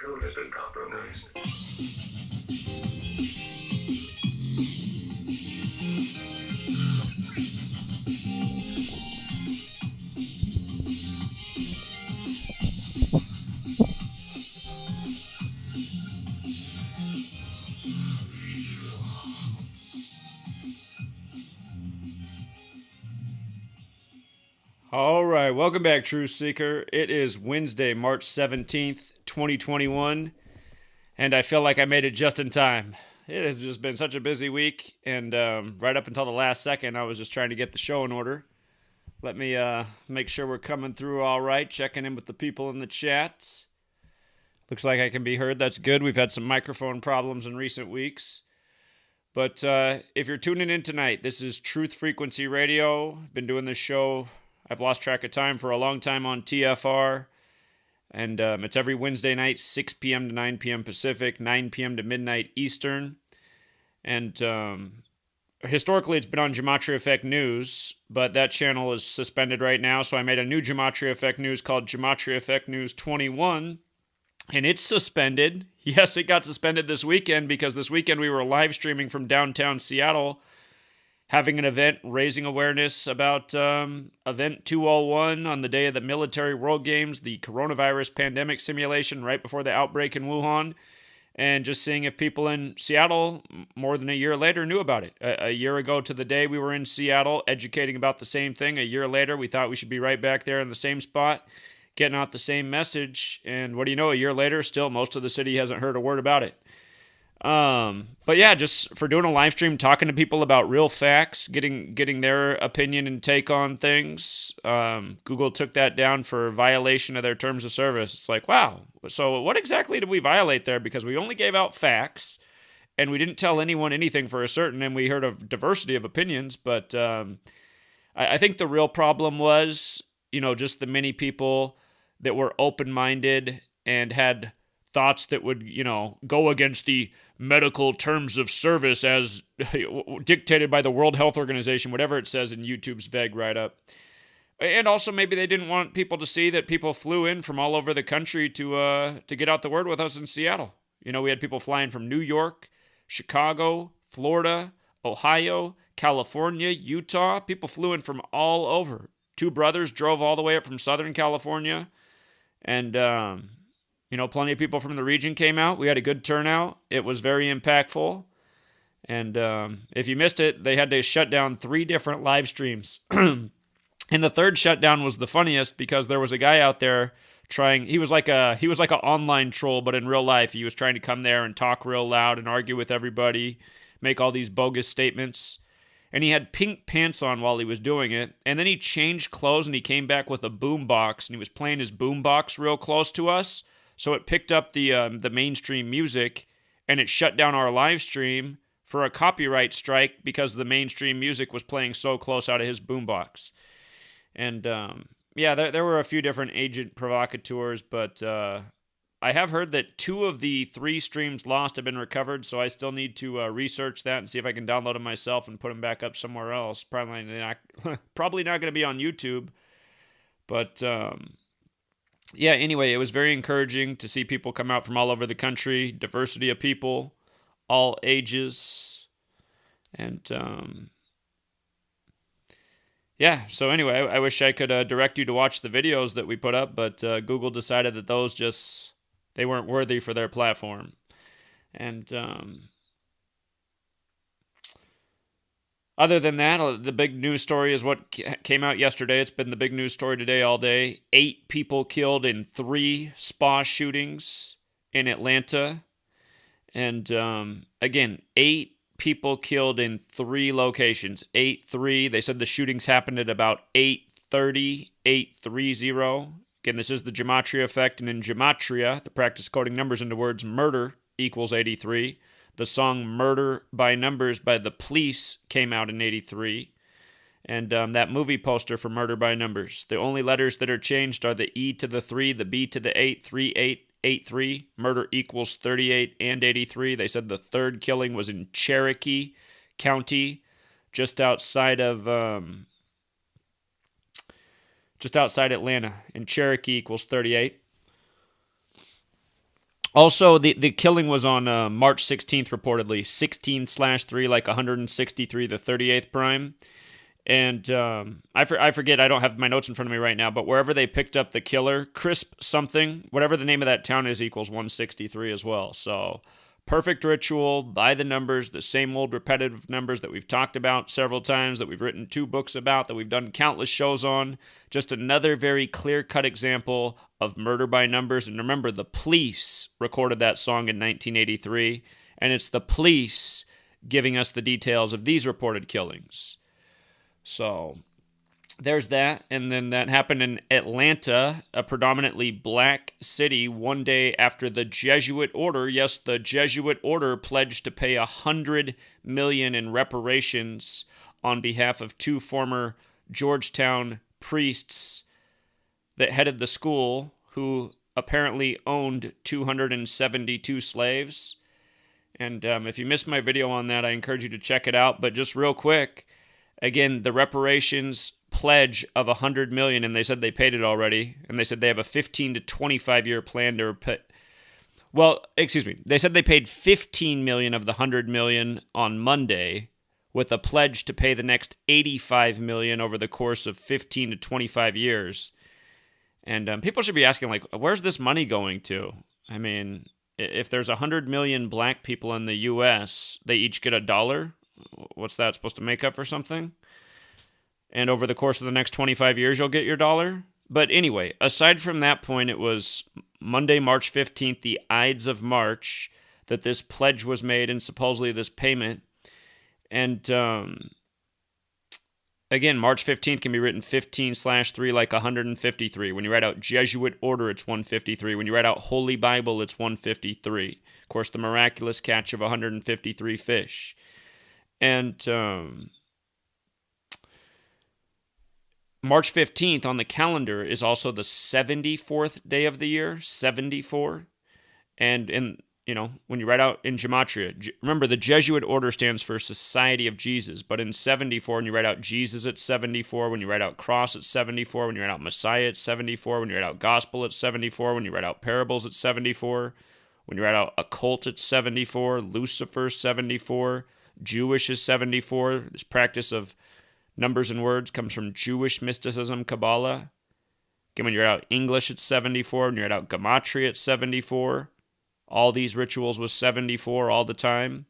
code has been compromised. All right, welcome back, Truth Seeker. It is Wednesday, March 17th, 2021, and I feel like I made it just in time. It has just been such a busy week, and right up until the last second, I was just trying to get the show in order. Let me make sure we're coming through all right, checking in with the people in the chat. Looks like I can be heard. That's good. We've had some microphone problems in recent weeks. But if you're tuning in tonight, this is Truth Frequency Radio. Been doing this show, I've lost track of time, for a long time on TFR. And it's every Wednesday night, 6 p.m. to 9 p.m. Pacific, 9 p.m. to midnight Eastern. And historically, it's been on GematriaEffectNews, but that channel is suspended right now. So I made a new GematriaEffectNews called GematriaEffectNews 21. And it's suspended. Yes, it got suspended this weekend because this weekend we were live streaming from downtown Seattle, having an event raising awareness about Event 201 on the day of the Military World Games, the coronavirus pandemic simulation right before the outbreak in Wuhan, and just seeing if people in Seattle more than a year later knew about it. A year ago to the day we were in Seattle educating about the same thing. A year later, we thought we should be right back there in the same spot, getting out the same message, and what do you know, a year later, still most of the city hasn't heard a word about it. But yeah, just for doing a live stream, talking to people about real facts, getting their opinion and take on things. Google took that down for violation of their terms of service. It's like, wow, so what exactly did we violate there? Because we only gave out facts, and we didn't tell anyone anything for a certain, and we heard a diversity of opinions, but I think the real problem was, just the many people that were open-minded and had thoughts that would, go against the medical terms of service as dictated by the World Health Organization, whatever it says in YouTube's vague write-up. And also maybe they didn't want people to see that people flew in from all over the country to get out the word with us in Seattle. We had people flying from New York, Chicago, Florida, Ohio, California, Utah. People flew in from all over. Two brothers drove all the way up from Southern California. And, plenty of people from the region came out. We had a good turnout. It was very impactful. And if you missed it, they had to shut down 3 different live streams. And the third shutdown was the funniest because there was a guy out there trying. He was like an online troll, but in real life, he was trying to come there and talk real loud and argue with everybody, make all these bogus statements. And he had pink pants on while he was doing it. And then he changed clothes and he came back with a boombox and he was playing his boombox real close to us. So it picked up the mainstream music and it shut down our live stream for a copyright strike because the mainstream music was playing so close out of his boombox. And there were a few different agent provocateurs, but I have heard that 2 of the 3 streams lost have been recovered, so I still need to research that and see if I can download them myself and put them back up somewhere else. Probably not going to be on YouTube, but anyway, it was very encouraging to see people come out from all over the country, diversity of people, all ages, and so anyway, I wish I could direct you to watch the videos that we put up, but Google decided that those they weren't worthy for their platform. And other than that, the big news story is what came out yesterday. It's been the big news story today all day. 8 people killed in 3 spa shootings in Atlanta. And again, 8 people killed in 3 locations. 8-3. They said the shootings happened at about 8:30, 8:30. Again, this is the Gematria effect, and in Gematria, the practice coding numbers into words, murder equals 83. The song Murder by Numbers by The Police came out in 83. And that movie poster for Murder by Numbers. The only letters that are changed are the E to the 3, the B to the 8, 3883. Murder equals 38 and 83. They said the third killing was in Cherokee County, just outside Atlanta. And Cherokee equals 38. Also, the killing was on March 16th, reportedly. 16/3, like 163, the 38th prime. And I forget, I don't have my notes in front of me right now, but wherever they picked up the killer, Crisp something, whatever the name of that town is, equals 163 as well. So, perfect ritual, by the numbers, the same old repetitive numbers that we've talked about several times, that we've written 2 books about, that we've done countless shows on. Just another very clear-cut example of murder by numbers. And remember, the police recorded that song in 1983, and it's the police giving us the details of these reported killings. So there's that. And then that happened in Atlanta, a predominantly black city, one day after the Jesuit order. Yes, the Jesuit order pledged to pay $100 million in reparations on behalf of 2 former Georgetown priests that headed the school, who apparently owned 272 slaves. And if you missed my video on that, I encourage you to check it out. But just real quick, again, the reparations pledge of $100 million, and they said they paid it already, and they said they have a 15 to 25 year plan to repay. Well, excuse me. They said they paid $15 million of the $100 million on Monday, with a pledge to pay the next $85 million over the course of 15 to 25 years. And people should be asking, like, where's this money going to? I mean, if there's 100 million black people in the U.S., they each get $1. What's that supposed to make up for something? And over the course of the next 25 years, you'll get your $1. But anyway, aside from that point, it was Monday, March 15th, the Ides of March, that this pledge was made and supposedly this payment. And again, March 15th can be written 15/3 like 153. When you write out Jesuit order, it's 153. When you write out Holy Bible, it's 153. Of course, the miraculous catch of 153 fish. And March 15th on the calendar is also the 74th day of the year, 74. And when you write out in Gematria, remember the Jesuit order stands for Society of Jesus, but in 74, when you write out Jesus, it's 74. When you write out cross, it's 74. When you write out Messiah, it's 74. When you write out gospel, it's 74. When you write out parables, it's 74. When you write out occult, it's 74. Lucifer, 74. Jewish is 74. This practice of numbers and words comes from Jewish mysticism, Kabbalah. Again, when you write out English, it's 74. When you write out Gematria, it's 74. All these rituals was 74 all the time.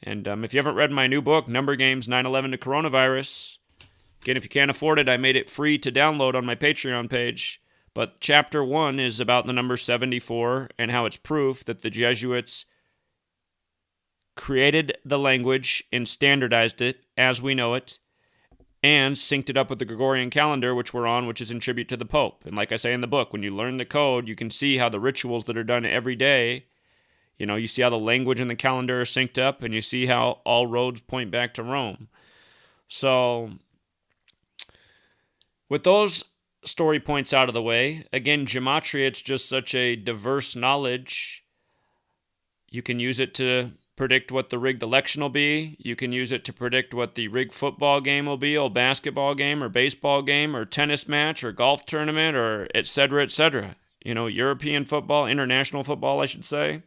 And if you haven't read my new book, Number Games 9/11 to Coronavirus, again, if you can't afford it, I made it free to download on my Patreon page. But chapter 1 is about the number 74 and how it's proof that the Jesuits created the language and standardized it as we know it, and synced it up with the Gregorian calendar, which we're on, which is in tribute to the Pope. And like I say in the book, when you learn the code, you can see how the rituals that are done every day, you see how the language and the calendar are synced up, and you see how all roads point back to Rome. So, with those story points out of the way, again, Gematria, it's just such a diverse knowledge. You can use it to predict what the rigged election will be. You can use it to predict what the rigged football game will be, or basketball game, or baseball game, or tennis match, or golf tournament, or et cetera, et cetera. European football, international football, I should say.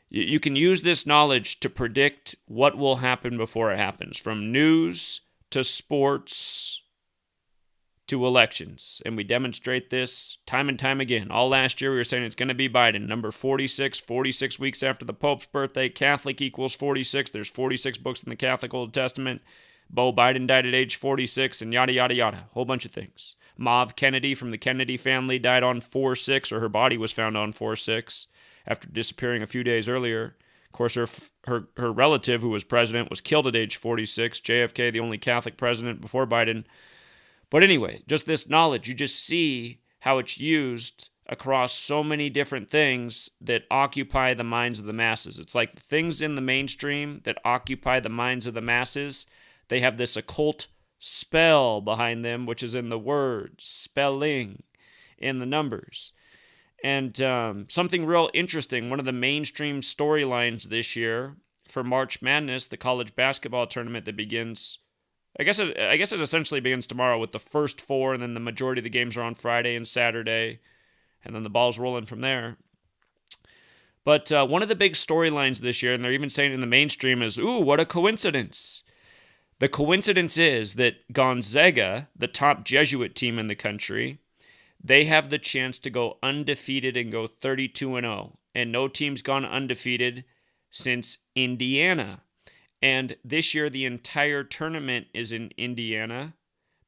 You can use this knowledge to predict what will happen before it happens, from news to sports to elections. And we demonstrate this time and time again. All last year we were saying it's going to be Biden, number 46 weeks after the Pope's birthday. Catholic equals 46. There's 46 books in the Catholic Old Testament. Beau Biden died at age 46, and yada, yada, yada. Whole bunch of things. Maud Kennedy from the Kennedy family died on 4/6, or her body was found on 4/6 after disappearing a few days earlier. Of course, her relative, who was president, was killed at age 46. JFK, the only Catholic president before Biden. But anyway, just this knowledge, you just see how it's used across so many different things that occupy the minds of the masses. It's like the things in the mainstream that occupy the minds of the masses, they have this occult spell behind them, which is in the words, spelling, in the numbers. And something real interesting, one of the mainstream storylines this year for March Madness, the college basketball tournament that begins, I guess it essentially begins tomorrow with the first 4, and then the majority of the games are on Friday and Saturday, and then the ball's rolling from there. But one of the big storylines this year, and they're even saying it in the mainstream, is, ooh, what a coincidence. The coincidence is that Gonzaga, the top Jesuit team in the country, they have the chance to go undefeated and go 32-0. And no team's gone undefeated since Indiana. And this year, the entire tournament is in Indiana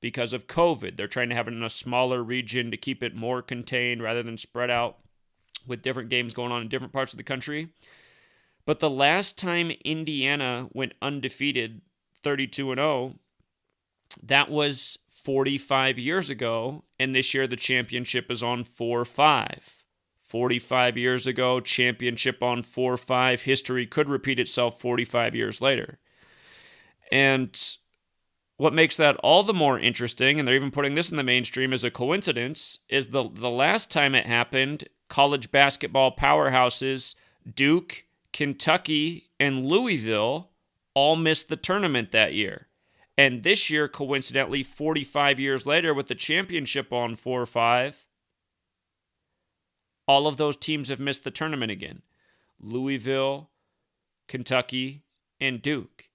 because of COVID. They're trying to have it in a smaller region to keep it more contained rather than spread out with different games going on in different parts of the country. But the last time Indiana went undefeated, 32-0, that was 45 years ago, and this year the championship is on 4-5. 45 years ago, championship on 4-5. History could repeat itself 45 years later. And what makes that all the more interesting, and they're even putting this in the mainstream as a coincidence, is the last time it happened, college basketball powerhouses Duke, Kentucky, and Louisville all missed the tournament that year. And this year, coincidentally, 45 years later, with the championship on 4-5, all of those teams have missed the tournament again. Louisville, Kentucky, and Duke.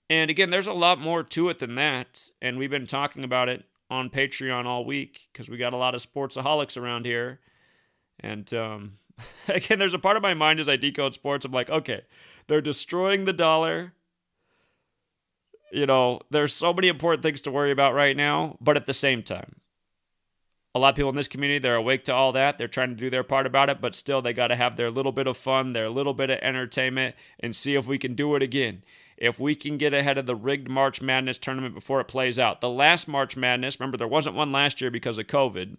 And again, there's a lot more to it than that. And we've been talking about it on Patreon all week because we got a lot of sportsaholics around here. And again, there's a part of my mind as I decode sports. I'm like, okay, they're destroying the dollar. You know, there's so many important things to worry about right now. But at the same time, a lot of people in this community, they're awake to all that. They're trying to do their part about it. But still, they got to have their little bit of fun, their little bit of entertainment, and see if we can do it again. If we can get ahead of the rigged March Madness tournament before it plays out. The last March Madness, remember, there wasn't one last year because of COVID.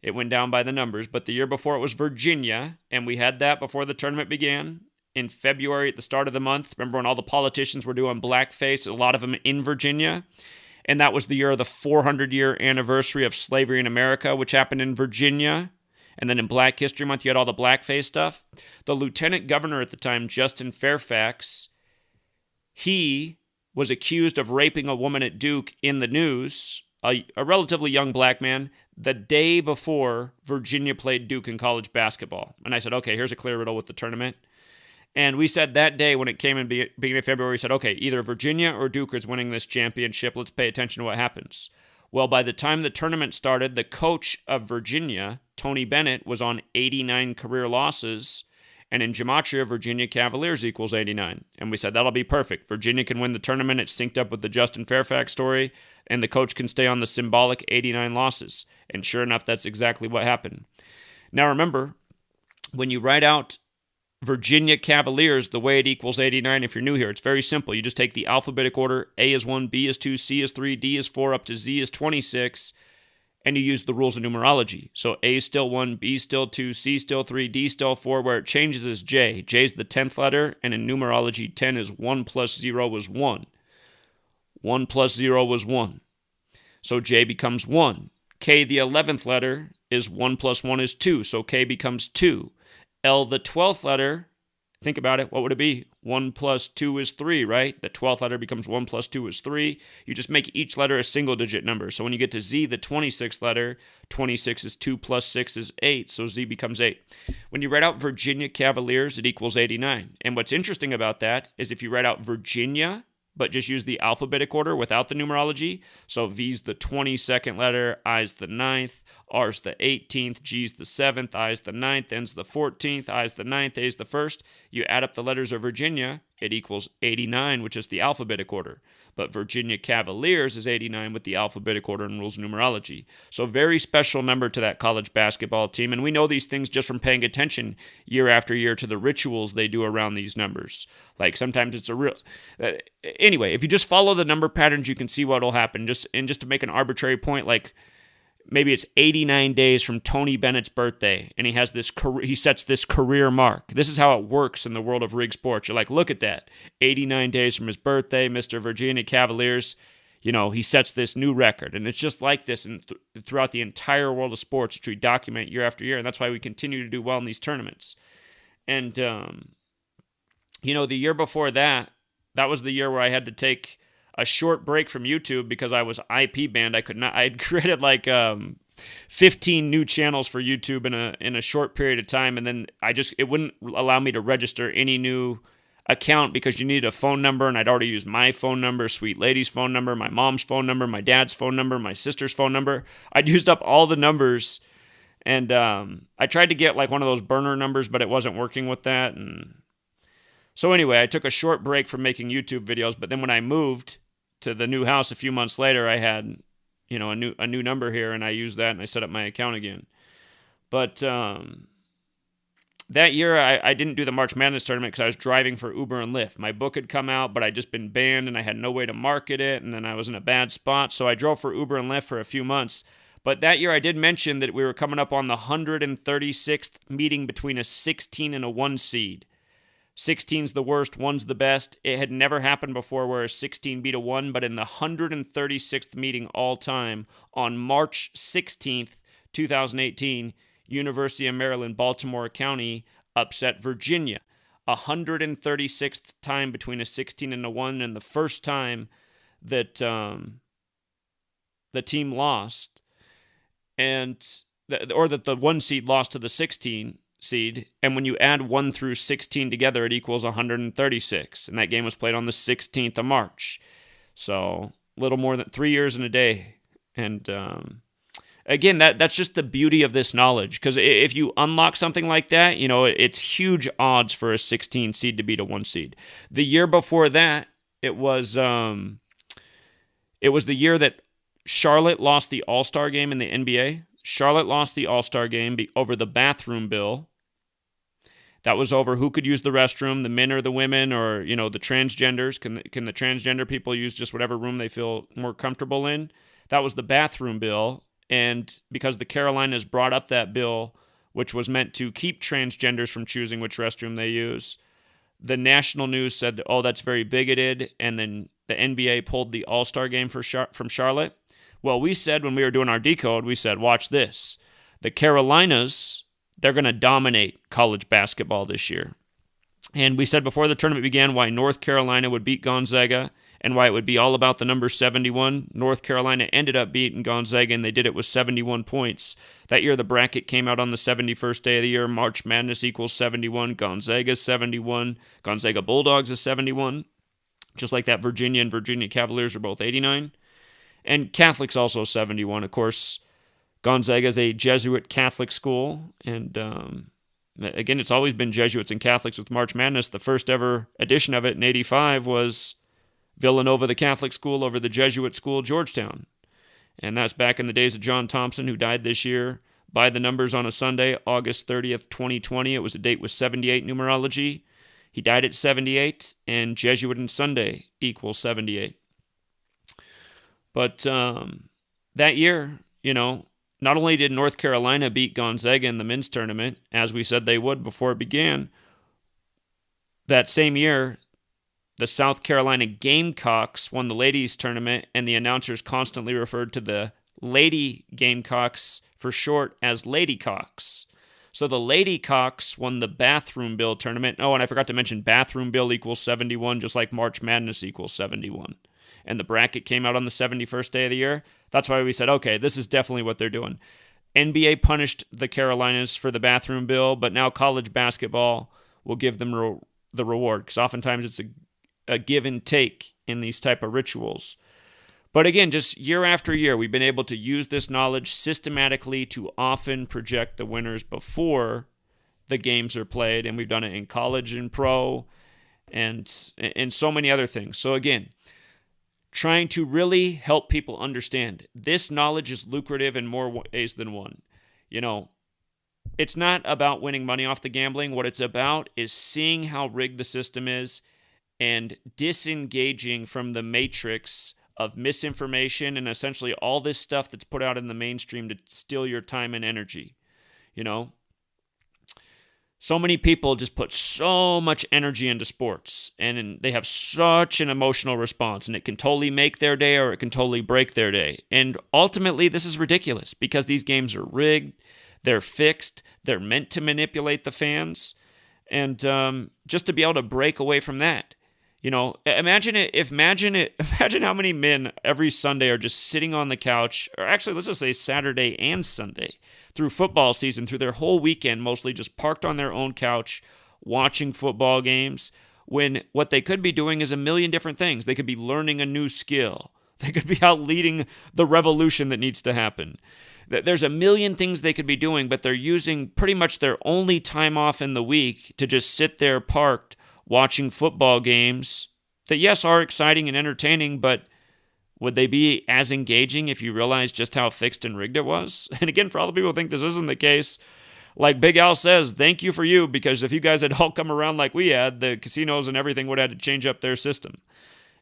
It went down by the numbers. But the year before it was Virginia, and we had that before the tournament began. In February, at the start of the month, remember when all the politicians were doing blackface, a lot of them in Virginia? And that was the year of the 400-year anniversary of slavery in America, which happened in Virginia. And then in Black History Month, you had all the blackface stuff. The lieutenant governor at the time, Justin Fairfax, he was accused of raping a woman at Duke in the news, a relatively young black man, the day before Virginia played Duke in college basketball. And I said, okay, here's a clear riddle with the tournament. And we said that day when it came in beginning of February, we said, okay, either Virginia or Duke is winning this championship. Let's pay attention to what happens. Well, by the time the tournament started, the coach of Virginia, Tony Bennett, was on 89 career losses. And in Gematria, Virginia Cavaliers equals 89. And we said, that'll be perfect. Virginia can win the tournament. It's synced up with the Justin Fairfax story. And the coach can stay on the symbolic 89 losses. And sure enough, that's exactly what happened. Now remember, when you write out Virginia Cavaliers, the way it equals 89, if you're new here, it's very simple. You just take the alphabetic order. A is 1, B is 2, C is 3, D is 4, up to Z is 26, and you use the rules of numerology. So A is still 1, B is still 2, C is still 3, D is still 4. Where it changes is J. J is the 10th letter, and in numerology, 10 is 1 plus 0 is 1. 1 plus 0 was 1. So J becomes 1. K, the 11th letter, is 1 plus 1 is 2, so K becomes 2. L, the 12th letter, think about it, what would it be? 1 plus 2 is 3, right? The 12th letter becomes 1 plus 2 is 3. You just make each letter a single-digit number. So when you get to Z, the 26th letter, 26 is 2 plus 6 is 8, so Z becomes 8. When you write out Virginia Cavaliers, it equals 89. And what's interesting about that is if you write out Virginia, but just use the alphabetic order without the numerology. So V's the 22nd letter, I's the 9th, R's the 18th, G's the 7th, I's the 9th, N's the 14th, I's the 9th, A's the 1st. You add up the letters of Virginia, it equals 89, which is the alphabetic order. But Virginia Cavaliers is 89 with the alphabetic order and rules of numerology. So very special number to that college basketball team. And we know these things just from paying attention year after year to the rituals they do around these numbers. Like sometimes it's a real... anyway, if you just follow the number patterns, you can see what will happen. Just to make an arbitrary point, like maybe it's 89 days from Tony Bennett's birthday, and he sets this career mark. This is how it works in the world of rig sports. You're like, look at that. 89 days from his birthday, Mr. Virginia Cavaliers, he sets this new record. And it's just like this throughout the entire world of sports, which we document year after year, and that's why we continue to do well in these tournaments. And, the year before that was the year where I had to take a short break from YouTube because I was IP banned. I had created 15 new channels for YouTube in a short period of time, and then it wouldn't allow me to register any new account because you needed a phone number, and I'd already used my phone number, Sweet Lady's phone number, my mom's phone number, my dad's phone number, my sister's phone number. I'd used up all the numbers, and I tried to get like one of those burner numbers, but it wasn't working with that. And so anyway, I took a short break from making YouTube videos, but then when I moved to the new house a few months later, I had, a new number here, and I used that, and I set up my account again. But that year, I didn't do the March Madness tournament because I was driving for Uber and Lyft. My book had come out, but I'd just been banned, and I had no way to market it, and then I was in a bad spot, so I drove for Uber and Lyft for a few months. But that year, I did mention that we were coming up on the 136th meeting between a 16 and a 1 seed. 16's the worst, 1's the best. It had never happened before where a 16 beat a 1, but in the 136th meeting all time, on March 16th, 2018, University of Maryland, Baltimore County upset Virginia. 136th time between a 16 and a 1, and the first time that the team lost, or that the 1 seed lost to the 16 seed, and when you add 1 through 16 together, it equals 136, and that game was played on the 16th of March. So a little more than 3 years and a day. And again, that's just the beauty of this knowledge, because if you unlock something like that, it's huge odds for a 16 seed to beat a 1 seed. The year before that, it was the year that Charlotte lost the All-Star game in the NBA. Charlotte lost the All-Star game over the bathroom bill. That was over who could use the restroom, the men or the women, or, the transgenders. Can the transgender people use just whatever room they feel more comfortable in? That was the bathroom bill. And because the Carolinas brought up that bill, which was meant to keep transgenders from choosing which restroom they use, the national news said, oh, that's very bigoted. And then the NBA pulled the All-Star game from Charlotte. Well, we said when we were doing our decode, we said, watch this. The Carolinas, they're going to dominate college basketball this year. And we said before the tournament began why North Carolina would beat Gonzaga and why it would be all about the number 71. North Carolina ended up beating Gonzaga, and they did it with 71 points. That year, the bracket came out on the 71st day of the year. March Madness equals 71. Gonzaga's 71. Gonzaga Bulldogs is 71. Just like that, Virginia and Virginia Cavaliers are both 89. And Catholic's also 71. Of course, Gonzaga is a Jesuit Catholic school. And again, it's always been Jesuits and Catholics with March Madness. The first ever edition of it in 85 was Villanova, the Catholic school, over the Jesuit school, Georgetown. And that's back in the days of John Thompson, who died this year by the numbers on a Sunday, August 30th, 2020. It was a date with 78 numerology. He died at 78, and Jesuit and Sunday equals 78. But that year, not only did North Carolina beat Gonzaga in the men's tournament, as we said they would before it began, that same year, the South Carolina Gamecocks won the ladies' tournament, and the announcers constantly referred to the Lady Gamecocks for short as Ladycocks. So the Ladycocks won the bathroom bill tournament. Oh, and I forgot to mention bathroom bill equals 71, just like March Madness equals 71. And the bracket came out on the 71st day of the year. That's why we said, okay, this is definitely what they're doing. NBA punished the Carolinas for the bathroom bill, but now college basketball will give them the reward, because oftentimes it's a give and take in these type of rituals. But again, just year after year, we've been able to use this knowledge systematically to often project the winners before the games are played, and we've done it in college and pro and so many other things. So again, trying to really help people understand this knowledge is lucrative in more ways than one. It's not about winning money off the gambling. What it's about is seeing how rigged the system is and disengaging from the matrix of misinformation and essentially all this stuff that's put out in the mainstream to steal your time and energy. So many people just put so much energy into sports, and they have such an emotional response, and it can totally make their day or it can totally break their day. And ultimately, this is ridiculous because these games are rigged, they're fixed, they're meant to manipulate the fans. And just to be able to break away from that, You know, imagine it. Imagine how many men every Sunday are just sitting on the couch, or actually, let's just say Saturday and Sunday through football season, through their whole weekend, mostly just parked on their own couch watching football games. When what they could be doing is a million different things. They could be learning a new skill. They could be out leading the revolution that needs to happen. There's a million things they could be doing, but they're using pretty much their only time off in the week to just sit there parked watching football games that, yes, are exciting and entertaining, but would they be as engaging if you realize just how fixed and rigged it was? And again, for all the people who think this isn't the case, like Big Al says, thank you for you, because if you guys had all come around like we had, the casinos and everything would have had to change up their system.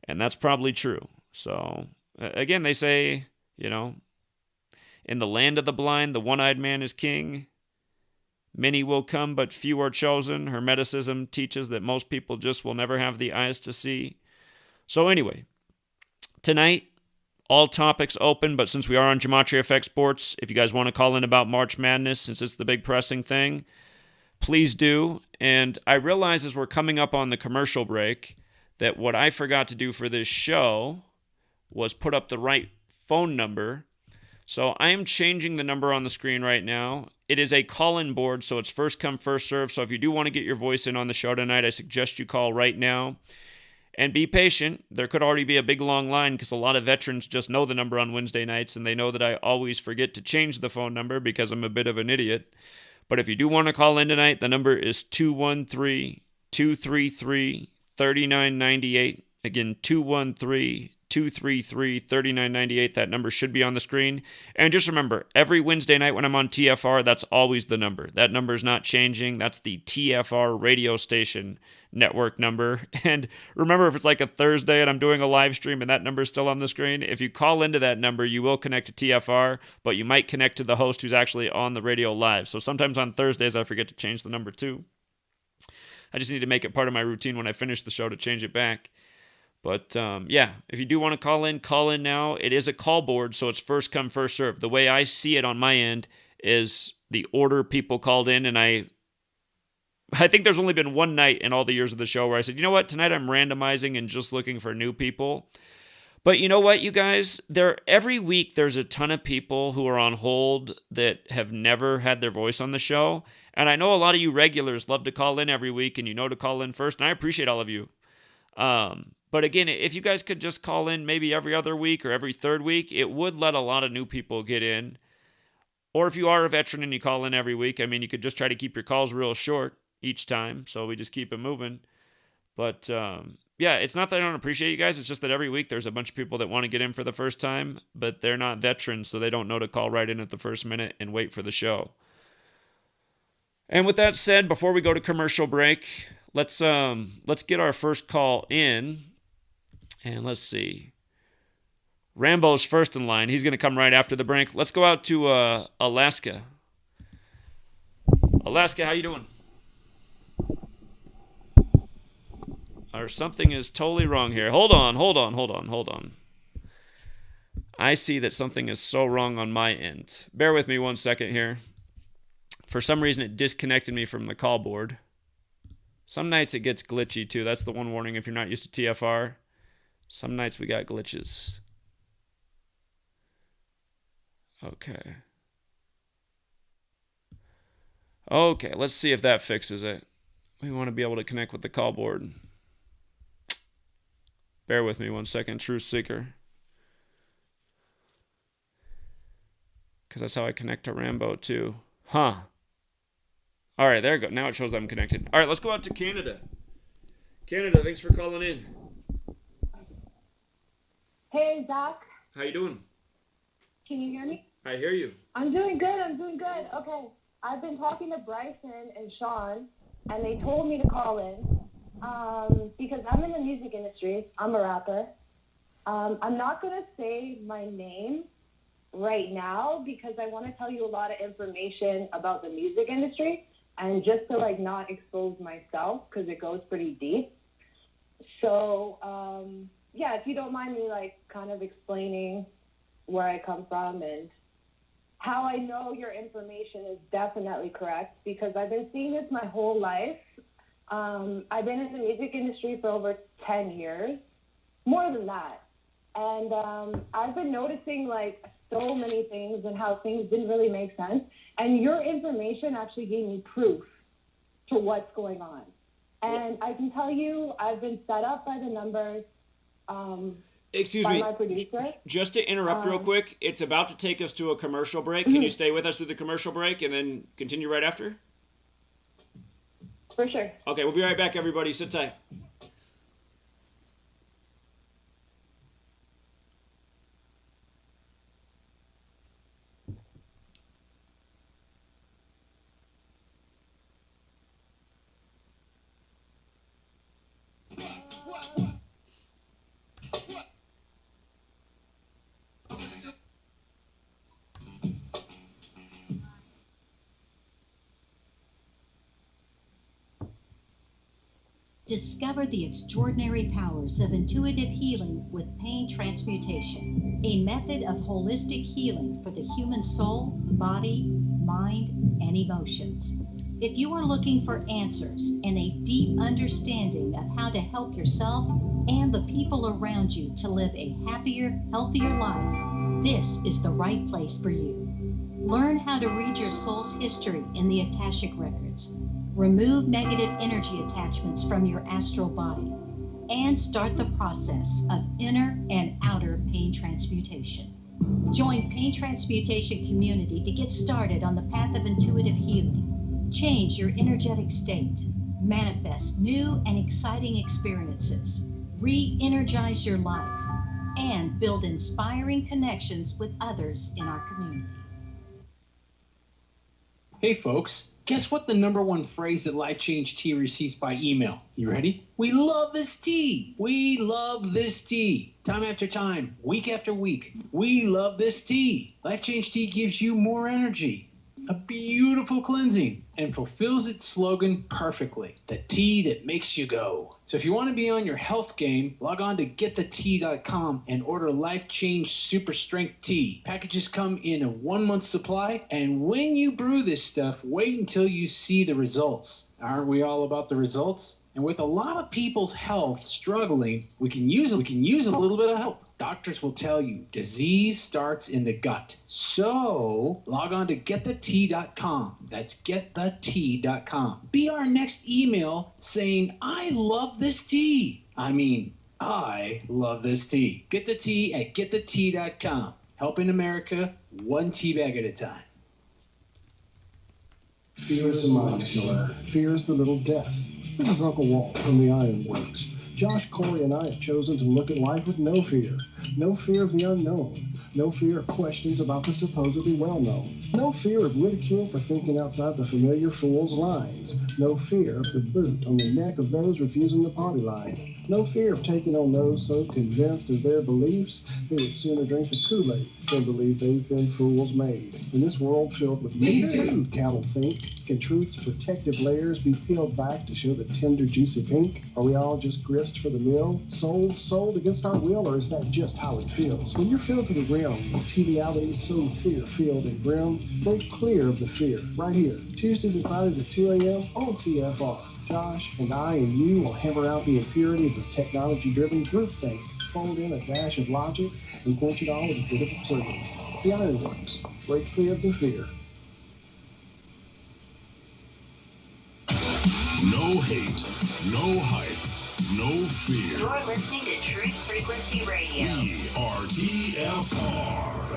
And that's probably true. So, again, they say, you know, in the land of the blind, the one-eyed man is king. Many will come, but few are chosen. Hermeticism teaches that most people just will never have the eyes to see. So anyway, tonight, all topics open, but since we are on Gematria Effect Sports, if you guys want to call in about March Madness, since it's the big pressing thing, please do. And I realize as we're coming up on the commercial break that what I forgot to do for this show was put up the right phone number. So I am changing the number on the screen right now. It is a call-in board, so it's first come, first serve. So if you do want to get your voice in on the show tonight, I suggest you call right now. And be patient. There could already be a big long line because a lot of veterans just know the number on Wednesday nights, and they know that I always forget to change the phone number because I'm a bit of an idiot. But if you do want to call in tonight, the number is 213-233-3998. Again, 213-233-3998. That number should be on the screen. And just remember, every Wednesday night when I'm on TFR, that's always the number. That number is not changing. That's the TFR radio station network number. And remember, if it's like a Thursday and I'm doing a live stream and that number is still on the screen, if you call into that number, you will connect to TFR, but you might connect to the host who's actually on the radio live. So sometimes on Thursdays, I forget to change the number too. I just need to make it part of my routine when I finish the show to change it back. But yeah, if you do want to call in now. It is a call board, so it's first come, first serve. The way I see it on my end is the order people called in, and I think there's only been one night in all the years of the show where I said, you know what, tonight I'm randomizing and just looking for new people. But you know what, you guys? Every week there's a ton of people who are on hold that have never had their voice on the show. And I know a lot of you regulars love to call in every week, and you know to call in first, and I appreciate all of you. But again, if you guys could just call in maybe every other week or every third week, it would let a lot of new people get in. Or if you are a veteran and you call in every week, I mean, you could just try to keep your calls real short each time, so we just keep it moving. But yeah, it's not that I don't appreciate you guys, it's just that every week there's a bunch of people that want to get in for the first time, but they're not veterans, so they don't know to call right in at the first minute and wait for the show. And with that said, before we go to commercial break, let's get our first call in, and let's see. Rambo's first in line. He's going to come right after the break. Let's go out to Alaska. Alaska, how you doing? Or something is totally wrong here. Hold on. I see that something is so wrong on my end. Bear with me 1 second here. For some reason, it disconnected me from the call board. Some nights it gets glitchy too. That's the one warning if you're not used to TFR. Some nights we got glitches. Okay, let's see if that fixes it. We want to be able to connect with the call board. Bear with me 1 second, Truth Seeker. Because that's how I connect to Rambo too. Huh. All right, there we go. Now it shows I'm connected. All right, let's go out to Canada. Canada, thanks for calling in. Hey, Zach. How you doing? Can you hear me? I hear you. I'm doing good. Okay. I've been talking to Bryson and Sean, and they told me to call in because I'm in the music industry. I'm a rapper. I'm not going to say my name right now because I want to tell you a lot of information about the music industry and just to not expose myself because it goes pretty deep. So, yeah, if you don't mind me kind of explaining where I come from and how I know your information is definitely correct, because I've been seeing this my whole life I've been in the music industry for over 10 years, more than that. And I've been noticing like so many things and how things didn't really make sense. And your information actually gave me proof to what's going on. And I can tell you, I've been set up by the numbers. Excuse by me, my producer. Just to interrupt real quick, it's about to take us to a commercial break. Can you stay with us through the commercial break and then continue right after? For sure. Okay, we'll be right back, everybody. Sit tight. Discover the extraordinary powers of intuitive healing with pain transmutation, a method of holistic healing for the human soul, body, mind, and emotions. If you are looking for answers and a deep understanding of how to help yourself and the people around you to live a happier, healthier life, this is the right place for you. Learn how to read your soul's history in the Akashic Records. Remove negative energy attachments from your astral body and start the process of inner and outer pain transmutation. Join Pain Transmutation Community to get started on the path of intuitive healing. Change your energetic state, manifest new and exciting experiences, re-energize your life, and build inspiring connections with others in our community. Hey folks, guess what the #1 phrase that Life Change Tea receives by email? You ready? We love this tea. We love this tea. Time after time, week after week, we love this tea. Life Change Tea gives you more energy, a beautiful cleansing, and fulfills its slogan perfectly. The tea that makes you go. So if you want to be on your health game, log on to getthetea.com and order Life Change Super Strength Tea. Packages come in a 1-month supply, and when you brew this stuff, wait until you see the results. Aren't we all about the results? And with a lot of people's health struggling, we can use a little bit of help. Doctors will tell you disease starts in the gut. So log on to getthetea.com. That's getthetea.com. Be our next email saying, I love this tea. I love this tea. Get the tea at getthetea.com. Helping America one tea bag at a time. Fear is the mind killer. Fear is the little death. This is Uncle Walt from the Ironworks. Josh, Corey, and I have chosen to look at life with no fear. No fear of the unknown. No fear of questions about the supposedly well-known. No fear of ridicule for thinking outside the familiar fool's lines. No fear of the boot on the neck of those refusing the party line. No fear of taking on those so convinced of their beliefs they would sooner drink the Kool-Aid than believe they've been fools made. In this world filled with me too, cattle think, can truth's protective layers be peeled back to show the tender, juicy pink? Are we all just grist for the mill? Souls sold against our will, or is that just how it feels? When you're filled to the rim with trivialities so fear-filled and grim, break clear of the fear right here. Tuesdays and Fridays at 2 a.m. on TFR. Josh and I and you will hammer out the impurities of technology-driven groupthink, fold in a dash of logic, and quench it all with a bit of a pleasure. The Ironworks. Break clear of the fear. No hate, no hype, no fear. You're listening to Truth Frequency Radio. We are TFR.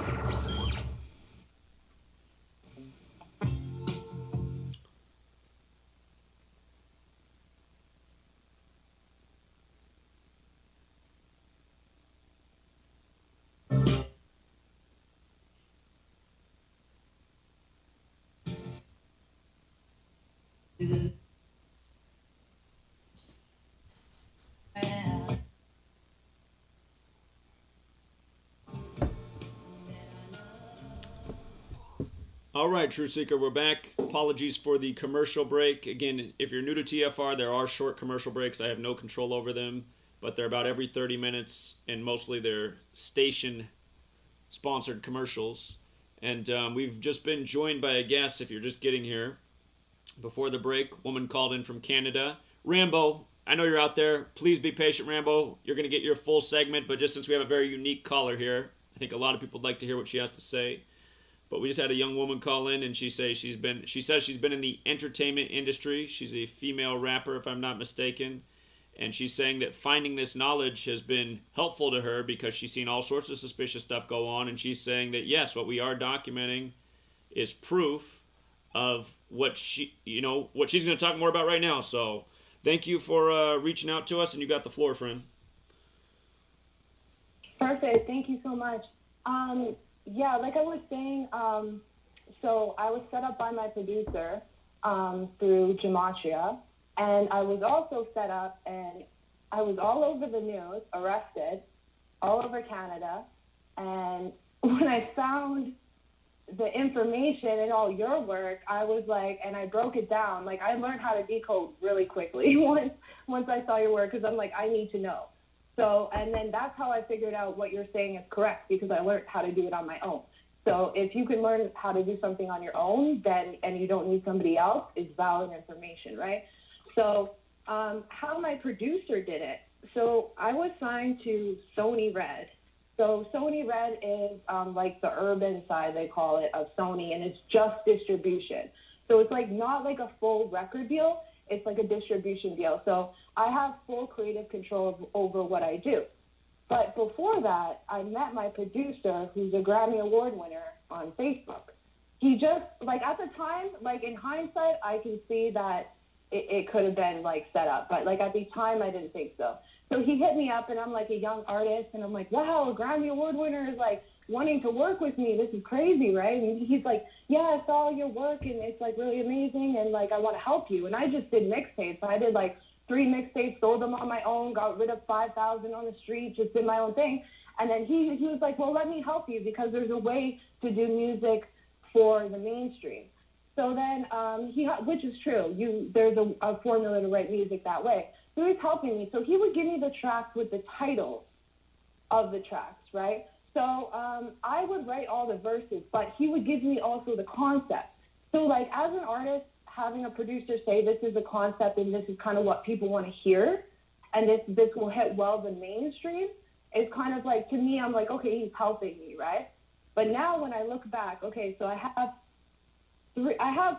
All right, True Seeker, we're back. Apologies for the commercial break. Again, if you're new to TFR, there are short commercial breaks. I have no control over them, but they're about every 30 minutes, and mostly they're station-sponsored commercials. And we've just been joined by a guest, if you're just getting here. Before the break, a woman called in from Canada, Rambo, I know you're out there. Please be patient, Rambo. You're going to get your full segment, but just since we have a very unique caller here, I think a lot of people would like to hear what she has to say. But we just had a young woman call in, and she says she's been in the entertainment industry. She's a female rapper, if I'm not mistaken. And she's saying that finding this knowledge has been helpful to her because she's seen all sorts of suspicious stuff go on. And she's saying that, yes, what we are documenting is proof of what she's going to talk more about right now. So thank you for reaching out to us, and you got the floor, friend. Perfect. Thank you so much. Yeah, like I was saying, so I was set up by my producer through Gematria, and I was also set up, and I was all over the news, arrested, all over Canada, and when I found the information and all your work, I was like, and I broke it down. Like, I learned how to decode really quickly once I saw your work, because I'm like, I need to know. So, and then that's how I figured out what you're saying is correct, because I learned how to do it on my own. So if you can learn how to do something on your own, then, and you don't need somebody else, it's valid information, right? So how my producer did it. So I was signed to Sony Red. So Sony Red is like the urban side, they call it, of Sony, and it's just distribution. So it's like not like a full record deal. It's like a distribution deal. So I have full creative control over what I do. But before that, I met my producer, who's a Grammy Award winner, on Facebook. He just, like, at the time, like, in hindsight, I can see that it could have been, like, set up. But, like, at the time, I didn't think so. So he hit me up, and I'm, like, a young artist, and I'm like, wow, a Grammy Award winner is, like, wanting to work with me. This is crazy, right? And he's like, yeah, I saw your work, and it's, like, really amazing, and, like, I want to help you. And I just did mixtapes. I did, like, 3 mixtapes, sold them on my own, got rid of 5,000 on the street, just did my own thing. And then he was like, well, let me help you, because there's a way to do music for the mainstream. So then, which is true, there's a formula to write music that way. So he's helping me. So he would give me the tracks with the titles of the tracks, right? So I would write all the verses, but he would give me also the concept. So, like, as an artist, having a producer say this is the concept and this is kind of what people want to hear, and this will hit well the mainstream, is kind of like, to me, I'm like, okay, he's helping me, right? But now when I look back, okay, so I have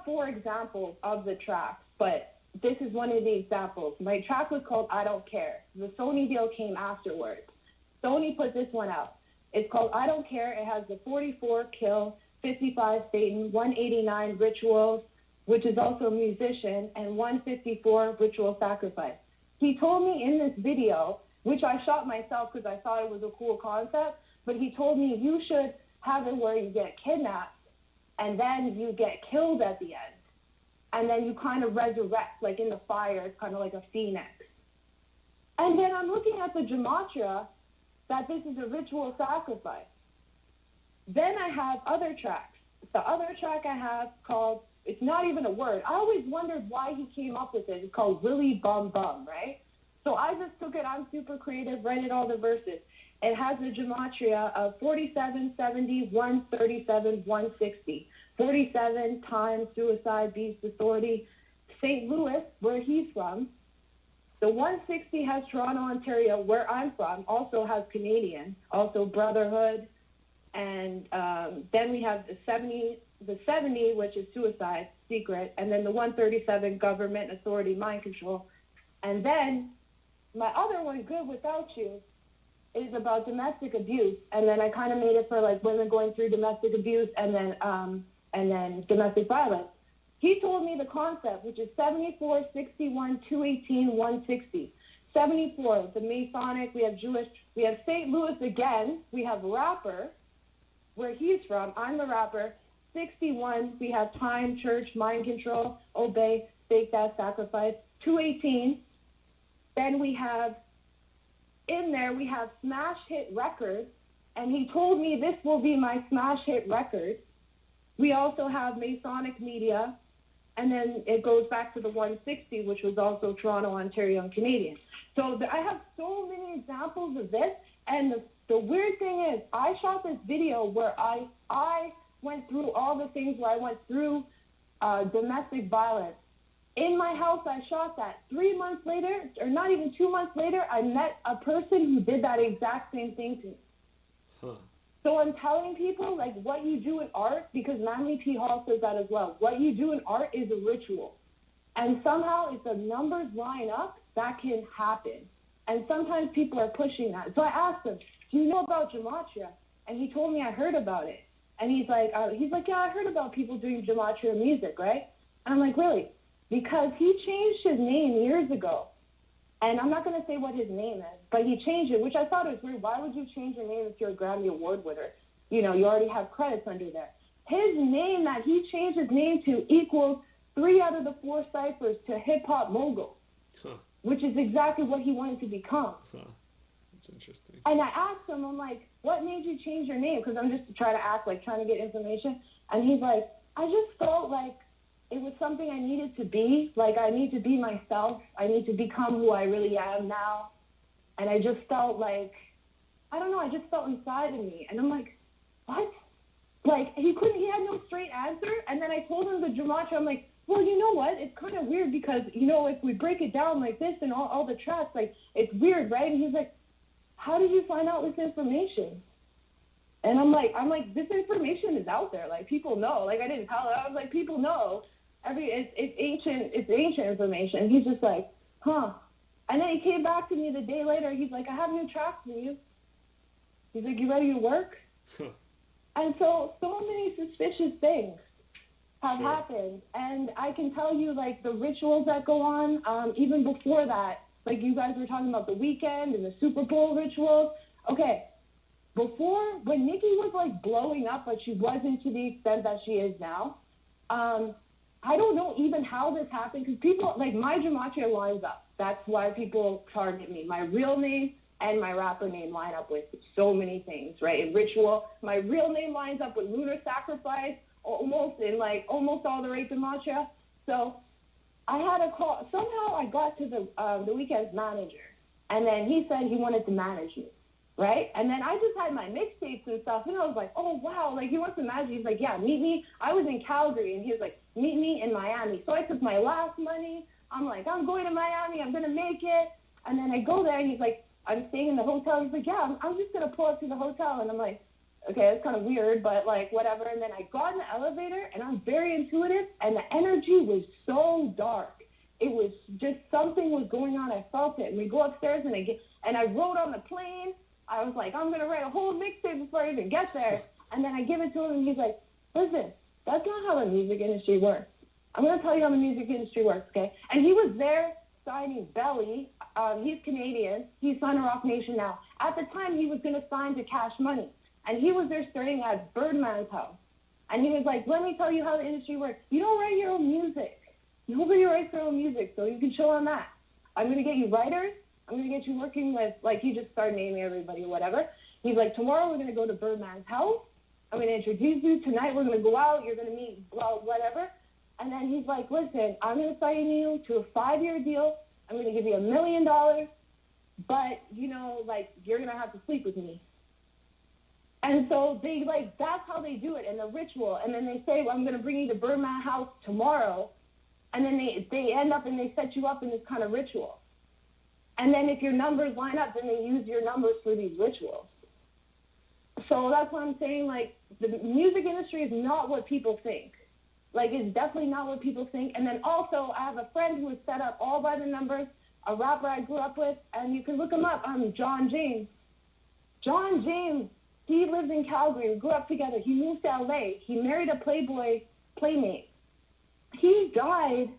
4 examples of the tracks, but this is one of the examples. My track was called I Don't Care. The Sony deal came afterwards. Sony put this one out. It's called I Don't Care. It has the 44 Kill, 55 Satan, 189 Rituals, which is also a musician, and 154 Ritual Sacrifice. He told me in this video, which I shot myself because I thought it was a cool concept, but he told me you should have it where you get kidnapped and then you get killed at the end. And then you kind of resurrect, like in the fire. It's kind of like a phoenix. And then I'm looking at the Gematria that this is a ritual sacrifice. Then I have other tracks. The other track I have called, it's not even a word. I always wondered why he came up with it. It's called Willy Bum Bum, right? So I just took it. I'm super creative, writing all the verses. It has the Gematria of 47, 70, 137, 160. 47 times suicide, beast, authority. St. Louis, where he's from. The 160 has Toronto, Ontario, where I'm from, also has Canadian, also Brotherhood. And then we have the 70, which is suicide, secret. And then the 137, government, authority, mind control. And then my other one, Good Without You, is about domestic abuse. And then I kind of made it for like women going through domestic abuse and then domestic violence. He told me the concept, which is 74, 61, 218, 160. 74, the Masonic, we have Jewish, we have St. Louis again, we have rapper, where he's from, I'm the rapper. 61, we have time, church, mind control, obey, fake that, sacrifice. 218, then we have, in there we have smash hit records, and he told me this will be my smash hit record. We also have Masonic media, and then it goes back to the 160, which was also Toronto, Ontario, and Canadian. So I have so many examples of this, and the weird thing is I shot this video where I went through all the things where I went through domestic violence In my house, I shot that. 3 months later, or not even 2 months later, I met a person who did that exact same thing to me. Huh. So I'm telling people, like, what you do in art, because Manly P. Hall says that as well, what you do in art is a ritual. And somehow, if the numbers line up, that can happen. And sometimes people are pushing that. So I asked him, do you know about Gematria? And he told me I heard about it. And he's like, yeah, I heard about people doing Gematria music, right? And I'm like, really? Because he changed his name years ago. And I'm not going to say what his name is, but he changed it, which I thought was weird. Why would you change your name if you're a Grammy Award winner? You know, you already have credits under there. His name that he changed his name to equals 3 out of the 4 ciphers to hip-hop mogul, which is exactly what he wanted to become. That's interesting. And I asked him, I'm like, what made you change your name? Because I'm just trying to ask, like, trying to get information. And he's like, I just felt like it was something I needed to be. Like, I need to be myself. I need to become who I really am now. And I just felt like, I don't know, I just felt inside of me. And I'm like, what? Like, he had no straight answer. And then I told him the Gematria, I'm like, well, you know what? It's kind of weird because, you know, if we break it down like this and all the tracks, like, it's weird, right? And he's like, how did you find out this information? And I'm like, this information is out there. Like, people know. Like, I didn't tell her. I was like, people know. It's ancient information. And he's just like, huh. And then he came back to me the day later. He's like, I have new tracks for you. He's like, you ready to work? And so many suspicious things have happened. And I can tell you, like, the rituals that go on, even before that, like you guys were talking about the weekend and the Super Bowl rituals. Okay, before, when Nikki was, like, blowing up, but she wasn't to the extent that she is now, I don't know even how this happened, because people, like, my Gematria lines up. That's why people target me. My real name and my rapper name line up with so many things, right? In ritual, my real name lines up with lunar sacrifice, almost all the right Gematria. So I had a call. Somehow I got to the weekend's manager, and then he said he wanted to manage me, right? And then I just had my mixtapes and stuff, and I was like, oh, wow, like, he wants to manage me. He's like, yeah, meet me. I was in Calgary, and he was like, meet me in Miami. So I took my last money. I'm like, I'm going to Miami. I'm going to make it. And then I go there, and he's like, I'm staying in the hotel. He's like, yeah, I'm just going to pull up to the hotel. And I'm like, okay, that's kind of weird, but, like, whatever. And then I got in the elevator, and I'm very intuitive, and the energy was so dark. It was just something was going on. I felt it. And we go upstairs, and I wrote on the plane. I was like, I'm going to write a whole mixtape before I even get there. And then I give it to him, and he's like, listen, that's not how the music industry works. I'm going to tell you how the music industry works, okay? And he was there signing Belly. He's Canadian. He's signed Rock Nation now. At the time, he was going to sign to Cash Money. And he was there starting at Birdman's house. And he was like, let me tell you how the industry works. You don't write your own music. Nobody writes their own music, so you can chill on that. I'm going to get you writers. I'm going to get you working with, like, he just started naming everybody or whatever. He's like, tomorrow we're going to go to Birdman's house. I'm going to introduce you. Tonight we're going to go out. You're going to meet, well, whatever. And then he's like, listen, I'm going to sign you to a 5-year deal. I'm going to give you $1 million. But, you know, like, you're going to have to sleep with me. And so they, like, that's how they do it in the ritual. And then they say, well, I'm going to bring you to Birdman House tomorrow. And then they end up and they set you up in this kind of ritual. And then if your numbers line up, then they use your numbers for these rituals. So that's what I'm saying. Like, the music industry is not what people think. Like, it's definitely not what people think. And then also, I have a friend who is set up all by the numbers, a rapper I grew up with, and you can look him up. John James. John James, he lives in Calgary. We grew up together. He moved to LA. He married a Playboy playmate. He died.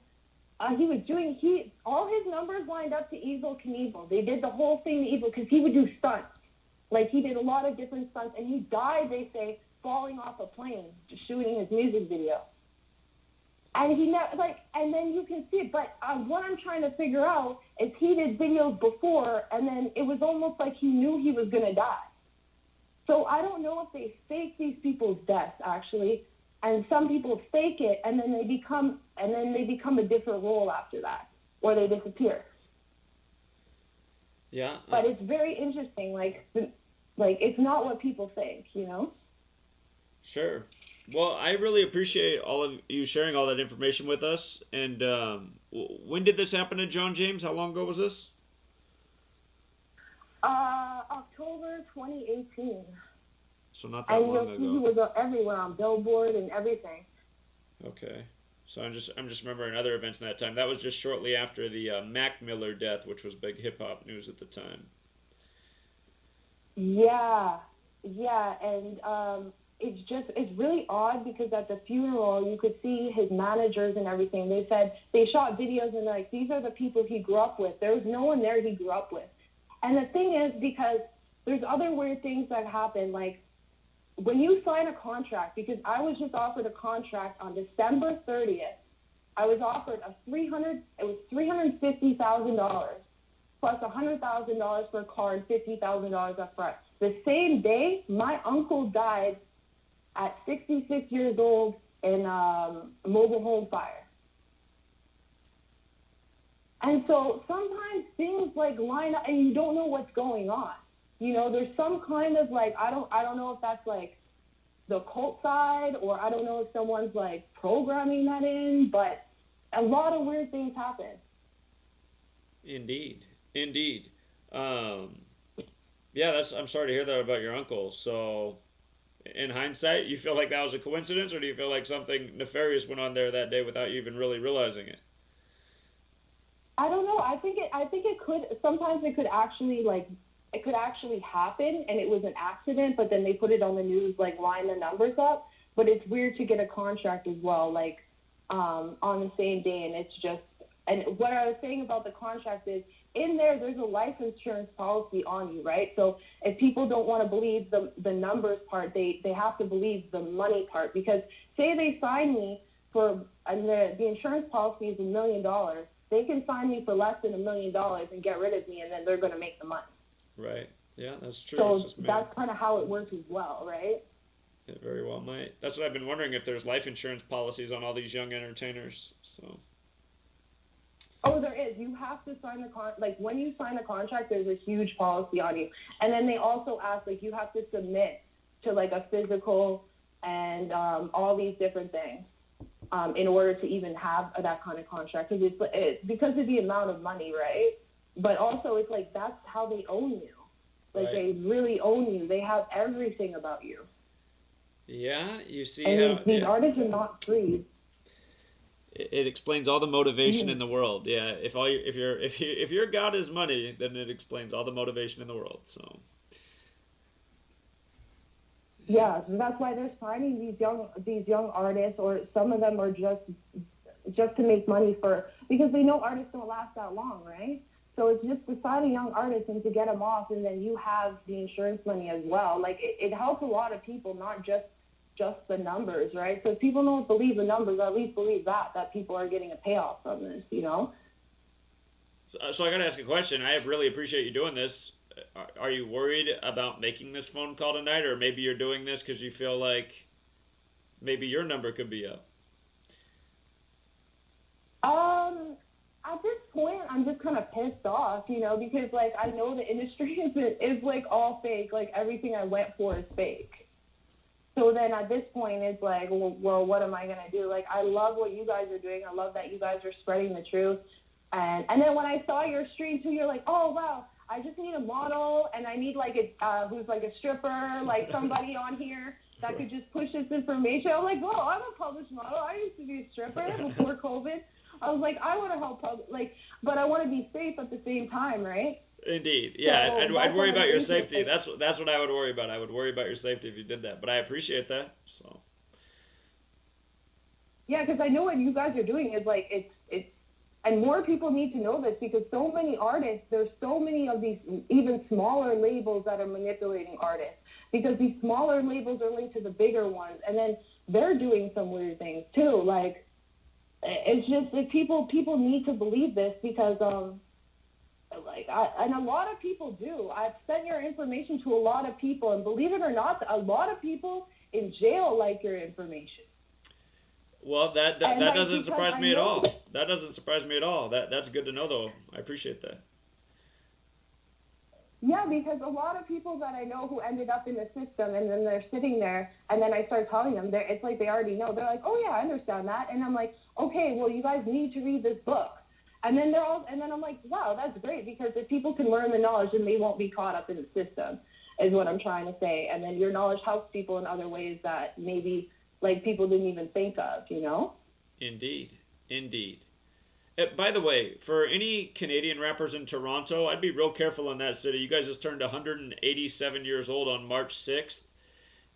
All his numbers lined up to Evel Knievel. They did the whole thing to Evel because he would do stunts. Like, he did a lot of different stunts, and he died, they say, falling off a plane, shooting his music video. And he never, like, and then you can see it. But what I'm trying to figure out is he did videos before, and then it was almost like he knew he was going to die. So I don't know if they fake these people's deaths, actually. And some people fake it, and then they become a different role after that, or they disappear. Yeah. But it's very interesting. Like it's not what people think, you know. Sure. Well, I really appreciate all of you sharing all that information with us. And when did this happen to John James? How long ago was this? October 2018. So not that long And he ago. was everywhere on Billboard and everything. Okay. So I'm just remembering other events in that time. That was just shortly after the Mac Miller death, which was big hip hop news at the time. Yeah, and it's really odd because at the funeral you could see his managers and everything. They said they shot videos and like these are the people he grew up with. There was no one there he grew up with. And the thing is, because there's other weird things that happen, like when you sign a contract, because I was just offered a contract on December 30th. I was offered $350,000 plus $100,000 for a car and $50,000 up front. The same day, my uncle died at 66 years old in a mobile home fire. And so sometimes things like line up and you don't know what's going on. You know, there's some kind of like, I don't know if that's like the cult side or I don't know if someone's like programming that in, but a lot of weird things happen. Indeed. Yeah, I'm sorry to hear that about your uncle. So in hindsight, you feel like that was a coincidence, or do you feel like something nefarious went on there that day without you even really realizing it? I don't know. I think it could, sometimes it could actually happen and it was an accident, but then they put it on the news, like line the numbers up. But it's weird to get a contract as well, like on the same day. And it's just, and what I was saying about the contract is in there's a life insurance policy on you, right? So if people don't want to believe the numbers part, they have to believe the money part, because say they sign me for, and the insurance policy is $1 million. They can sign me for less than $1 million and get rid of me, and then they're going to make the money. Right. Yeah, that's true. So that's kind of how it works as well, right? It very well might. That's what I've been wondering, if there's life insurance policies on all these young entertainers. So. Oh, there is. You have to sign like when you sign a contract, there's a huge policy on you. And then they also ask, like, you have to submit to like a physical and all these different things in order to even have that kind of contract. Because it's because of the amount of money, right? But also it's like that's how they own you. Like, they really own you. They have everything about you. Yeah, you see and how these artists are not free. It explains all the motivation in the world. Yeah, if your God is money, then it explains all the motivation in the world. So. Yeah, that's why they're signing these young artists, or some of them are just to make money because they know artists don't last that long, right? So it's just to sign a young artist and to get them off, and then you have the insurance money as well. Like it helps a lot of people, not just the numbers, right? So if people don't believe the numbers, at least believe that people are getting a payoff from this, you know? So I got to ask a question. I really appreciate you doing this. Are you worried about making this phone call tonight, or maybe you're doing this because you feel like maybe your number could be up? At this point, I'm just kind of pissed off, you know, because like I know the industry is like all fake. Like everything I went for is fake. So then at this point, it's like, well, what am I going to do? Like, I love what you guys are doing. I love that you guys are spreading the truth. And then when I saw your stream too, you're like, oh, wow, I just need a model, and I need like who's like a stripper, like somebody on here that could just push this information. I'm like, oh, I'm a published model. I used to be a stripper before COVID. I was like, I want to help but I want to be safe at the same time, right? Indeed. Yeah, So I'd worry about your safety. That's what I would worry about. I would worry about your safety if you did that. But I appreciate that. So. Yeah, because I know what you guys are doing is like it's and more people need to know this, because so many artists, there's so many of these even smaller labels that are manipulating artists, because these smaller labels are linked to the bigger ones, and then they're doing some weird things too. Like it's just like people need to believe this, because and a lot of people do. I've sent your information to a lot of people, and believe it or not, a lot of people in jail like your information. Well, that doesn't surprise me at all. That doesn't surprise me at all. That's good to know, though. I appreciate that. Yeah, because a lot of people that I know who ended up in the system, and then they're sitting there, and then I start telling them, it's like they already know. They're like, oh yeah, I understand that, and I'm like, okay, well you guys need to read this book, and then I'm like, wow, that's great, because if people can learn the knowledge, then they won't be caught up in the system, is what I'm trying to say, and then your knowledge helps people in other ways that maybe like people didn't even think of, you know? Indeed. By the way, for any Canadian rappers in Toronto, I'd be real careful in that city. You guys just turned 187 years old on March 6th.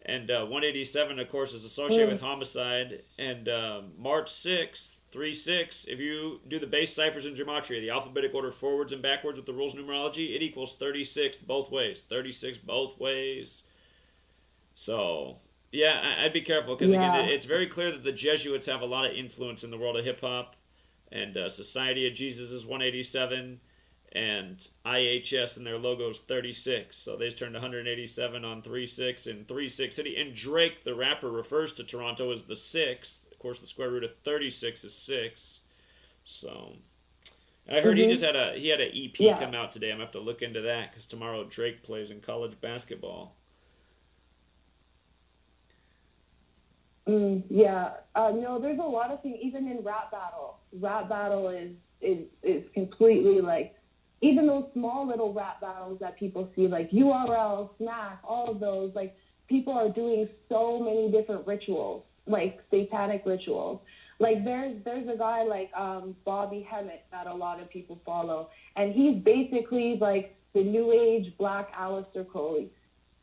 And 187, of course, is associated with homicide. And March 6th, 3-6, if you do the base ciphers in Gematria, the alphabetic order forwards and backwards with the rules of numerology, it equals 36 both ways. 36 both ways. So, yeah, I'd be careful. Because, again, it's very clear that the Jesuits have a lot of influence in the world of hip-hop. And Society of Jesus is 187, and IHS and their logo is 36. So they just turned 187 on 3-6 in 3-6 City. And Drake, the rapper, refers to Toronto as the 6th. Of course, the square root of 36 is 6. So I heard he had an EP come out today. I'm going to have to look into that because tomorrow Drake plays in college basketball. No, there's a lot of things, even in rap battle. Rap battle is completely like, even those small little rap battles that people see, like URL, Smack, all of those, like people are doing so many different rituals, like satanic rituals. Like there's a guy like Bobby Hemmett that a lot of people follow, and he's basically like the New Age Black Aleister Crowley,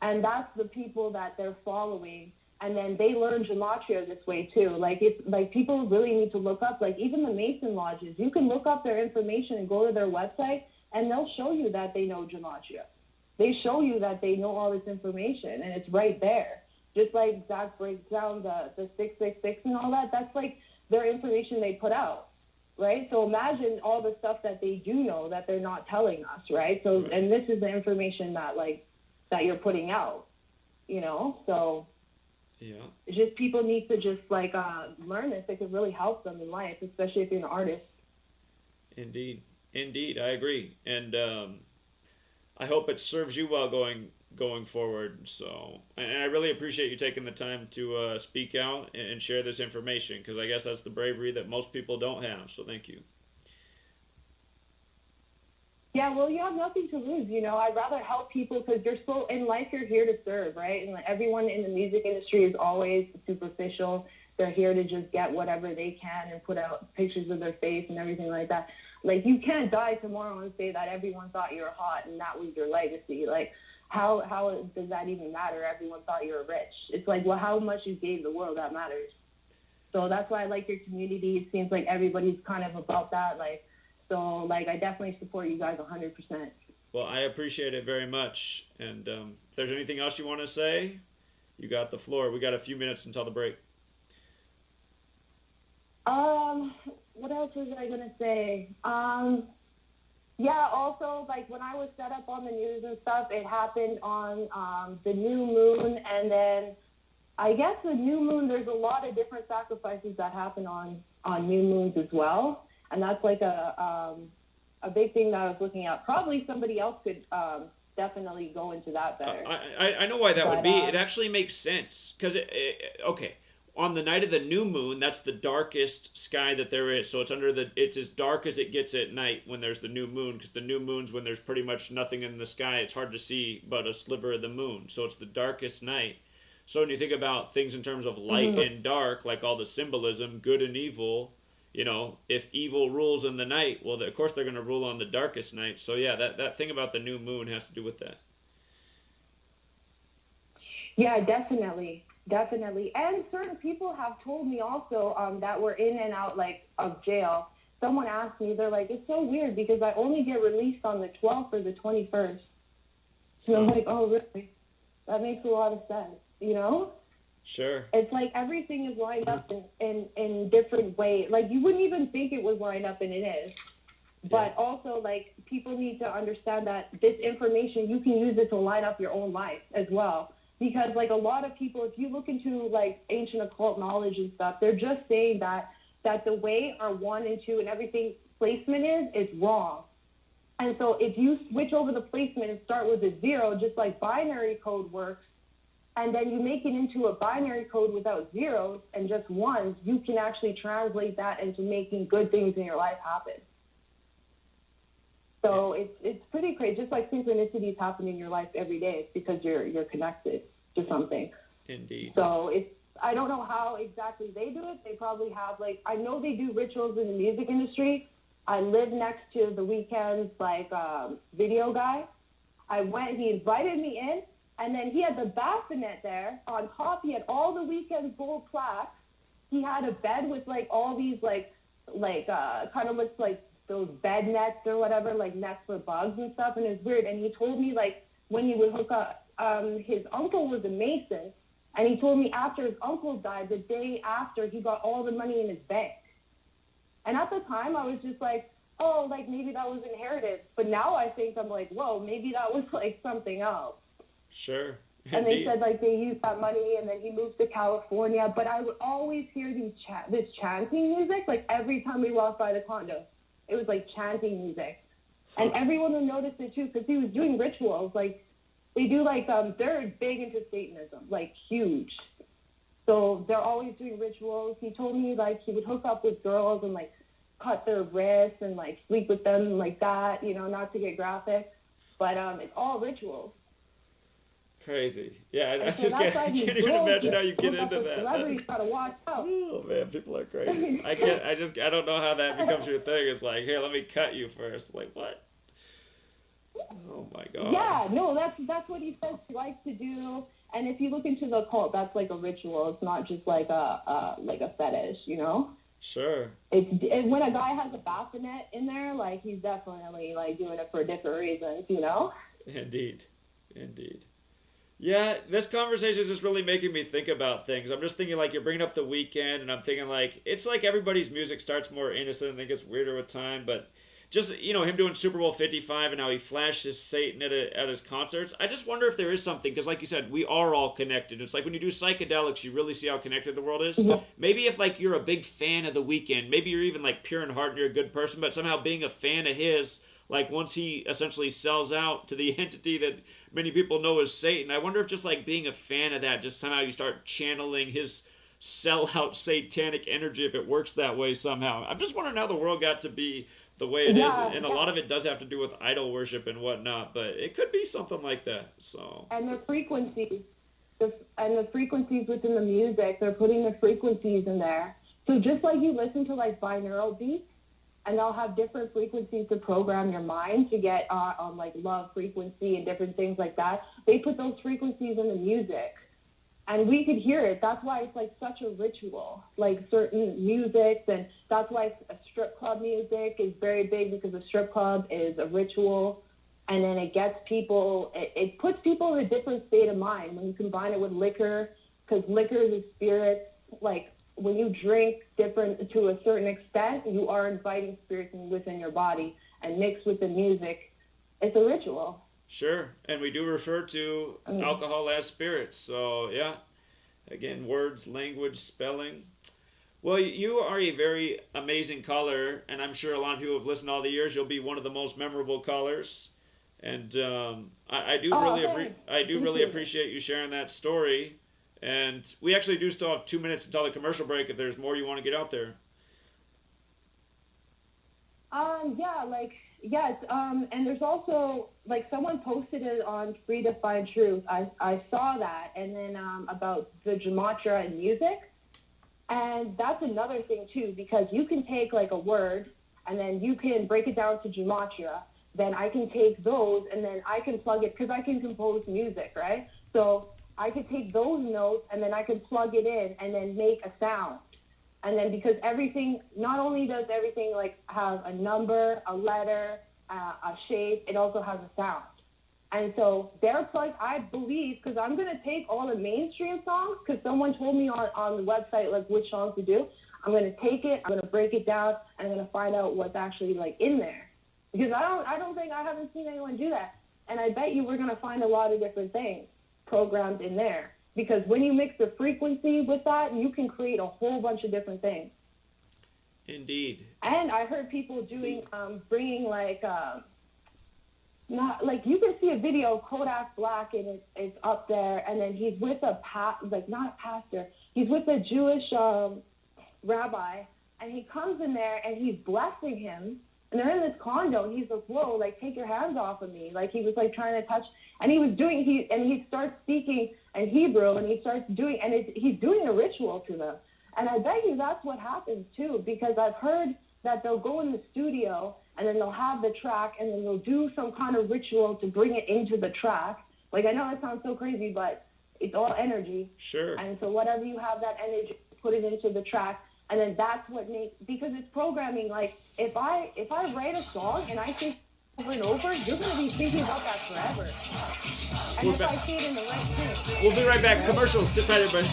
and that's the people that they're following. And then they learn gematria this way too. Like it's like people really need to look up, like even the Mason lodges, you can look up their information and go to their website and they'll show you that they know gematria. They show you that they know all this information and it's right there. Just like Zach breaks down the 666 and all that, that's like their information they put out, right? So imagine all the stuff that they do know that they're not telling us, right? So, and this is the information that that you're putting out, you know? So yeah, it's just people need to just learn this. It could really help them in life, especially if you're an artist. Indeed, I agree, and I hope it serves you well going forward. So, and I really appreciate you taking the time to speak out and share this information, because I guess that's the bravery that most people don't have. So, thank you. Yeah, well, you have nothing to lose, you know. I'd rather help people because you're so in life. You're here to serve, right? And like everyone in the music industry is always superficial. They're here to just get whatever they can and put out pictures of their face and everything like that. Like you can't die tomorrow and say that everyone thought you were hot and that was your legacy. Like how does that even matter? Everyone thought you were rich. It's like, well, how much you gave the world, that matters. So that's why I like your community. It seems like everybody's kind of about that, So, I definitely support you guys 100%. Well, I appreciate it very much. And if there's anything else you want to say, you got the floor. We got a few minutes until the break. What else was I going to say? Yeah, also, when I was set up on the news and stuff, it happened on the new moon. And then I guess the new moon, there's a lot of different sacrifices that happen on new moons as well. And that's a big thing that I was looking at. Probably somebody else could definitely go into that better. I know why that would be. It actually makes sense. Because, okay, on the night of the new moon, that's the darkest sky that there is. So it's as dark as it gets at night when there's the new moon. Because the new moon's when there's pretty much nothing in the sky. It's hard to see but a sliver of the moon. So it's the darkest night. So when you think about things in terms of light and dark, like all the symbolism, good and evil, you know, if evil rules in the night, well, of course they're going to rule on the darkest night. So, yeah, that thing about the new moon has to do with that. Yeah, definitely. And certain people have told me also that were in and out, of jail. Someone asked me, they're like, it's so weird because I only get released on the 12th or the 21st. And I'm like, oh, really? That makes a lot of sense, you know? Sure. It's like everything is lined up in different ways. Like you wouldn't even think it was lined up, and it is. But also, people need to understand that this information, you can use it to line up your own life as well. Because, a lot of people, if you look into, ancient occult knowledge and stuff, they're just saying that the way our 1 and 2 and everything placement is wrong. And so if you switch over the placement and start with a 0, just like binary code works, and then you make it into a binary code without zeros and just ones, you can actually translate that into making good things in your life happen. So it's pretty crazy. Just like synchronicities happen in your life every day, it's because you're connected to something. Indeed. So I don't know how exactly they do it. They probably have, like, I know they do rituals in the music industry. I live next to the Weeknd's, like, video guy. I went, he invited me in, and then he had the bassinet there. On top, he had all the Weeknd's gold plaques. He had a bed with, like, all these, kind of looks like those bed nets or whatever, like nets for bugs and stuff, and it's weird. And he told me, like, when he would hook up, his uncle was a Mason, and he told me after his uncle died, the day after, he got all the money in his bank. And at the time, I was just like, oh, like, maybe that was inherited. But now I think I'm like, whoa, maybe that was, like, something else. Sure. And they said, like, they used that money, and then he moved to California. But I would always hear this chanting music, like, every time we walked by the condo. It was, like, chanting music. And everyone would notice it, too, because he was doing rituals. Like, they do, like, they're big into Satanism, like, huge. So they're always doing rituals. He told me, like, he would hook up with girls and, like, cut their wrists and, like, sleep with them like that, you know, not to get graphic. But it's all rituals. Crazy. Yeah, I So can't even imagine how you get into that. Celebrities gotta watch out. Oh man, people are crazy. I don't know how that becomes your thing. It's like, here, let me cut you first. Like, what? Oh my god. Yeah, no, that's what he says he likes to do. And if you look into the cult, that's like a ritual. It's not just like a fetish, you know? Sure. When a guy has a bassinet in there, like, he's definitely, like, doing it for different reasons, you know? Indeed. Yeah, this conversation is just really making me think about things. I'm just thinking, like, you're bringing up the Weeknd, and I'm thinking, like, it's like everybody's music starts more innocent and then gets weirder with time, but just, you know, him doing Super Bowl 55 and how he flashes Satan at his concerts. I just wonder if there is something, because like you said, we are all connected. It's like when you do psychedelics, you really see how connected the world is. Yeah. Maybe if, like, you're a big fan of the Weeknd, maybe you're even, like, pure in heart and you're a good person, but somehow being a fan of his, like, once he essentially sells out to the entity that many people know as Satan, I wonder if just, like, being a fan of that, just somehow you start channeling his sell-out satanic energy, if it works that way somehow. I'm just wondering how the world got to be the way it is, and a lot of it does have to do with idol worship and whatnot, but it could be something like that. So. And the frequencies, within the music, they're putting the frequencies in there. So just like you listen to, like, binaural beats, and they'll have different frequencies to program your mind to get on, like, love frequency and different things like that. They put those frequencies in the music, and we could hear it. That's why it's, like, such a ritual, like certain music, and that's why a strip club music is very big, because a strip club is a ritual, and then it gets people, it puts people in a different state of mind when you combine it with liquor, because liquor is a spirit, like, when you drink different to a certain extent, you are inviting spirits within your body, and mixed with the music, it's a ritual. Sure, and we do refer to alcohol as spirits. So yeah, again, words, language, spelling. Well, you are a very amazing caller, and I'm sure a lot of people have listened all the years. You'll be one of the most memorable callers, and I do really appreciate you sharing that story. And we actually do still have 2 minutes until the commercial break if there's more you want to get out there. And there's also, like, someone posted it on Free to Find Truth. I saw that, and then about the gematria and music. And that's another thing, too, because you can take, like, a word, and then you can break it down to gematria. Then I can take those, and then I can plug it, because I can compose music, right? So I could take those notes, and then I could plug it in and then make a sound. And then because everything, not only does everything, like, have a number, a letter, a shape, it also has a sound. And so they're plugged, I believe, because I'm going to take all the mainstream songs, because someone told me on the website, like, which songs to do. I'm going to take it, I'm going to break it down, and I'm going to find out what's actually, like, in there. Because I haven't seen anyone do that. And I bet you we're going to find a lot of different things programmed in there, because when you mix the frequency with that, you can create a whole bunch of different things. Indeed. And I heard people doing bringing, like, not like you can see a video of Kodak Black and it's up there, and then he's with a not a pastor, he's with a Jewish rabbi, and he comes in there and he's blessing him, and they're in this condo, and he's like, whoa, like take your hands off of me, like he was like trying to touch, and he starts speaking in Hebrew, and he starts doing, and he's doing a ritual to them, and I bet you that's what happens too, because I've heard that they'll go in the studio and then they'll have the track and then they'll do some kind of ritual to bring it into the track. Like, I know that sounds so crazy, but it's all energy. Sure. And so whatever you have that energy, put it into the track, and then that's what makes, because it's programming. Like, if I write a song and I think over and over, you're going to be thinking about that forever. And if I say it in the right thing. We'll be right back. Commercials. Sit tight, everybody.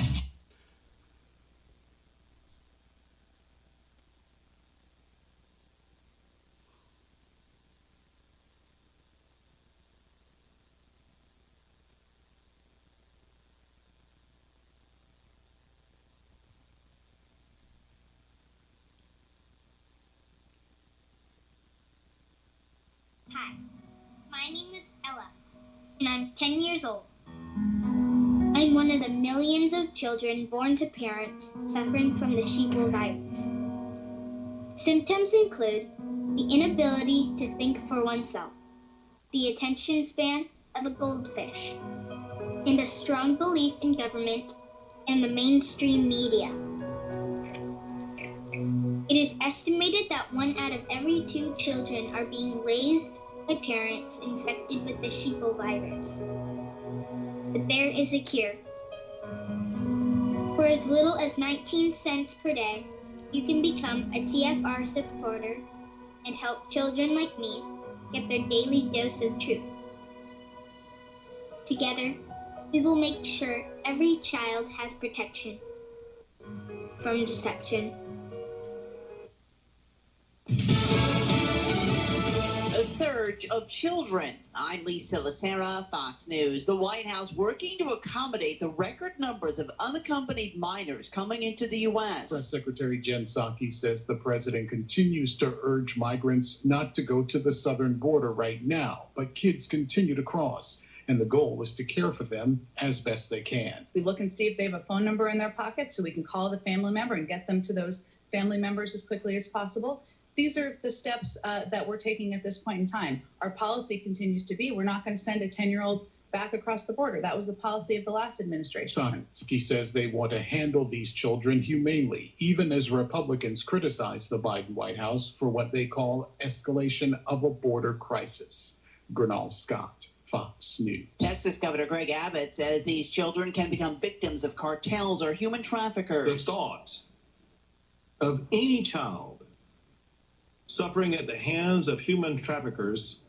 Hi, my name is Ella, and I'm 10 years old. I'm one of the millions of children born to parents suffering from the sheeple virus. Symptoms include the inability to think for oneself, the attention span of a goldfish, and a strong belief in government and the mainstream media. It is estimated that 1 out of every 2 children are being raised by parents infected with the sheeple virus. But there is a cure. For as little as 19 cents per day, you can become a TFR supporter and help children like me get their daily dose of truth. Together, we will make sure every child has protection from deception. A surge of children. I'm Lisa Lacera, Fox News. The White House working to accommodate the record numbers of unaccompanied minors coming into the U.S. Press Secretary Jen Psaki says the president continues to urge migrants not to go to the southern border right now, but kids continue to cross, and the goal is to care for them as best they can. We look and see if they have a phone number in their pocket so we can call the family member and get them to those family members as quickly as possible. These are the steps that we're taking at this point in time. Our policy continues to be, we're not going to send a 10-year-old back across the border. That was the policy of the last administration. Psaki says they want to handle these children humanely, even as Republicans criticize the Biden White House for what they call escalation of a border crisis. Gernal Scott, Fox News. Texas Governor Greg Abbott says these children can become victims of cartels or human traffickers. The thought of any child suffering at the hands of human traffickers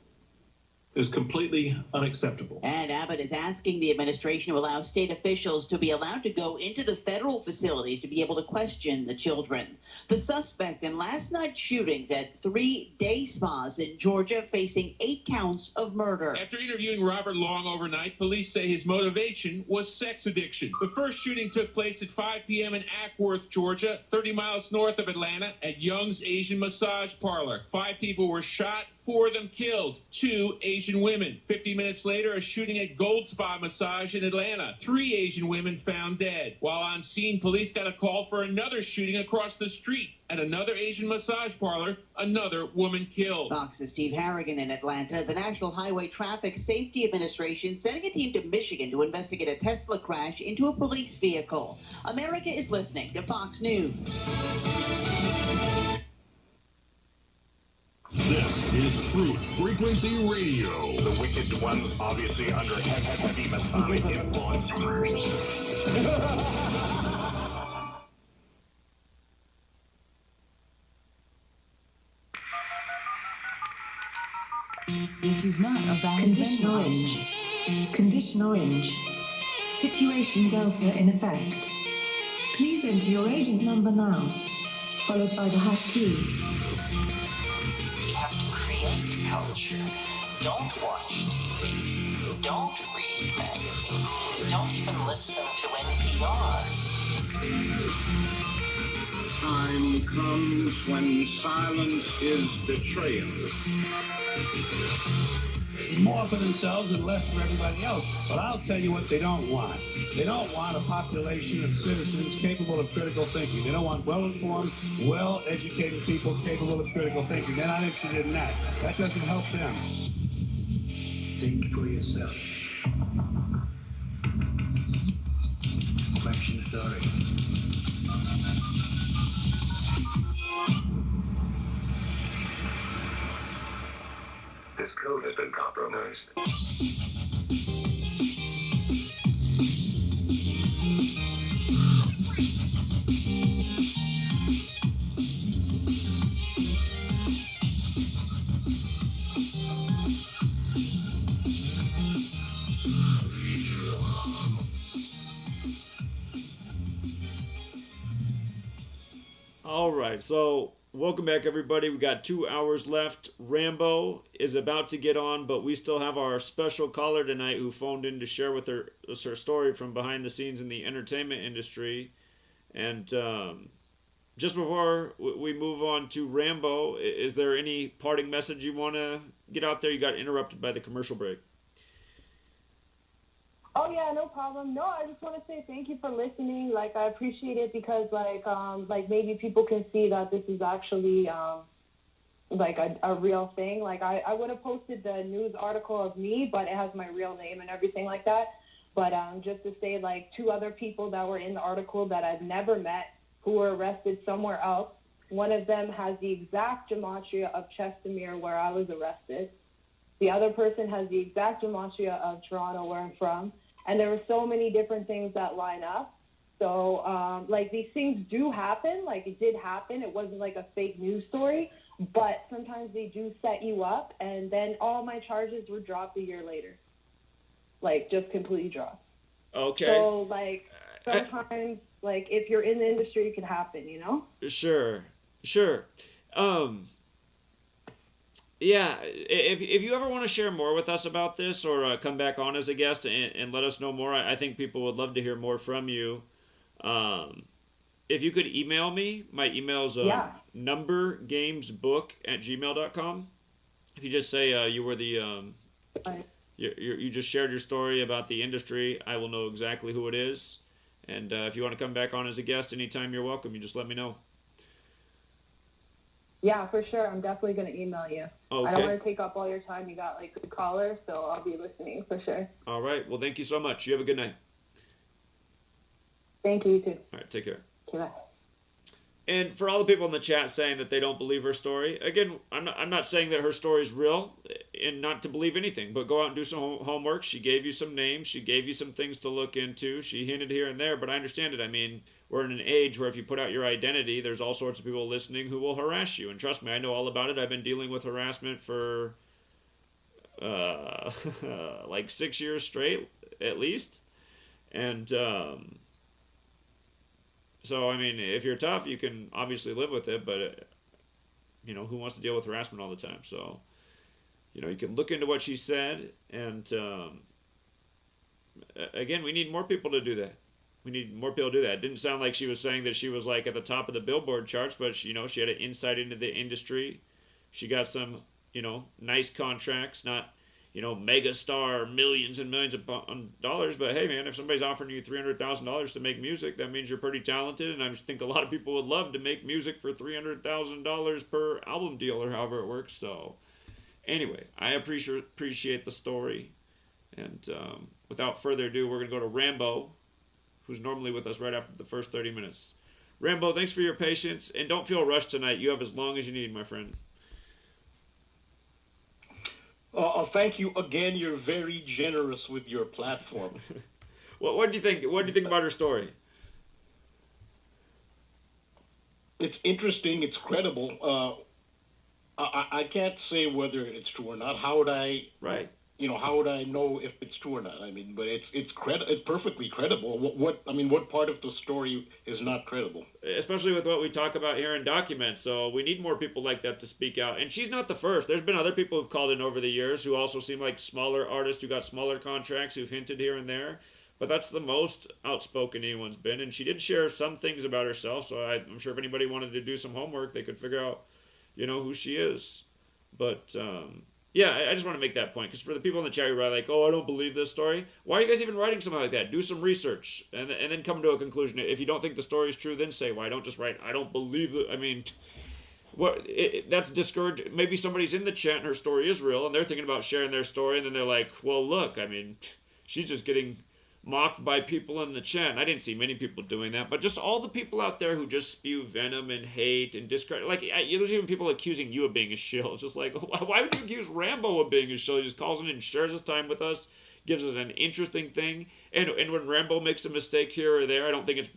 is completely unacceptable. And Abbott is asking the administration to allow state officials to be allowed to go into the federal facilities to be able to question the children. The suspect in last night's shootings at 3 day spas in Georgia facing 8 counts of murder. After interviewing Robert Long overnight, police say his motivation was sex addiction. The first shooting took place at 5 p.m. in Ackworth, Georgia, 30 miles north of Atlanta, at Young's Asian Massage Parlor. 5 people were shot, 4 of them killed, 2 Asian women. 50 minutes later, a shooting at Gold Spa Massage in Atlanta. 3 Asian women found dead. While on scene, police got a call for another shooting across the street. At another Asian massage parlor, another woman killed. Fox's Steve Harrigan in Atlanta. The National Highway Traffic Safety Administration sending a team to Michigan to investigate a Tesla crash into a police vehicle. America is listening to Fox News. This is Truth Frequency Radio. The wicked one, obviously under heavy Masonic influence. This is not about Condition orange. Condition orange. Situation Delta in effect. Please enter your agent number now, followed by the hash key. We have to create culture. Don't watch TV. Don't read magazines. Don't even listen to NPR. Time comes when silence is betrayal. more for themselves and less for everybody else. But I'll tell you what they don't want. They don't want a population of citizens capable of critical thinking. They don't want well-informed, well-educated people capable of critical thinking. They're not interested in that. That doesn't help them. Think for yourself. Question 30. This code has been compromised. All right, so welcome back, everybody. We got 2 hours left. Rambo is about to get on, but we still have our special caller tonight who phoned in to share with us her story from behind the scenes in the entertainment industry. And just before we move on to Rambo, is there any parting message you want to get out there? You got interrupted by the commercial break. Oh yeah, no problem. No, I just want to say thank you for listening. Like, I appreciate it because like maybe people can see that this is actually like a real thing. Like, I would have posted the news article of me, but it has my real name and everything like that. But just to say, like, 2 other people that were in the article that I've never met who were arrested somewhere else. One of them has the exact gematria of Chestermere where I was arrested. The other person has the exact gematria of Toronto where I'm from. And there were so many different things that line up. So, like, these things do happen. Like, it did happen. It wasn't like a fake news story. But sometimes they do set you up. And then all my charges were dropped a year later. Like, just completely dropped. Okay. So, like, sometimes, like, if you're in the industry, it can happen, you know? Sure. Yeah, if you ever want to share more with us about this or come back on as a guest and let us know more, I think people would love to hear more from you. If you could email me, my email is numbergamesbook@gmail.com. If you just say you were the, you just shared your story about the industry, I will know exactly who it is. And if you want to come back on as a guest anytime, you're welcome. You just let me know. Yeah, for sure. I'm definitely going to email you. Okay. I don't want to take up all your time. You got, like, good callers, so I'll be listening for sure. All right. Well, thank you so much. You have a good night. Thank you, you too. All right. Take care. Okay, bye. And for all the people in the chat saying that they don't believe her story, again, I'm not saying that her story is real and not to believe anything, but go out and do some homework. She gave you some names. She gave you some things to look into. She hinted here and there, but I understand it. I mean, we're in an age where if you put out your identity, there's all sorts of people listening who will harass you. And trust me, I know all about it. I've been dealing with harassment for like 6 years straight, at least. And so, I mean, if you're tough, you can obviously live with it, but, you know, who wants to deal with harassment all the time? So, you know, you can look into what she said, and, again, we need more people to do that. We need more people to do that. It didn't sound like she was saying that she was, like, at the top of the Billboard charts, but, you know, she had an insight into the industry. She got some, you know, nice contracts, not, you know, mega star, millions and millions of dollars. But hey, man, if somebody's offering you $300,000 to make music, that means you're pretty talented. And I think a lot of people would love to make music for $300,000 per album deal or however it works. So anyway, I appreciate the story. And without further ado, we're going to go to Rambo, who's normally with us right after the first 30 minutes. Rambo, thanks for your patience. And don't feel rushed tonight. You have as long as you need, my friend. Thank you again. You're very generous with your platform. What do you think? What do you think about her story? It's interesting. It's credible. I can't say whether it's true or not. How would I? Right. You know, how would I know if it's true or not? I mean, but it's perfectly credible. What part of the story is not credible? Especially with what we talk about here in Documents. So we need more people like that to speak out. And she's not the first. There's been other people who've called in over the years who also seem like smaller artists who got smaller contracts who've hinted here and there. But that's the most outspoken anyone's been. And she did share some things about herself. So I'm sure if anybody wanted to do some homework, they could figure out, you know, who she is. But Yeah, I just want to make that point, because for the people in the chat who are like, oh, I don't believe this story, why are you guys even writing something like that? Do some research, and then come to a conclusion. If you don't think the story is true, then say why. Don't just write, I don't believe it. I mean, that's discouraging. Maybe somebody's in the chat and her story is real, and they're thinking about sharing their story, and then they're like, well, look, I mean, she's just getting mocked by people in the chat. And I didn't see many people doing that, but just all the people out there who just spew venom and hate and discredit. Like, there's even people accusing you of being a shill. It's just like, why would you accuse Rambo of being a shill? He just calls in and shares his time with us, gives us an interesting thing. And when Rambo makes a mistake here or there, I don't think it's,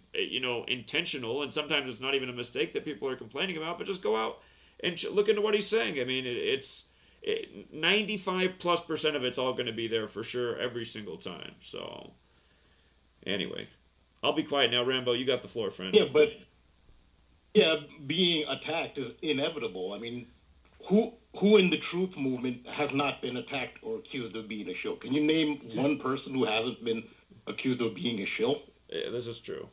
intentional. And sometimes it's not even a mistake that people are complaining about, but just go out and look into what he's saying. I mean, it's 95+% of it's all going to be there for sure every single time. So anyway, I'll be quiet now. Rambo, you got the floor, friend. Yeah, but being attacked is inevitable. I mean, who in the truth movement has not been attacked or accused of being a shill? Can you name one person who hasn't been accused of being a shill? Yeah, this is true.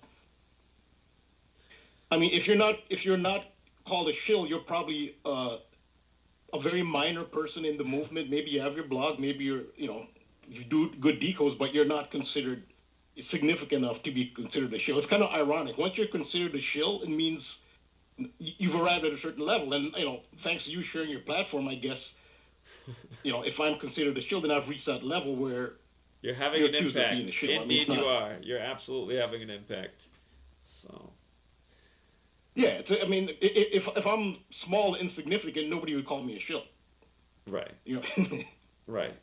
I mean, if you're not called a shill, you're probably a very minor person in the movement. Maybe you have your blog, maybe you do good decos, but you're not considered significant enough to be considered a shill. It's kind of ironic. Once you're considered a shill, it means you've arrived at a certain level. And, thanks to you sharing your platform, I guess, if I'm considered a shill, then I've reached that level where you're having an impact. Indeed, you are. You're absolutely having an impact. So. Yeah, if I'm small and insignificant, nobody would call me a shill. Right. Right.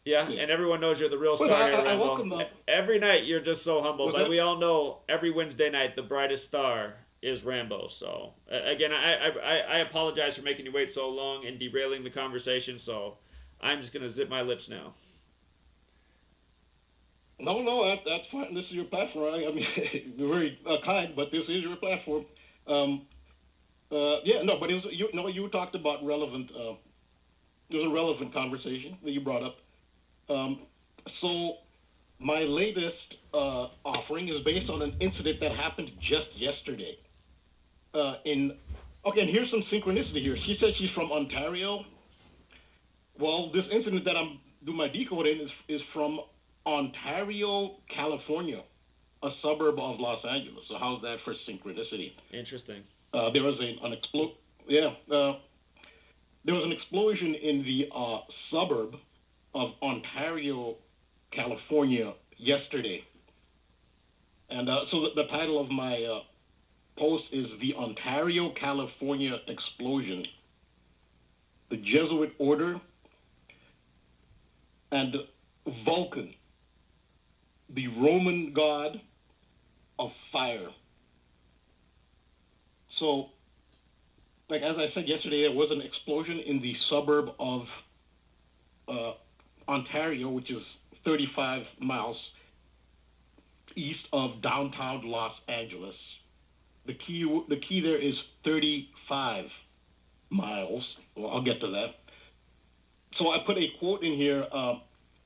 Yeah, and everyone knows you're the real star here, Rambo. Every night you're just so humble, but we all know every Wednesday night the brightest star is Rambo. So again, I apologize for making you wait so long and derailing the conversation. So I'm just gonna zip my lips now. No, that's fine. This is your platform. I mean, you're very kind, but this is your platform. But it was, you talked about relevant. It was a relevant conversation that you brought up. So my latest offering is based on an incident that happened just yesterday. And here's some synchronicity here. She said she's from Ontario. Well, this incident that I'm doing my decode in is from Ontario, California, a suburb of Los Angeles. So how's that for synchronicity? Interesting. There was there was an explosion in the suburb of Ontario, California yesterday. And so the title of my post is The Ontario, California Explosion, the Jesuit Order, and Vulcan, the Roman god of fire. So, as I said yesterday, there was an explosion in the suburb of Ontario, which is 35 miles east of downtown Los Angeles. The key there is 35 miles. Well, I'll get to that. So I put a quote in here, a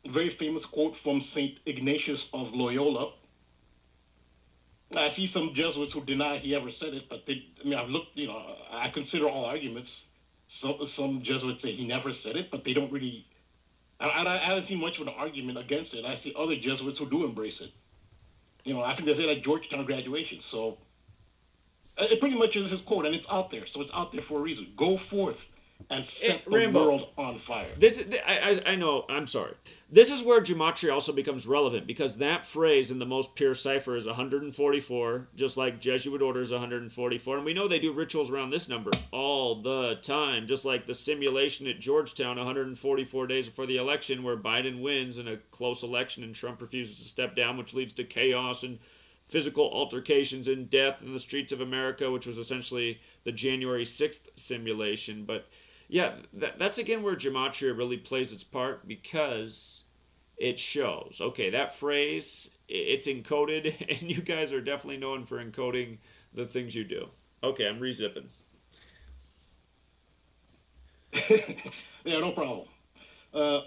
very famous quote from St. Ignatius of Loyola. I see some Jesuits who deny he ever said it, but I've looked, I consider all arguments. So, some Jesuits say he never said it, but they don't really, I haven't seen much of an argument against it. I see other Jesuits who do embrace it. I think they say at Georgetown graduation. So it pretty much is his quote, and it's out there. So it's out there for a reason. Go forth and set the world on fire. I know, I'm sorry. This is where gematria also becomes relevant, because that phrase in the most pure cipher is 144, just like Jesuit order is 144. And we know they do rituals around this number all the time, just like the simulation at Georgetown 144 days before the election, where Biden wins in a close election and Trump refuses to step down, which leads to chaos and physical altercations and death in the streets of America, which was essentially the January 6th simulation. But yeah, that's again where gematria really plays its part, because it shows. Okay, that phrase, it's encoded, and you guys are definitely known for encoding the things you do. Okay, I'm rezipping. Yeah, no problem. The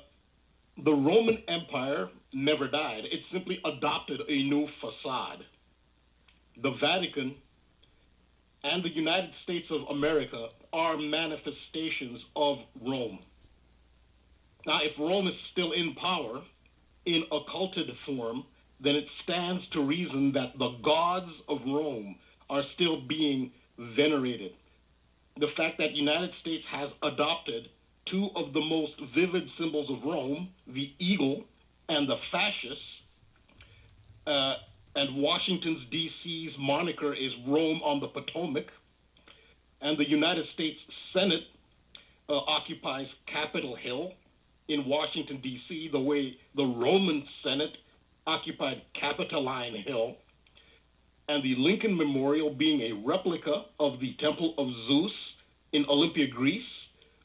Roman Empire never died. It simply adopted a new facade. The Vatican and the United States of America are manifestations of Rome. Now, if Rome is still in power in occulted form, then it stands to reason that the gods of Rome are still being venerated. The fact that the United States has adopted two of the most vivid symbols of Rome, the eagle and the fascist, and Washington's D.C.'s moniker is Rome on the Potomac, and the United States Senate occupies Capitol Hill in Washington, D.C., the way the Roman Senate occupied Capitoline Hill, and the Lincoln Memorial being a replica of the Temple of Zeus in Olympia, Greece,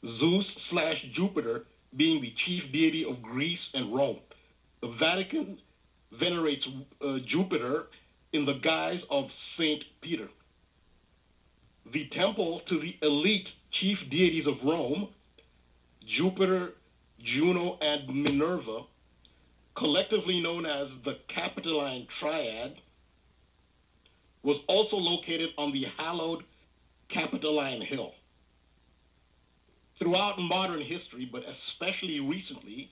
Zeus/Jupiter being the chief deity of Greece and Rome. The Vatican venerates Jupiter in the guise of Saint Peter. The temple to the elite chief deities of Rome, Jupiter, Juno, and Minerva, collectively known as the Capitoline Triad, was also located on the hallowed Capitoline Hill. Throughout modern history, but especially recently,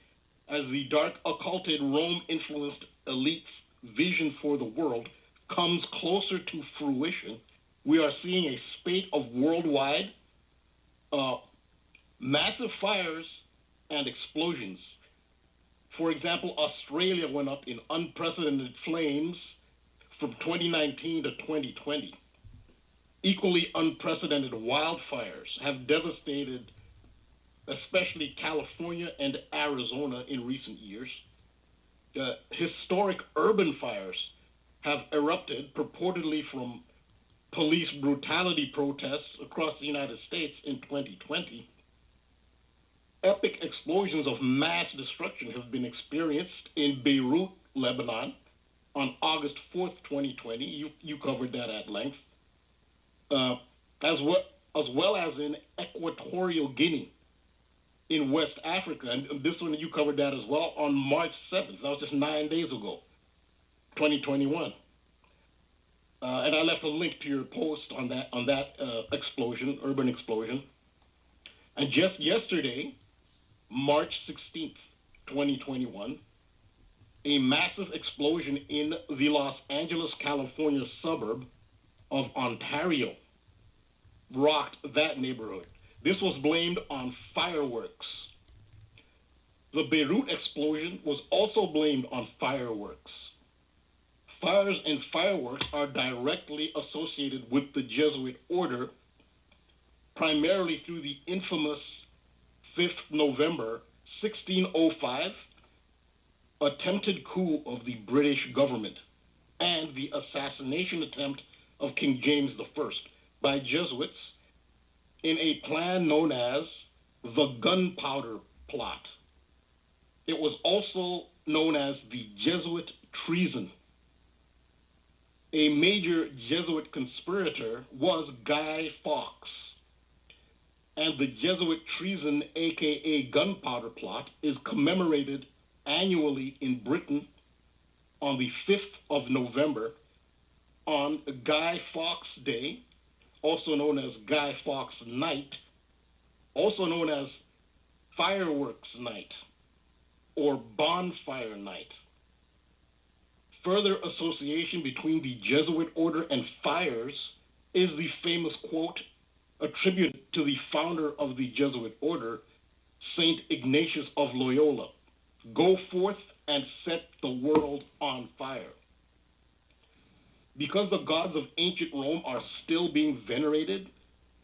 as the dark occulted Rome-influenced elite's vision for the world comes closer to fruition, we are seeing a spate of worldwide massive fires and explosions. For example, Australia went up in unprecedented flames from 2019 to 2020. Equally unprecedented wildfires have devastated especially California and Arizona in recent years. Historic urban fires have erupted purportedly from police brutality protests across the United States in 2020. Epic explosions of mass destruction have been experienced in Beirut, Lebanon, on August 4th, 2020. You covered that at length. As well as in Equatorial Guinea in West Africa. And this one, you covered that as well on March 7th. That was just 9 days ago, 2021. And I left a link to your post on that explosion, urban explosion. And just yesterday, March 16th, 2021, a massive explosion in the Los Angeles, California suburb of Ontario rocked that neighborhood. This was blamed on fireworks. The Beirut explosion was also blamed on fireworks. Fires and fireworks are directly associated with the Jesuit order, primarily through the infamous 5th November 1605 attempted coup of the British government and the assassination attempt of King James I by Jesuits in a plan known as the Gunpowder Plot. It was also known as the Jesuit treason. A major Jesuit conspirator was Guy Fawkes, and the Jesuit treason, aka Gunpowder Plot, is commemorated annually in Britain on the 5th of November on Guy Fawkes Day, also known as Guy Fawkes Night, also known as Fireworks Night or Bonfire Night. Further association between the Jesuit order and fires is the famous quote attributed to the founder of the Jesuit order, Saint Ignatius of Loyola: "Go forth and set the world on fire." Because the gods of ancient Rome are still being venerated,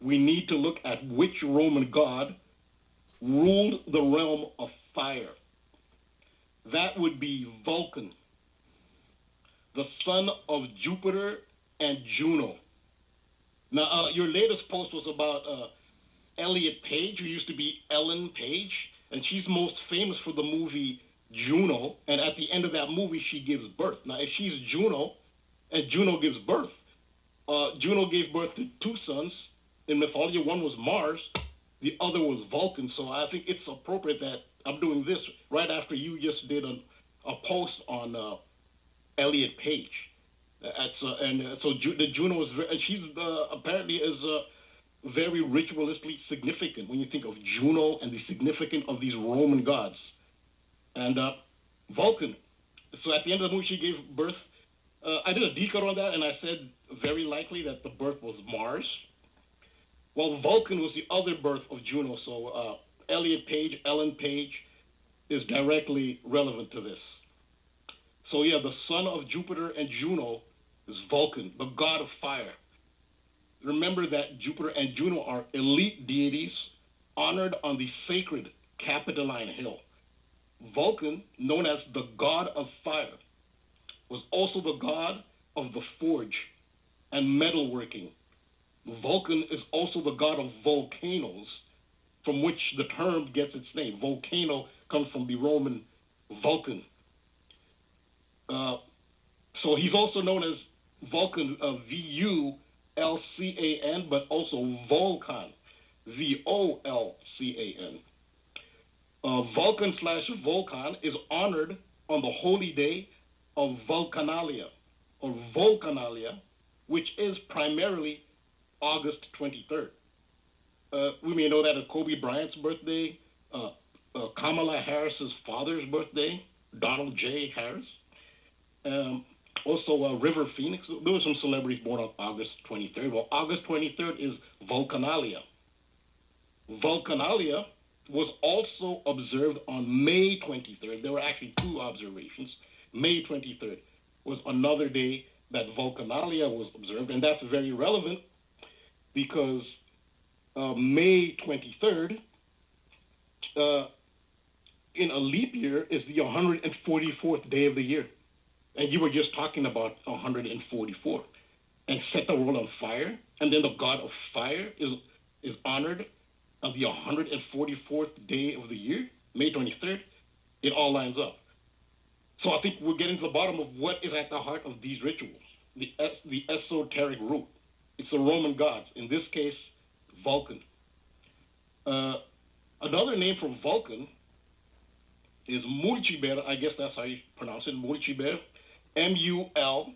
we need to look at which Roman god ruled the realm of fire. That would be Vulcan, the son of Jupiter and Juno. Now, your latest post was about Elliot Page, who used to be Ellen Page, and she's most famous for the movie Juno, and at the end of that movie, she gives birth. Now, if she's Juno, and Juno gives birth, Juno gave birth to two sons in mythology. One was Mars, the other was Vulcan, so I think it's appropriate that I'm doing this right after you just did a post on Elliot Page. The Juno is, and she's apparently is very ritualistically significant when you think of Juno and the significance of these Roman gods. And Vulcan. So at the end of the movie, she gave birth. I did a decode on that, and I said very likely that the birth was Mars. Well, Vulcan was the other birth of Juno. So Ellen Page, is directly relevant to this. So yeah, the son of Jupiter and Juno is Vulcan, the god of fire. Remember that Jupiter and Juno are elite deities honored on the sacred Capitoline Hill. Vulcan, known as the god of fire, was also the god of the forge and metalworking. Vulcan is also the god of volcanoes, from which the term gets its name. Volcano comes from the Roman Vulcan. So he's also known as Vulcan, V-U-L-C-A-N, but also Volcan, V-O-L-C-A-N. Vulcan/Volcan is honored on the holy day of Vulcanalia, which is primarily August 23rd. We may know that as Kobe Bryant's birthday, Kamala Harris's father's birthday, Donald J. Harris. Also, River Phoenix. There were some celebrities born on August 23rd. Well, August 23rd is Vulcanalia. Vulcanalia was also observed on May 23rd. There were actually two observations. May 23rd was another day that Vulcanalia was observed, and that's very relevant because May 23rd in a leap year is the 144th day of the year. And you were just talking about 144. And set the world on fire, and then the god of fire is honored on the 144th day of the year, May 23rd. It all lines up. So I think we're getting to the bottom of what is at the heart of these rituals, the esoteric root. It's the Roman gods, in this case, Vulcan. Another name for Vulcan is Mulciber. I guess that's how you pronounce it, Mulciber. M-U-L-C-I-B-E-R,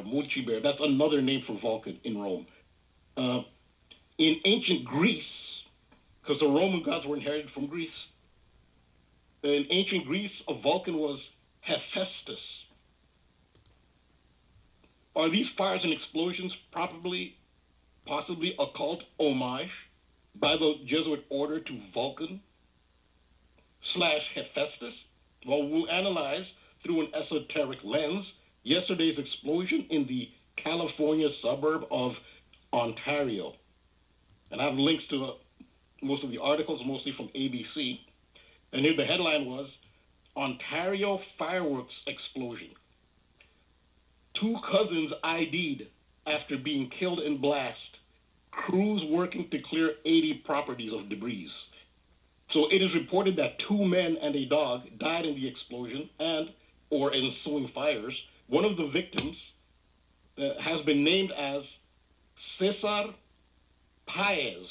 Mulciber. That's another name for Vulcan in Rome. In ancient Greece, because the Roman gods were inherited from Greece, in ancient Greece, a Vulcan was Hephaestus. Are these fires and explosions possibly a cult homage by the Jesuit order to Vulcan/Hephaestus? Well, we'll analyze through an esoteric lens yesterday's explosion in the California suburb of Ontario. And I have links to most of the articles, mostly from ABC. And here the headline was, Ontario fireworks explosion. 2 cousins ID'd after being killed in blast. Crews working to clear 80 properties of debris. So it is reported that 2 men and a dog died in the explosion and or ensuing fires. One of the victims has been named as Cesar Paez.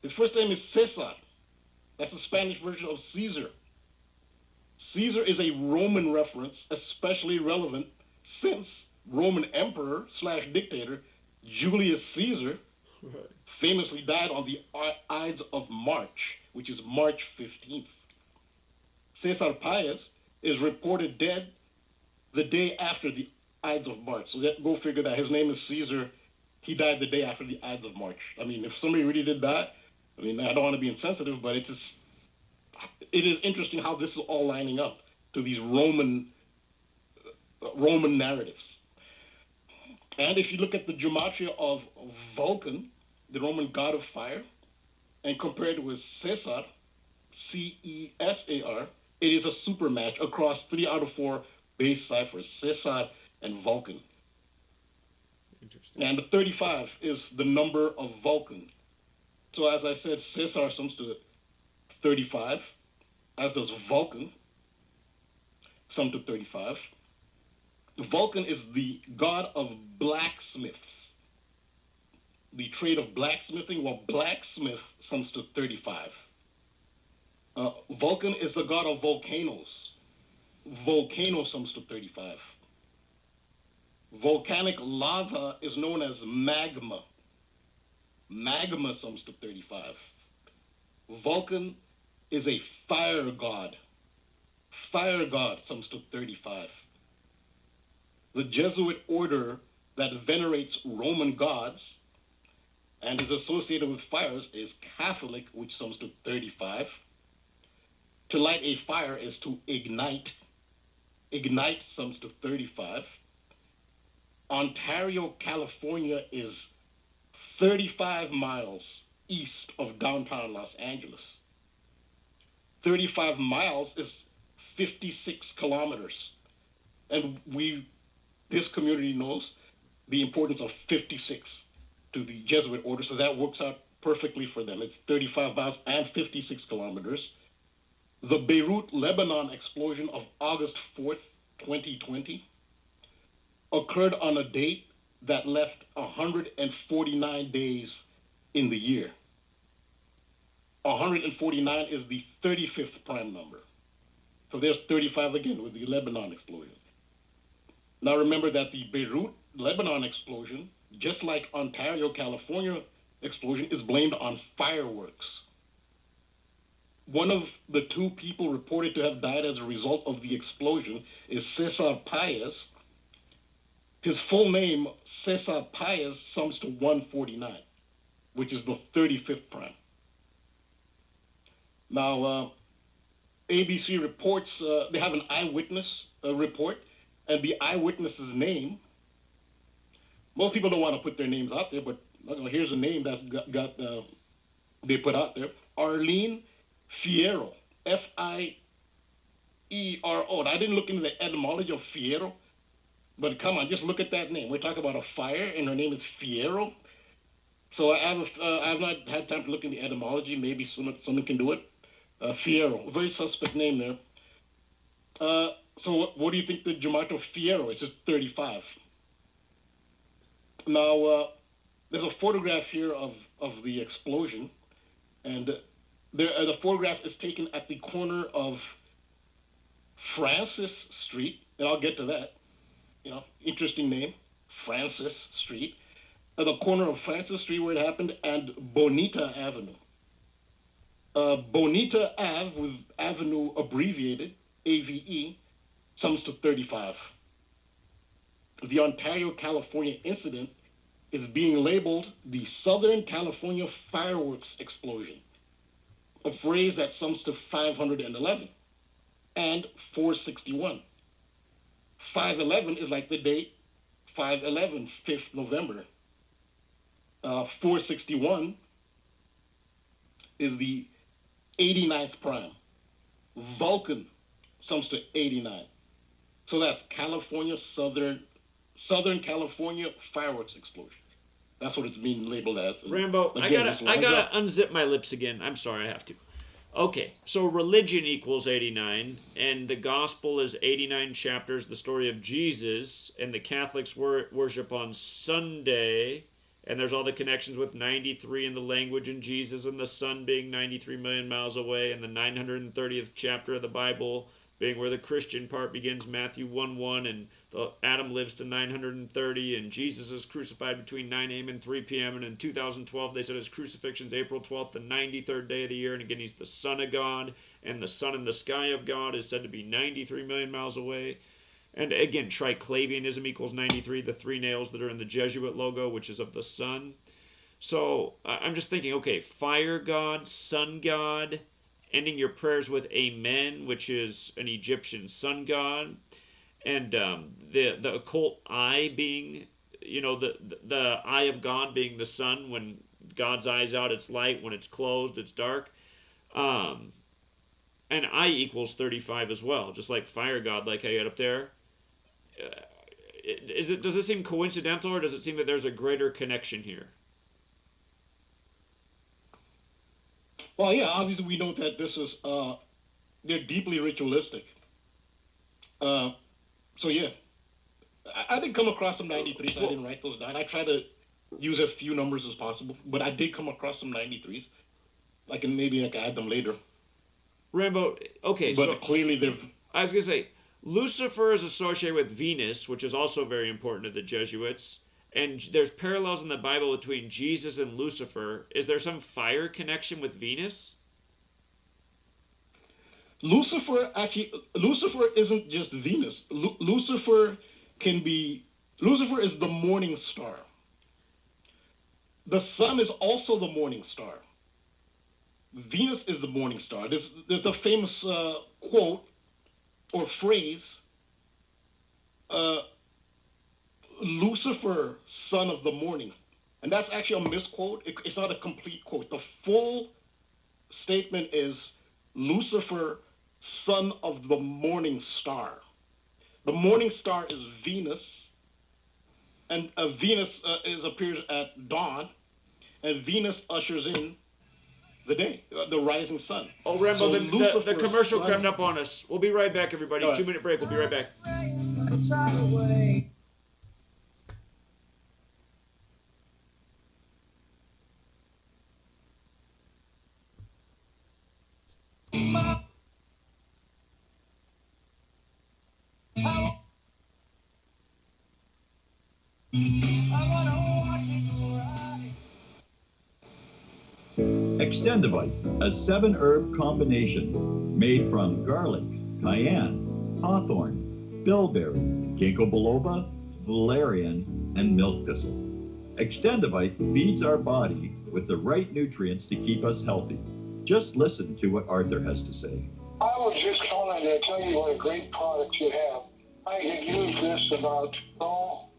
His first name is Cesar. That's the Spanish version of Caesar. Caesar is a Roman reference, especially relevant since Roman emperor/dictator Julius Caesar famously died on the Ides of March, which is March 15th. Cesar Paez is reported dead the day after the Ides of March. So go figure that his name is Caesar. He died the day after the Ides of March. I mean, if somebody really did that, I mean, I don't want to be insensitive, but it is interesting how this is all lining up to these Roman narratives. And if you look at the gematria of Vulcan, the Roman god of fire, and compare it with Cesar, C-E-S-A-R, it is a super match across 3 out of 4 base ciphers, Cesar and Vulcan. Interesting. And the 35 is the number of Vulcan. So as I said, Cesar sums to 35, as does Vulcan, sum to 35. Vulcan is the god of blacksmiths. The trade of blacksmithing, while blacksmith sums to 35. Vulcan is the god of volcanoes. Volcano sums to 35. Volcanic lava is known as magma. Magma sums to 35. Vulcan is a fire god. Fire god sums to 35. The Jesuit order that venerates Roman gods and is associated with fires is Catholic, which sums to 35. To light a fire is to ignite. Ignite sums to 35. Ontario, California is 35 miles east of downtown Los Angeles. 35 miles is 56 kilometers. And this community knows the importance of 56 to the Jesuit order, so that works out perfectly for them. It's 35 miles and 56 kilometers. The Beirut, Lebanon explosion of August 4th, 2020 occurred on a date that left 149 days in the year. 149 is the 35th prime number. So there's 35 again with the Lebanon explosion. Now remember that the Beirut, Lebanon explosion, just like Ontario, California explosion, is blamed on fireworks. One of the two people reported to have died as a result of the explosion is Cesar Paez. His full name, Cesar Paez, sums to 149, which is the 35th prime. Now, ABC reports, they have an eyewitness report, and the eyewitness's name, most people don't want to put their names out there, but here's a name that they put out there. Arlene Fierro, F-I-E-R-O. I didn't look into the etymology of Fierro, but come on, just look at that name. We're talking about a fire, and her name is Fierro. So I have not had time to look in the etymology. Maybe someone can do it. Fierro, very suspect name there. So what do you think the gematria of Fierro is? It's 35. Now, there's a photograph here of the explosion, and the photograph is taken at the corner of Francis Street, and I'll get to that. Interesting name, Francis Street. At the corner of Francis Street where it happened, and Bonita Avenue. Bonita Ave, with Avenue abbreviated, AVE, sums to 35. The Ontario, California incident is being labeled the Southern California fireworks explosion, a phrase that sums to 511 and 461. 511 is like the date 5/11, 5th November. 461 is the 89th prime. Vulcan sums to 89. So that's California, Southern California fireworks explosion. That's what it's being labeled as. Rambo, again, I gotta unzip my lips again. I'm sorry, I have to. Okay, so religion equals 89, and the gospel is 89 chapters, the story of Jesus, and the Catholics worship on Sunday, and there's all the connections with 93 in the language and Jesus and the sun being 93 million miles away, and the 930th chapter of the Bible being where the Christian part begins, Matthew 1:1, and Adam lives to 930, and Jesus is crucified between 9 a.m. and 3 p.m., and in 2012 they said his crucifixion's April 12th, the 93rd day of the year, and again he's the Son of God, and the sun in the sky of God is said to be 93 million miles away. And again, triclavianism equals 93, the three nails that are in the Jesuit logo, which is of the sun. So I'm just thinking, okay, fire god, sun god, ending your prayers with amen, which is an Egyptian sun god, and the occult eye being, the eye of God being the sun. When God's eye's out, it's light. When it's closed, it's dark. And I equals 35 as well, just like fire god, like I got up there. Does it seem coincidental, or does it seem that there's a greater connection here? Well, yeah, obviously we know that this is, they're deeply ritualistic. So yeah, I did come across some 93s. I didn't write those down. I try to use as few numbers as possible, but I did come across some 93s. I can add them later. Rambo, okay, but clearly they're... I was going to say, Lucifer is associated with Venus, which is also very important to the Jesuits. And there's parallels in the Bible between Jesus and Lucifer. Is there some fire connection with Venus? Lucifer isn't just Venus. Lucifer is the morning star. The sun is also the morning star. Venus is the morning star. There's a famous quote or phrase, Lucifer, son of the morning. And that's actually a misquote. It's not a complete quote. The full statement is Lucifer, son of the morning star. The morning star is Venus, and Venus appears at dawn, and Venus ushers in the day, the rising sun. Oh, Rambo, So the commercial crept up on us. We'll be right back, everybody. 2-minute break. We'll be right back. Extendivite, a 7-herb combination made from garlic, cayenne, hawthorn, bilberry, ginkgo biloba, valerian, and milk thistle. Extendivite feeds our body with the right nutrients to keep us healthy. Just listen to what Arthur has to say. I was just calling to tell you what a great product you have. I had used this about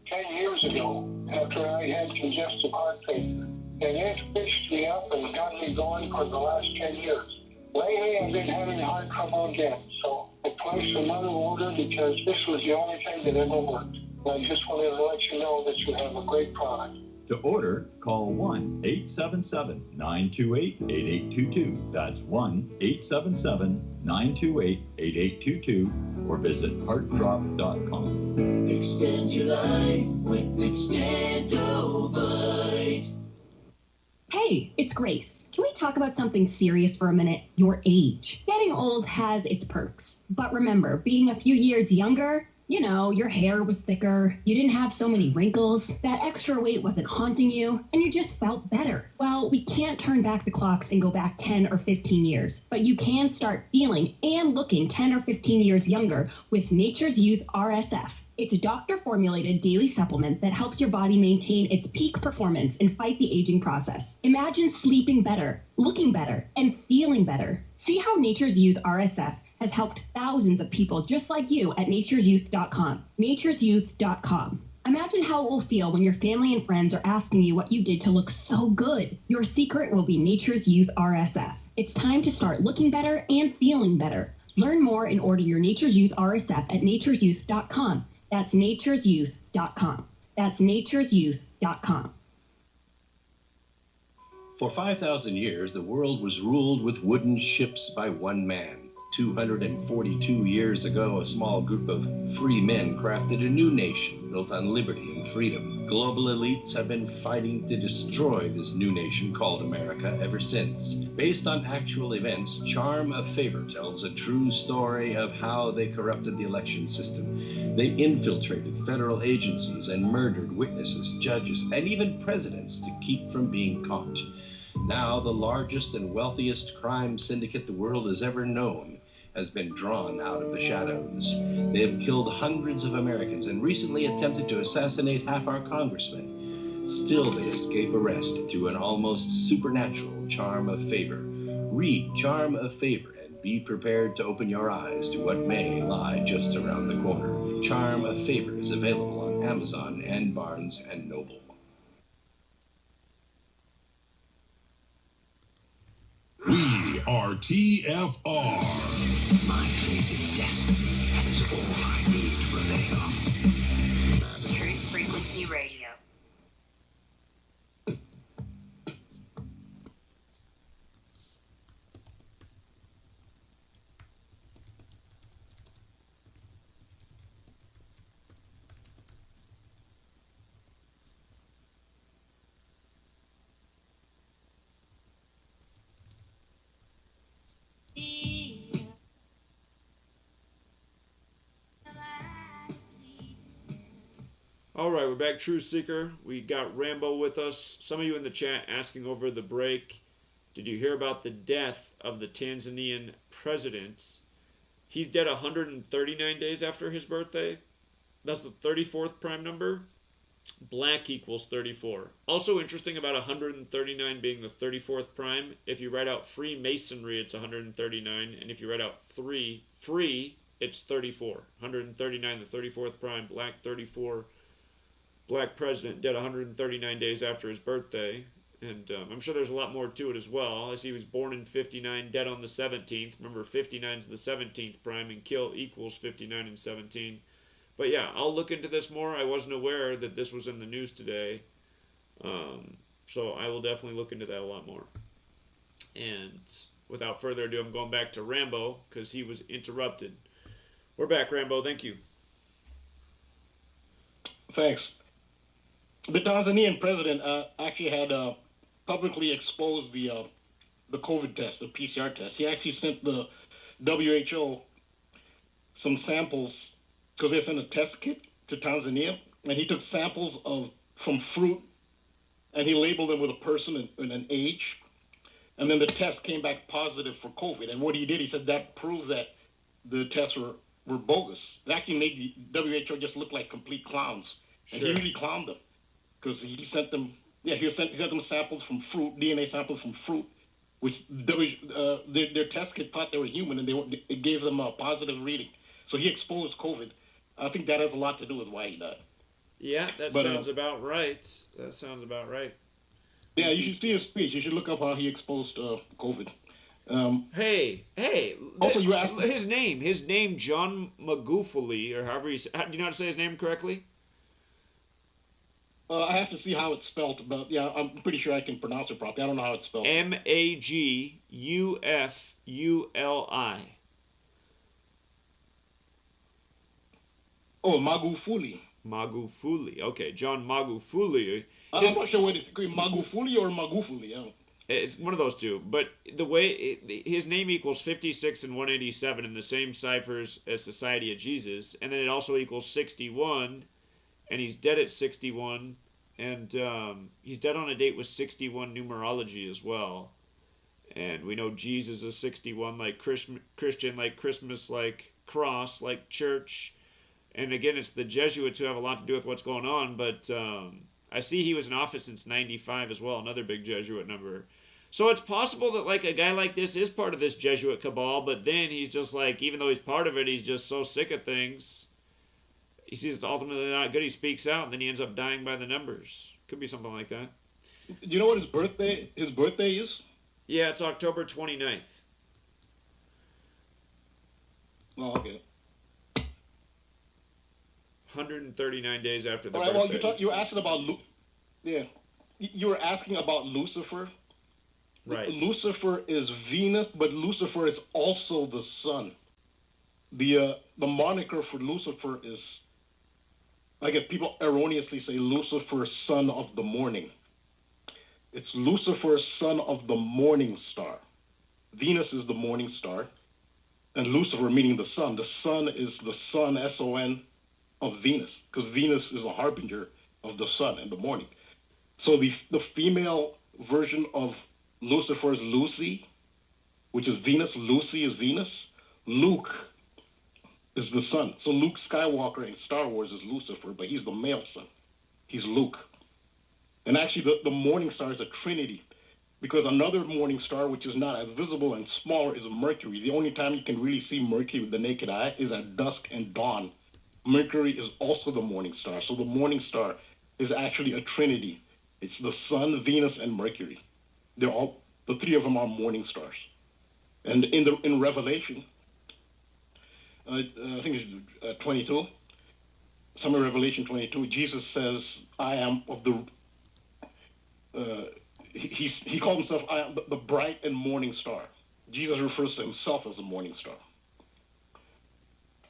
10 years ago after I had congestive heart failure. And it fixed me up and got me going for the last 10 years. Lately, I've been having heart trouble again, so I placed another order because this was the only thing that ever worked. And I just wanted to let you know that you have a great product. To order, call 1-877-928-8822. That's 1-877-928-8822 or visit heartdrop.com. Extend your life with Extendovite. Hey, it's Grace. Can we talk about something serious for a minute? Your age. Getting old has its perks. But remember, being a few years younger, you know, your hair was thicker, you didn't have so many wrinkles, that extra weight wasn't haunting you, and you just felt better. Well, we can't turn back the clocks and go back 10 or 15 years, but you can start feeling and looking 10 or 15 years younger with Nature's Youth RSF. It's a doctor-formulated daily supplement that helps your body maintain its peak performance and fight the aging process. Imagine sleeping better, looking better, and feeling better. See how Nature's Youth RSF has helped thousands of people just like you at nature'syouth.com. Nature'syouth.com. Imagine how it will feel when your family and friends are asking you what you did to look so good. Your secret will be Nature's Youth RSF. It's time to start looking better and feeling better. Learn more and order your Nature's Youth RSF at nature'syouth.com. That's nature'syouth.com. That's nature'syouth.com. For 5,000 years, the world was ruled with wooden ships by one man. 242 years ago, a small group of free men crafted a new nation built on liberty and freedom. Global elites have been fighting to destroy this new nation called America ever since. Based on actual events, Charm of Favor tells a true story of how they corrupted the election system. They infiltrated federal agencies and murdered witnesses, judges, and even presidents to keep from being caught. Now, the largest and wealthiest crime syndicate the world has ever known has been drawn out of the shadows. They have killed hundreds of Americans and recently attempted to assassinate half our congressmen. Still, they escape arrest through an almost supernatural charm of favor. Read Charm of Favor and be prepared to open your eyes to what may lie just around the corner. Charm of Favor is available on Amazon and Barnes & Noble. We are TFR. My faith in destiny is all I need to prevail. Truth Frequency Radio. All right, we're back, Truth Seeker. We got Rambo with us. Some of you in the chat asking over the break, did you hear about the death of the Tanzanian president? He's dead 139 days after his birthday. That's the 34th prime number. Black equals 34. Also interesting about 139 being the 34th prime. If you write out Freemasonry, it's 139. And if you write out free, it's 34. 139, the 34th prime. Black 34. Black president dead 139 days after his birthday. And I'm sure there's a lot more to it as well. I see he was born in 59, dead on the 17th. Remember, 59 is the 17th prime, and kill equals 59 and 17. But yeah, I'll look into this more. I wasn't aware that this was in the news today. So I will definitely look into that a lot more. And without further ado, I'm going back to Rambo because he was interrupted. We're back, Rambo. Thank you. Thanks. The Tanzanian president actually had publicly exposed the COVID test, the PCR test. He actually sent the WHO some samples because they sent a test kit to Tanzania, and he took samples from fruit, and he labeled them with a person and an age, and then the test came back positive for COVID. And what he did, he said that proves that the tests were bogus. It actually made the WHO just look like complete clowns, and he really clowned them. Because he sent them, he sent them samples from fruit, DNA samples from fruit, which their test kit thought they were human, and it gave them a positive reading. So he exposed COVID. I think that has a lot to do with why he died. Yeah, that sounds about right. That sounds about right. Yeah, you should see his speech. You should look up how he exposed COVID. Hey, also you asked his name, John Magufuli, or however do you know how to say his name correctly? I have to see how it's spelled, but yeah, I'm pretty sure I can pronounce it properly. I don't know how it's spelled. Magufuli. Oh, Magufuli. Magufuli. Okay, John Magufuli. I'm not sure what it's Magufuli or Magufuli. Yeah. It's one of those two. But the way his name equals 56 and 187 in the same ciphers as Society of Jesus, and then it also equals 61. And he's dead at 61, and he's dead on a date with 61 numerology as well. And we know Jesus is 61, like Christian, like Christmas, like cross, like church. And again, it's the Jesuits who have a lot to do with what's going on, but I see he was in office since 95 as well, another big Jesuit number. So it's possible that like a guy like this is part of this Jesuit cabal, but then he's just like, even though he's part of it, he's just so sick of things. He sees it's ultimately not good. He speaks out, and then he ends up dying by the numbers. Could be something like that. Do you know what his birthday is? Yeah, it's October 29th. Oh, okay. 139 days after the birthday. Well, you asked about you were asking about Lucifer. Right. Lucifer is Venus, but Lucifer is also the sun. The moniker for Lucifer is, I guess people erroneously say Lucifer, son of the morning. It's Lucifer, son of the morning star. Venus is the morning star, and Lucifer meaning the sun. The sun is the sun, S-O-N, of Venus, because Venus is a harbinger of the sun in the morning. So the female version of Lucifer is Lucy, which is Venus. Lucy is Venus. Luke is the son. So Luke Skywalker in Star Wars is Lucifer, but he's the male son. He's Luke. And actually the morning star is a trinity, because another morning star, which is not as visible and smaller, is Mercury. The only time you can really see Mercury with the naked eye is at dusk and dawn. Mercury is also the morning star. So the morning star is actually a trinity. It's the sun, Venus, and Mercury. They're all, the three of them are morning stars. And in Revelation, I think it's 22, somewhere Revelation 22, Jesus says, I am of the, he called himself, I am the bright and morning star. Jesus refers to himself as the morning star.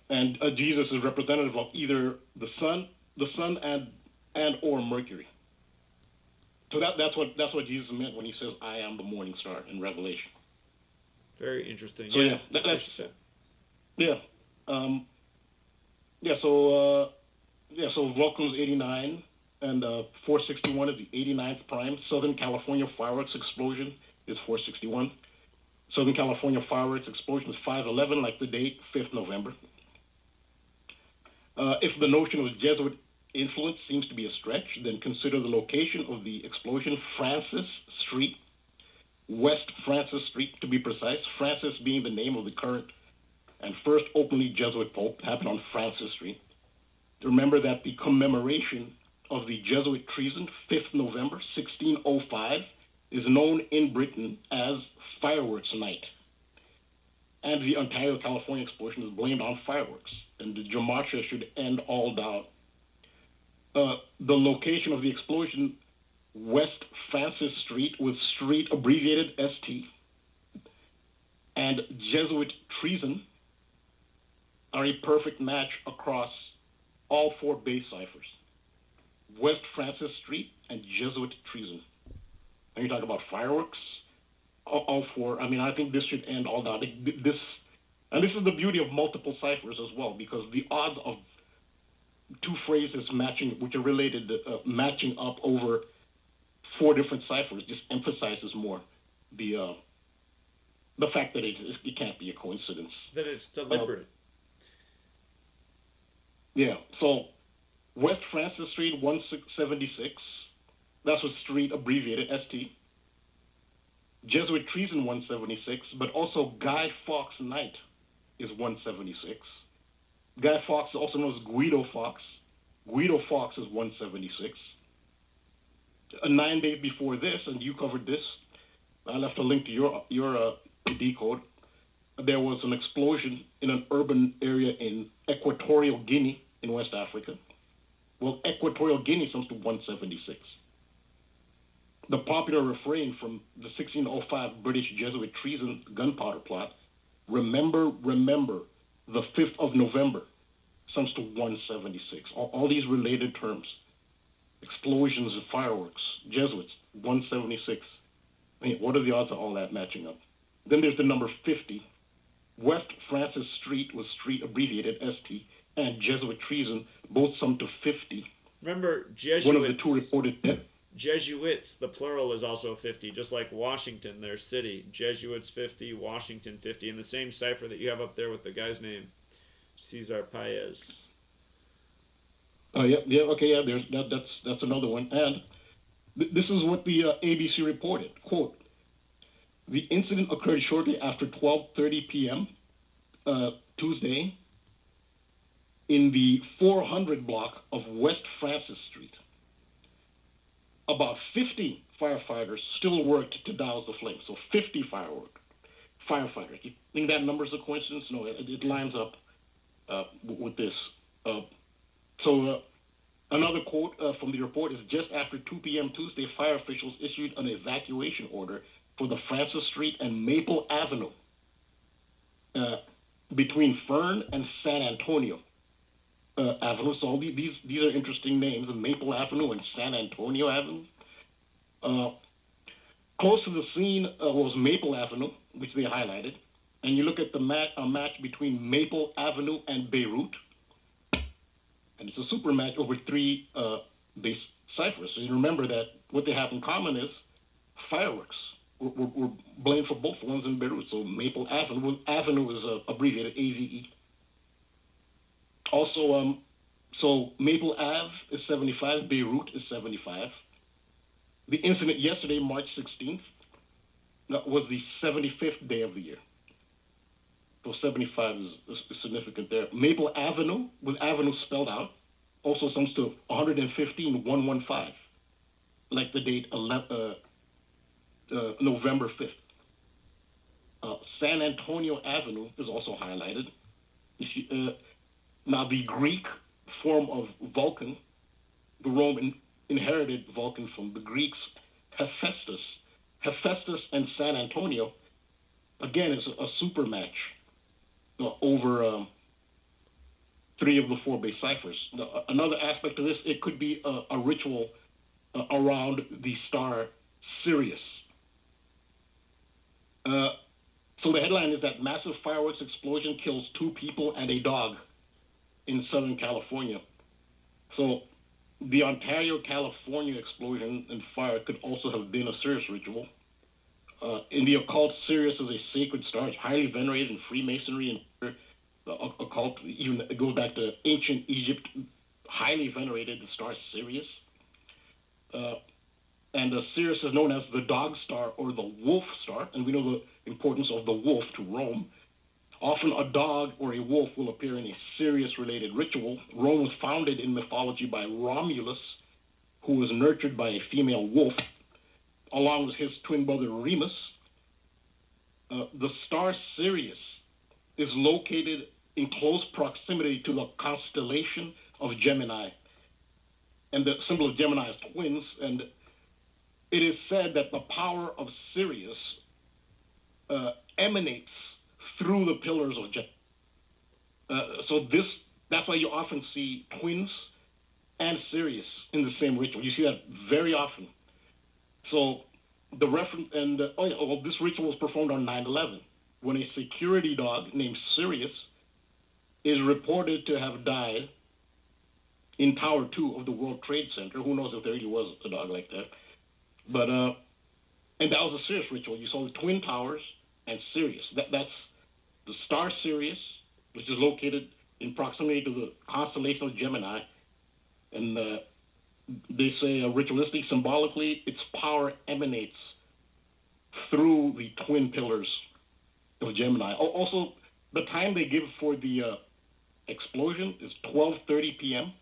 And Jesus is representative of either the sun and or Mercury. So that's what Jesus meant when he says, I am the morning star in Revelation. Very interesting. So so Yeah, so Vulcan's 89, and 461 is the 89th prime. Southern California fireworks explosion is 461. Southern California fireworks explosion is 511, like the date, 5th November. If the notion of Jesuit influence seems to be a stretch, then consider the location of the explosion, Francis Street, West Francis Street to be precise, Francis being the name of the current and first openly Jesuit pope, happened on Francis Street. Remember that the commemoration of the Jesuit treason, 5th November 1605, is known in Britain as Fireworks Night. And the Ontario, California explosion is blamed on fireworks, and the gematria should end all doubt. The location of the explosion, West Francis Street, with street abbreviated ST, and Jesuit treason are a perfect match across all four base ciphers. West Francis Street and Jesuit treason. And you talk about fireworks, all four. I mean, I think this should end all doubt. This is the beauty of multiple ciphers as well, because the odds of two phrases matching, which are related, matching up over four different ciphers just emphasizes more the fact that it can't be a coincidence. That it's deliberate. Yeah, so West Francis Street, 1676. That's what street abbreviated, ST. Jesuit treason, 176, but also Guy Fawkes Night is 176. Guy Fawkes, also known as Guido Fawkes. Guido Fawkes is 176. 9 days before this, and you covered this, I left a link to your decode. There was an explosion in an urban area in Equatorial Guinea in West Africa. Well, Equatorial Guinea comes to 176. The popular refrain from the 1605 British Jesuit treason gunpowder plot, remember, remember, the 5th of November, sums to 176. All these related terms. Explosions and fireworks, Jesuits, 176. I mean, what are the odds of all that matching up? Then there's the number 50. West Francis Street was street abbreviated ST, and Jesuit treason, both sum to 50. Remember, Jesuits. One of the two reported death. Jesuits, the plural is also 50, just like Washington, their city. Jesuits 50, Washington 50, in the same cipher that you have up there with the guy's name, Cesar Paez. Oh yeah, okay, yeah. That's another one. And this is what the ABC reported. Quote: the incident occurred shortly after 12:30 p.m. Tuesday in the 400 block of West Francis Street. About 50 firefighters still worked to douse the flames. So 50 firefighters. You think that number is a coincidence? No, it lines up with this. Another quote from the report is, just after 2 p.m. Tuesday, fire officials issued an evacuation order for the Francis Street and Maple Avenue between Fern and San Antonio Avenue. So all these are interesting names, Maple Avenue and San Antonio Avenue. Close to the scene was Maple Avenue, which they highlighted. And you look at the match between Maple Avenue and Beirut, and it's a super match over three base ciphers. So you remember that what they have in common is fireworks. We're blamed for both ones in Beirut. So Maple Avenue is abbreviated AVE. Also, so Maple Ave is 75, Beirut is 75. The incident yesterday, March 16th, was the 75th day of the year. So 75 is significant there. Maple Avenue, with Avenue spelled out, also sums to 115, like the date November 5th. San Antonio Avenue is also highlighted. Now, the Greek form of Vulcan, the Roman inherited Vulcan from the Greeks, Hephaestus. Hephaestus and San Antonio, again, is a super match over three of the four base ciphers. Another aspect of this, it could be a ritual around the star Sirius. So the headline is that massive fireworks explosion kills 2 people and a dog in Southern California. So the Ontario, California explosion and fire could also have been a Sirius ritual. In the occult, Sirius is a sacred star. It's highly venerated in Freemasonry and the occult. Even it goes back to ancient Egypt. Highly venerated, the star Sirius. And Sirius is known as the dog star or the wolf star, and we know the importance of the wolf to Rome. Often a dog or a wolf will appear in a Sirius-related ritual. Rome was founded in mythology by Romulus, who was nurtured by a female wolf, along with his twin brother Remus. The star Sirius is located in close proximity to the constellation of Gemini. And the symbol of Gemini is twins, and it is said that the power of Sirius emanates through the pillars of Gemini. That's why you often see twins and Sirius in the same ritual. You see that very often. So the reference, and this ritual was performed on 9/11, when a security dog named Sirius is reported to have died in Tower 2 of the World Trade Center. Who knows if there really was a dog like that. But, and that was a Sirius ritual. You saw the Twin Towers and Sirius. That's the star Sirius, which is located in proximity to the constellation of Gemini. And they say ritualistic, symbolically, its power emanates through the twin pillars of Gemini. Also, the time they give for the explosion is 12:30 p.m.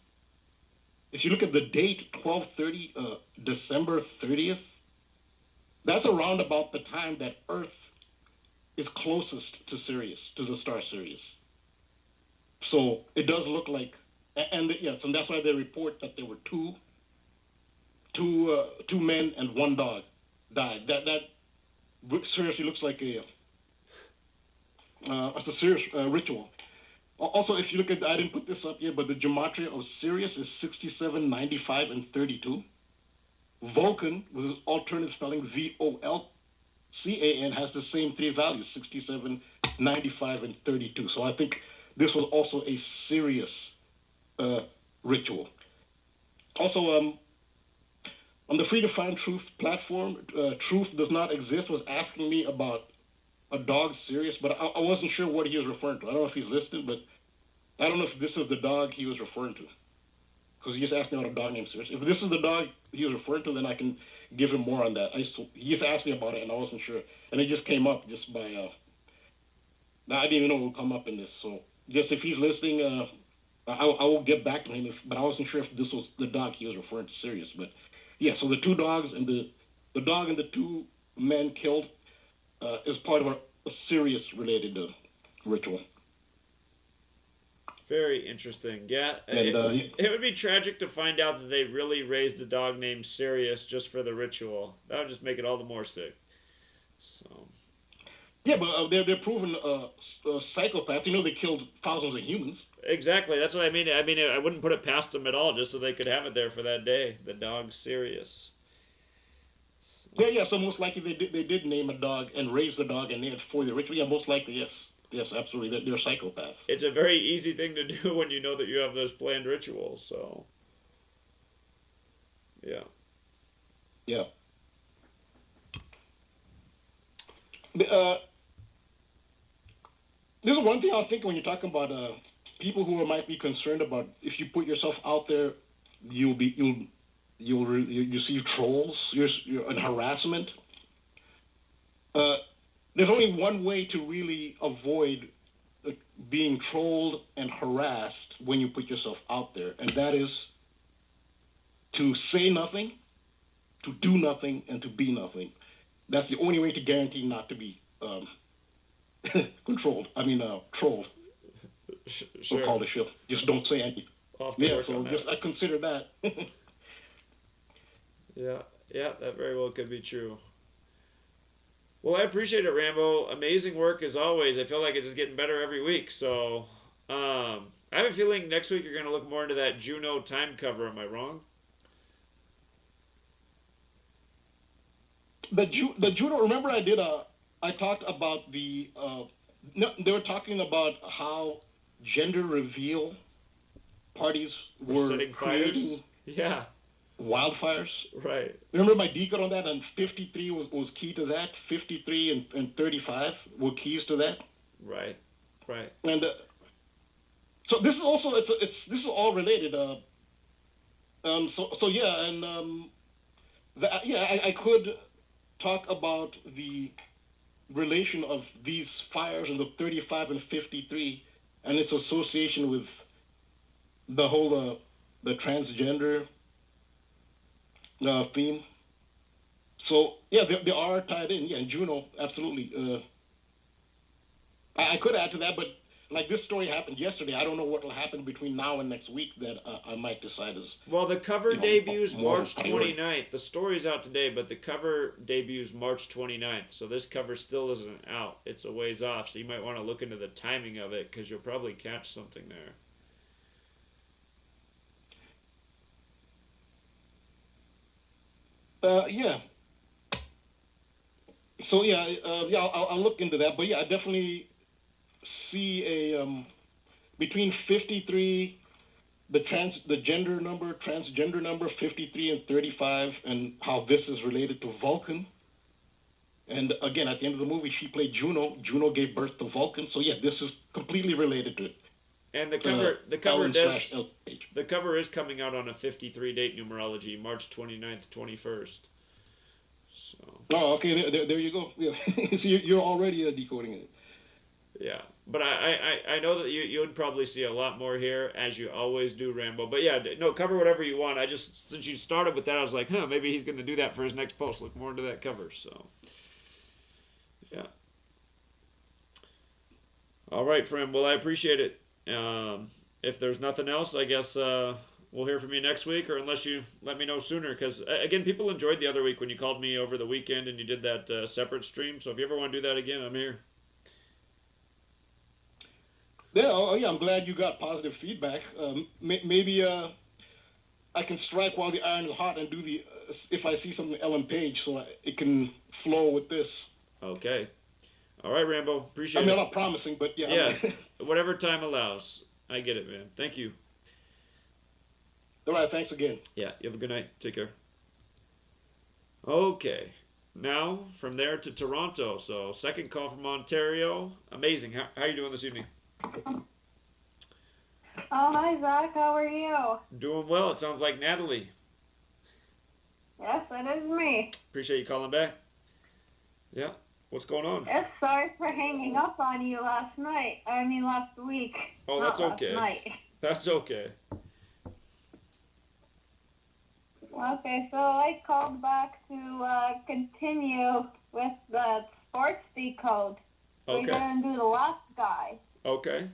If you look at the date, 12:30, December 30th, that's around about the time that Earth is closest to Sirius, to the star Sirius. So it does look like, and yes, and that's why they report that there were two men and one dog died. That seriously looks like a Sirius ritual. Also, if you look at, I didn't put this up yet, but the gematria of Sirius is 67, 95, and 32. Vulcan, with its alternate spelling, VOLCAN, has the same three values, 67, 95, and 32. So I think this was also a Sirius ritual. Also, on the Free to Find Truth platform, Truth Does Not Exist was asking me about a dog Sirius, but I wasn't sure what he was referring to. I don't know if he's listed, but I don't know if this is the dog he was referring to, because he just asked me about a dog named Sirius. If this is the dog he was referring to, then I can give him more on that. He just asked me about it, and I wasn't sure, and it just came up just by. I didn't even know it would come up in this. So just if he's listening, I will get back to him. But I wasn't sure if this was the dog he was referring to Sirius. But yeah, so the two dogs and the dog and the two men killed is part of a Sirius-related ritual. Very interesting. Yeah, and, it would be tragic to find out that they really raised a dog named Sirius just for the ritual. That would just make it all the more sick. So. Yeah, but they're proven psychopaths. You know, they killed thousands of humans. Exactly. That's what I mean. I wouldn't put it past them at all, just so they could have it there for that day. The dog Sirius. Yeah. So most likely they did name a dog and raise the dog and name it for the ritual. Yeah, most likely, yes. Yes, absolutely. They're psychopaths. It's a very easy thing to do when you know that you have those planned rituals. So, yeah. Yeah. There's one thing I was thinking when you're talking about people who might be concerned about if you put yourself out there, you'll receive trolls and harassment. There's only one way to really avoid being trolled and harassed when you put yourself out there, and that is to say nothing, to do nothing, and to be nothing. That's the only way to guarantee not to be controlled. Trolled. Sure. Or called a shift. Just don't say anything. Yeah, so I consider that. Yeah, that very well could be true. Well, I appreciate it, Rambo. Amazing work as always. I feel like it's just getting better every week. So, I have a feeling next week you're going to look more into that Juno time cover. Am I wrong? The Juno. Remember, I talked about they were talking about how gender reveal parties were setting fires. creating Yeah. wildfires. Right. Remember my decode on that, and 53 was key to that. 53 and 35 were keys to that. Right. Right. And so this is also this is all related. So yeah, and I could talk about the relation of these fires in the 35 and 53 and its association with the whole the transgender theme. So yeah, they are tied in. Yeah, and Juno, absolutely. I could add to that, but like this story happened yesterday. I don't know what will happen between now and next week that I might decide is. Well, the cover debuts more March 29th. The story's out today, but the cover debuts March 29th. So this cover still isn't out. It's a ways off. So you might want to look into the timing of it because you'll probably catch something there. Yeah. So yeah, I'll look into that. But yeah, I definitely see a between 53, the transgender number 53 and 35, and how this is related to Vulcan. And again, at the end of the movie, she played Juno. Juno gave birth to Vulcan. So yeah, this is completely related to it. And the cover is coming out on a 53 date numerology, March 29th, 21st. So. Oh, okay. There you go. Yeah. So you're already decoding it. Yeah, but I know that you would probably see a lot more here, as you always do, Rambo. But yeah, no, cover whatever you want. I just, since you started with that, I was like, maybe he's going to do that for his next post. Look more into that cover. So, yeah. All right, friend. Well, I appreciate it. If there's nothing else, I guess we'll hear from you next week, or unless you let me know sooner. Because, again, people enjoyed the other week when you called me over the weekend and you did that separate stream. So if you ever want to do that again, I'm here. Yeah, I'm glad you got positive feedback. Maybe I can strike while the iron is hot and do the if I see something Ellen Page, so it can flow with this. Okay. All right, Rambo. Appreciate it. I'm not promising, but yeah. Yeah, whatever time allows. I get it, man. Thank you. All right, thanks again. Yeah, you have a good night. Take care. Okay. Now, from there to Toronto. So, second call from Ontario. Amazing. How are you doing this evening? Oh, hi, Zach. How are you? Doing well. It sounds like Natalie. Yes, it is me. Appreciate you calling back. Yeah. What's going on? Yes, sorry for hanging up on you last week. Oh, that's okay. Last night. That's okay. Okay, so I called back to continue with the sports decode. Okay. We're going to do the last guy. Okay.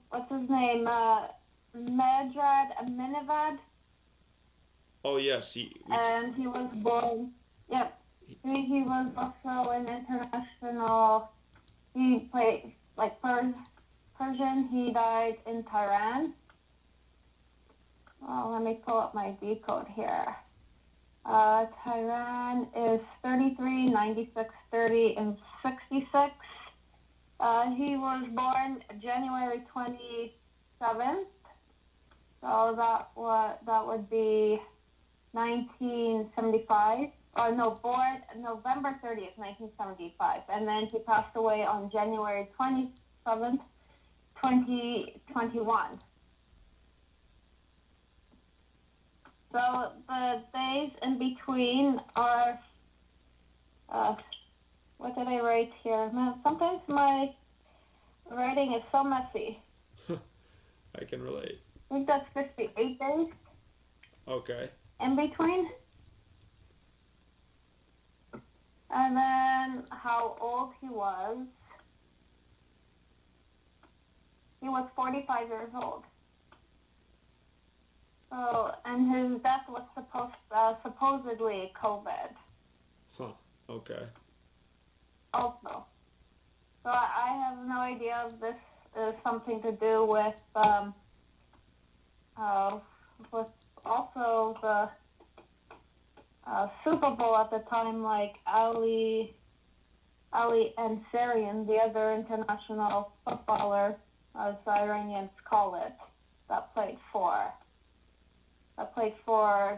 What's his name? Medrad Aminavad. Oh, yes. And he was born, yep. He was also an international, he played, Persian. He died in Tehran. Oh, let me pull up my decode here. Tehran is 33, 96, 30, and 66. He was born January 27th. So that would be 1975. Born November 30th, 1975. And then he passed away on January 27th, 2021. So the days in between are, what did I write here? Man, sometimes my writing is so messy. I can relate. I think that's 58 days. Okay. In between. And then how old he was. He was 45 years old. So, and his death was supposedly COVID. Huh. Okay. Also. So I have no idea if this is something to do with also the Super Bowl at the time, like Ali Ali Ansarian, the other international footballer, as Iranians call it, that played for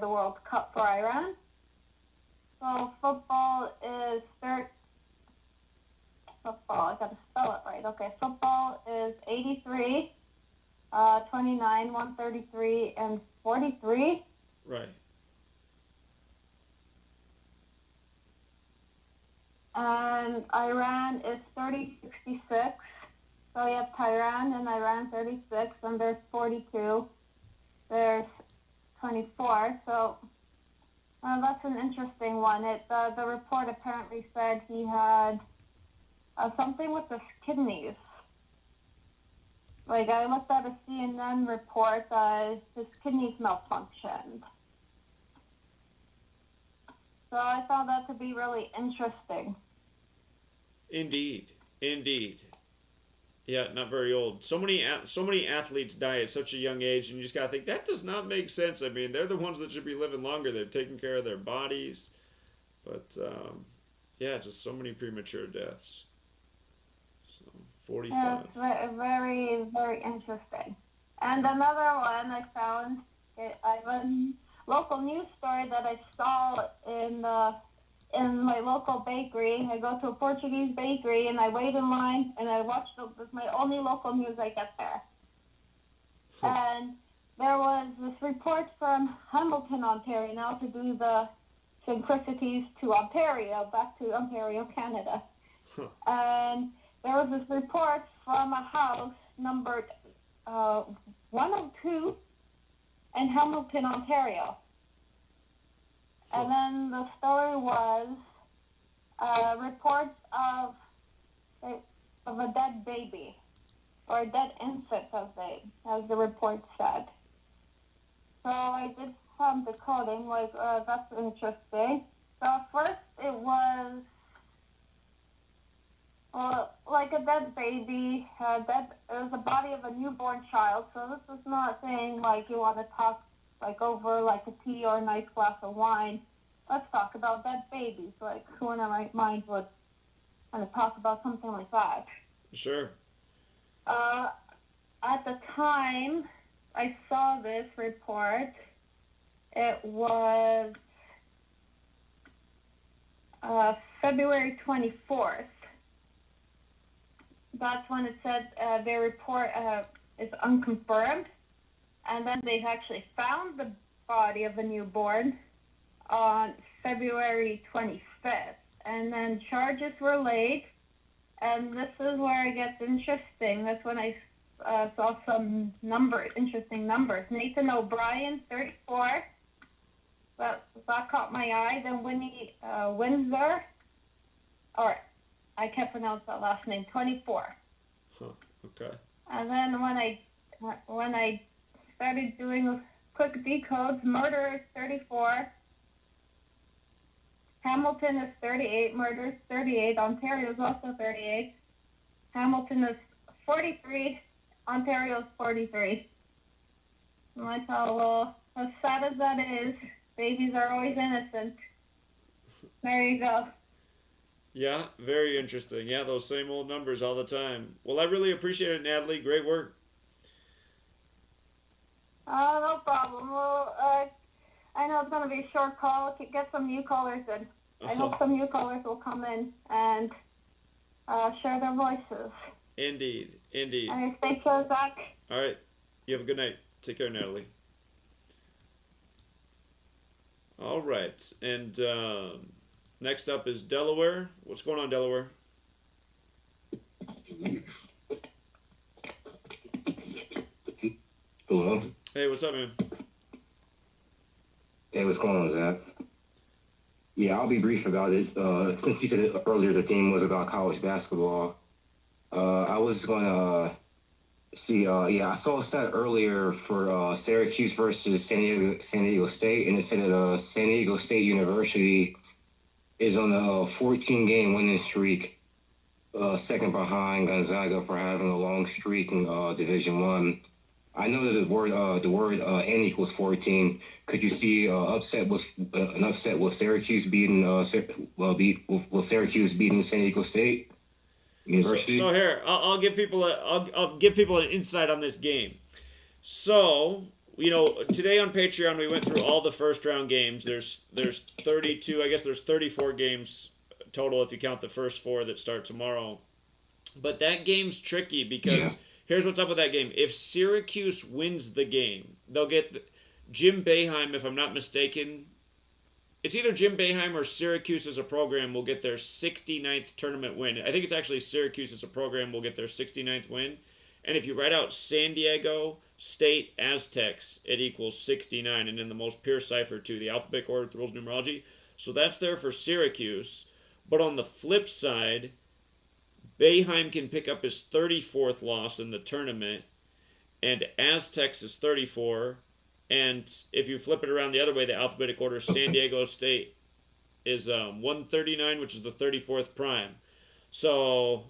the World Cup for Iran. So football is football, I gotta spell it right. Okay, football is 83, 29, 133, and 43. Right. And Iran is 3066. So you have Tehran and Iran 36, and there's 42. There's 24. So that's an interesting one. The report apparently said he had something with his kidneys. Like, I looked at a CNN report, his kidneys malfunctioned. So I found that to be really interesting. Indeed. Yeah, not very old. So many athletes die at such a young age, and you just gotta think, that does not make sense. I mean, they're the ones that should be living longer. They're taking care of their bodies. But, yeah, just so many premature deaths. So, 45. Yeah, it's very, very interesting. And another one I found, local news story that I saw in my local bakery. I go to a Portuguese bakery and I wait in line and I watch it's my only local news I get there. And there was this report from Hamilton, Ontario, now to do the synchronicities to Ontario, back to Ontario, Canada. And there was this report from a house numbered 102 in Hamilton, Ontario. And then the story was reports of a dead baby, or a dead infant, as the report said. So I did some decoding, like, that's interesting. So at first it was like a dead baby, it was the body of a newborn child. So this is not saying like you want to talk like over like a tea or a nice glass of wine. Let's talk about dead babies. Like, who in their right mind would want to talk about something like that? Sure. At the time I saw this report, it was February 24th. That's when it said their report is unconfirmed. And then they actually found the body of a newborn on February 25th. And then charges were laid. And this is where it gets interesting. That's when I saw some interesting numbers. Nathan O'Brien, 34. That caught my eye. Then Winnie Windsor, or I can't pronounce that last name, 24. Okay. And then when I started doing quick decodes, murder is 34. Hamilton is 38. Murder is 38. Ontario is also 38. Hamilton is 43. Ontario is 43. And I thought, well, as sad as that is, babies are always innocent. There you go. Yeah, very interesting. Yeah, those same old numbers all the time. Well, I really appreciate it, Natalie. Great work. No problem. Well, I know it's going to be a short call. Get some new callers in. I hope some new callers will come in and share their voices. Indeed. And stay close, Zach. All right. You have a good night. Take care, Natalie. All right. And next up is Delaware. What's going on, Delaware? Hello. Hey, what's up, man? Hey, what's going on, Zach? Yeah, I'll be brief about it. Since you said earlier the theme was about college basketball, I was going to see, I saw a stat earlier for Syracuse versus San Diego State, and it said that San Diego State University is on a 14-game winning streak, second behind Gonzaga for having a long streak in Division I. I know that the word N equals 14. Could you see an upset with Syracuse beating Syracuse beating San Diego State University? So here, I'll give people an insight on this game. So, you know, today on Patreon we went through all the first round games. There's 32, I guess there's 34 games total if you count the first 4 that start tomorrow. But that game's tricky because here's what's up with that game. If Syracuse wins the game, they'll get Jim Boeheim, if I'm not mistaken. It's either Jim Boeheim or Syracuse as a program will get their 69th tournament win. I think it's actually Syracuse as a program will get their 69th win. And if you write out San Diego State Aztecs, it equals 69. And in the most pure cipher, too, the alphabetic order with rules of numerology. So that's there for Syracuse. But on the flip side, Boeheim can pick up his 34th loss in the tournament. And Aztecs is 34. And if you flip it around the other way, the alphabetic order, San Diego State is 139, which is the 34th prime. So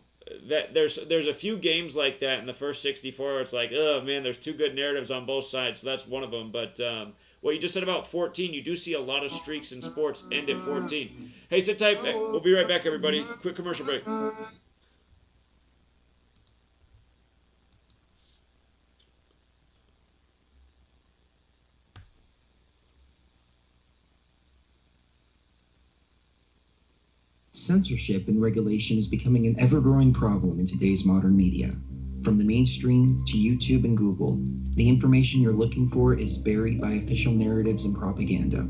that there's a few games like that in the first 64 where it's like, oh man, there's 2 good narratives on both sides. So that's one of them. But what you just said about 14, you do see a lot of streaks in sports end at 14. Hey, sit tight. We'll be right back, everybody. Quick commercial break. Censorship and regulation is becoming an ever-growing problem in today's modern media. From the mainstream to YouTube and Google, the information you're looking for is buried by official narratives and propaganda.